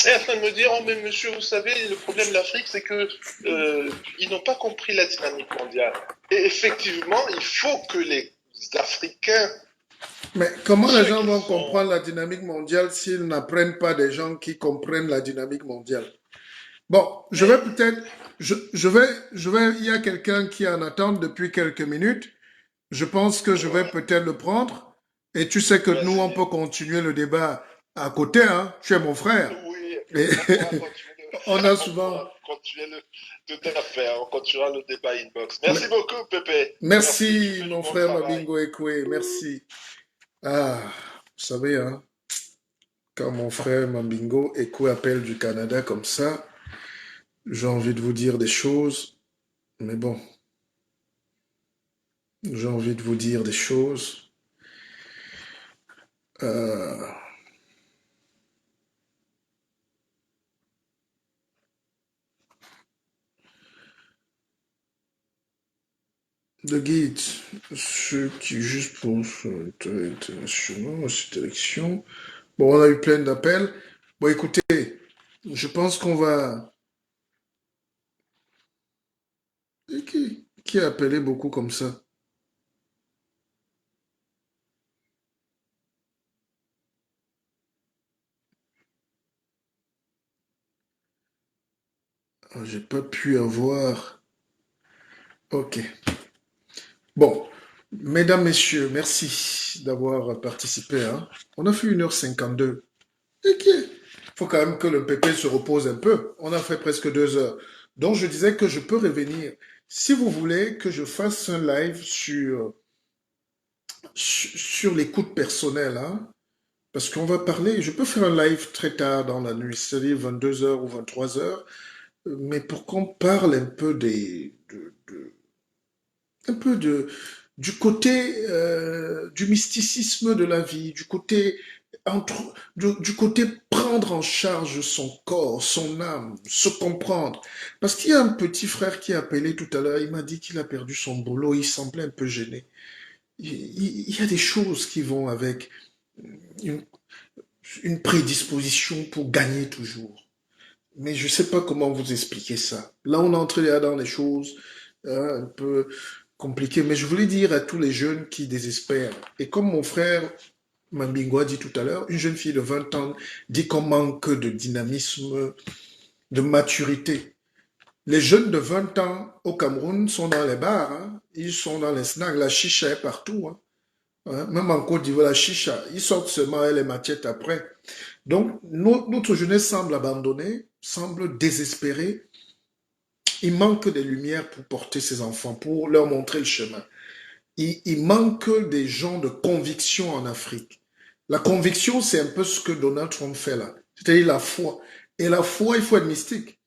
est en train de me dire, oh mais monsieur, vous savez, le problème de l'Afrique, c'est que ils n'ont pas compris la dynamique mondiale. Et effectivement, il faut que les Africains, Mais comment les ceux gens qui vont sont... comprendre la dynamique mondiale s'ils n'apprennent pas des gens qui comprennent la dynamique mondiale? Bon, je vais Mais peut-être, il y a quelqu'un qui en attend depuis quelques minutes. Je pense que je vais ouais, peut-être le prendre. Et tu sais que nous, on vas-y. peut continuer le débat à côté, hein. Tu es mon frère. Oui, Et on pourra continuer on a on souvent. pourra continuer tout à fait, on continuera le débat inbox. Merci beaucoup, Pépé. Merci, tu Merci, fais du mon bon frère travail. Mabingo Ekwe. Merci. Ah, vous savez, hein, quand mon frère Mabingo Ekwe appelle du Canada comme ça, j'ai envie de vous dire des choses. Mais bon, j'ai envie de vous dire des choses. Euh, Le guide, ceux qui juste pour internationaux, cette élection. Bon, on a eu plein d'appels. Bon, écoutez, je pense qu'on va. Et qui a appelé beaucoup comme ça? Ah, j'ai pas pu avoir. Ok. Bon, mesdames, messieurs, merci d'avoir participé, hein. On a fait 1h52. Ok. Faut quand même que le PP se repose un peu. On a fait presque 2 heures. Donc, je disais que je peux revenir. Si vous voulez que je fasse un live sur l'écoute personnelle, hein, parce qu'on va parler, je peux faire un live très tard dans la nuit, c'est-à-dire 22 heures ou 23 heures, mais pour qu'on parle un peu un peu du côté du mysticisme de la vie, du côté prendre en charge son corps, son âme, se comprendre. Parce qu'il y a un petit frère qui a appelé tout à l'heure, il m'a dit qu'il a perdu son boulot, il semblait un peu gêné. Il y a des choses qui vont avec une, une prédisposition pour gagner toujours. Mais je ne sais pas comment vous expliquer ça. Là, on est entré dans les choses un peu compliquées. Mais je voulais dire à tous les jeunes qui désespèrent, et comme mon frère Mambingo a dit tout à l'heure, une jeune fille de 20 ans dit qu'on manque de dynamisme, de maturité. Les jeunes de 20 ans au Cameroun sont dans les bars, hein. Ils sont dans les snacks, la chicha est partout, hein. Hein, même en Côte d'Ivoire, la chicha, ils sortent seulement les machettes après. Donc, notre jeunesse semble abandonnée, semble désespérée. Il manque des lumières pour porter ses enfants, pour leur montrer le chemin. Il manque des gens de conviction en Afrique. La conviction, c'est un peu ce que Donald Trump fait là. C'est-à-dire la foi. Et la foi, il faut être mystique.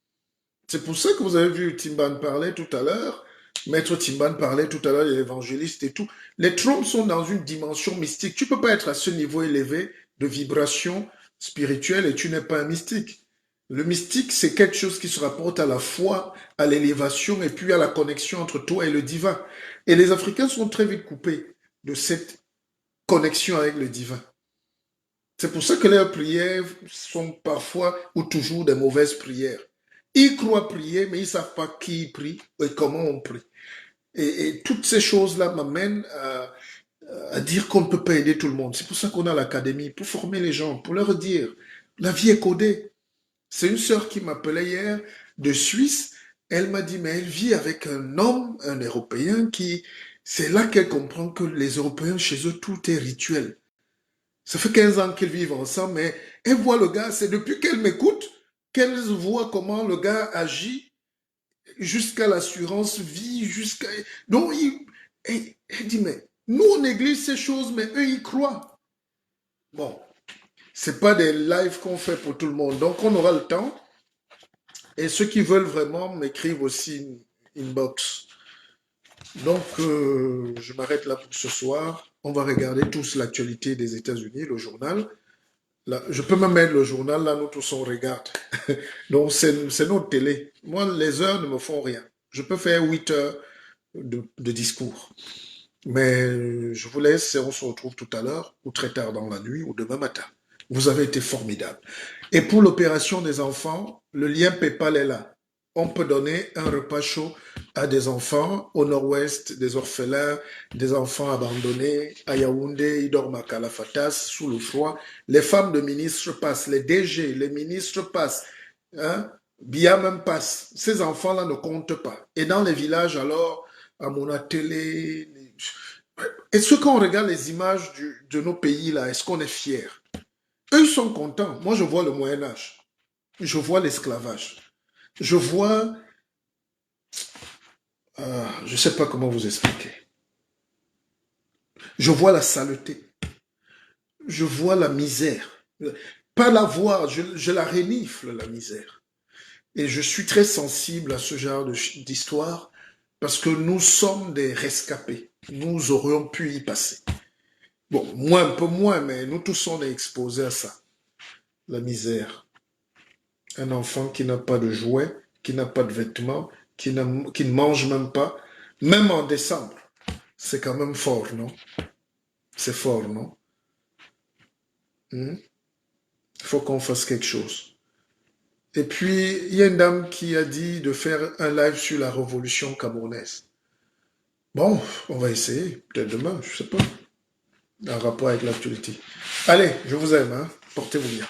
C'est pour ça que vous avez vu Timban parler tout à l'heure. Maître Timban parlait tout à l'heure de l'évangéliste et tout. Les Trumps sont dans une dimension mystique. Tu ne peux pas être à ce niveau élevé de vibration spirituelle et tu n'es pas un mystique. Le mystique, c'est quelque chose qui se rapporte à la foi, à l'élévation et puis à la connexion entre toi et le divin. Et les Africains sont très vite coupés de cette connexion avec le divin. C'est pour ça que leurs prières sont parfois ou toujours des mauvaises prières. Ils croient prier, mais ils ne savent pas qui prie et comment on prie. Et toutes ces choses-là m'amènent à dire qu'on ne peut pas aider tout le monde. C'est pour ça qu'on a l'académie, pour former les gens, pour leur dire, la vie est codée. C'est une sœur qui m'appelait hier de Suisse. Elle m'a dit, mais elle vit avec un homme, un Européen, c'est là qu'elle comprend que les Européens, chez eux, tout est rituel. Ça fait 15 ans qu'ils vivent ensemble, mais elle voit le gars, c'est depuis qu'elle m'écoute, qu'elle voit comment le gars agit jusqu'à l'assurance vie, jusqu'à... Donc, elle dit, mais nous, on néglige ces choses, mais eux, ils croient. Bon, c'est pas des lives qu'on fait pour tout le monde, donc on aura le temps. Et ceux qui veulent vraiment m'écrivent aussi inbox. Donc, je m'arrête là pour ce soir. On va regarder tous l'actualité des États-Unis, le journal. Là, je peux même mettre le journal, là, nous tous on regarde. Donc, c'est notre télé. Moi, les heures ne me font rien. Je peux faire 8 heures de discours. Mais je vous laisse et on se retrouve tout à l'heure, ou très tard dans la nuit, ou demain matin. Vous avez été formidables. Et pour l'opération des enfants, le lien PayPal est là. On peut donner un repas chaud à des enfants au nord-ouest, des orphelins, des enfants abandonnés, à Yaoundé, ils dorment à Kalafatas, sous le froid. Les femmes de ministres passent, les DG, les ministres passent, hein? Bia même passe. Ces enfants-là ne comptent pas. Et dans les villages, alors, à Monatélé, est-ce qu'on regarde les images de nos pays, là, est-ce qu'on est fiers? Eux, ils sont contents. Moi, je vois le Moyen-Âge. Je vois l'esclavage. Je vois... je ne sais pas comment vous expliquer. Je vois la saleté. Je vois la misère. Pas la voir, je la renifle, la misère. Et je suis très sensible à ce genre d'histoire parce que nous sommes des rescapés. Nous aurions pu y passer. Bon, moi, un peu moins, mais nous tous, on est exposés à ça. La misère. Un enfant qui n'a pas de jouets, qui n'a pas de vêtements, qui ne mange même pas, même en décembre. C'est quand même fort, non? C'est fort, non? Il faut qu'on fasse quelque chose. Et puis, il y a une dame qui a dit de faire un live sur la révolution camerounaise. Bon, on va essayer, peut-être demain, je ne sais pas, en rapport avec l'actualité. Allez, je vous aime, hein? Portez-vous bien.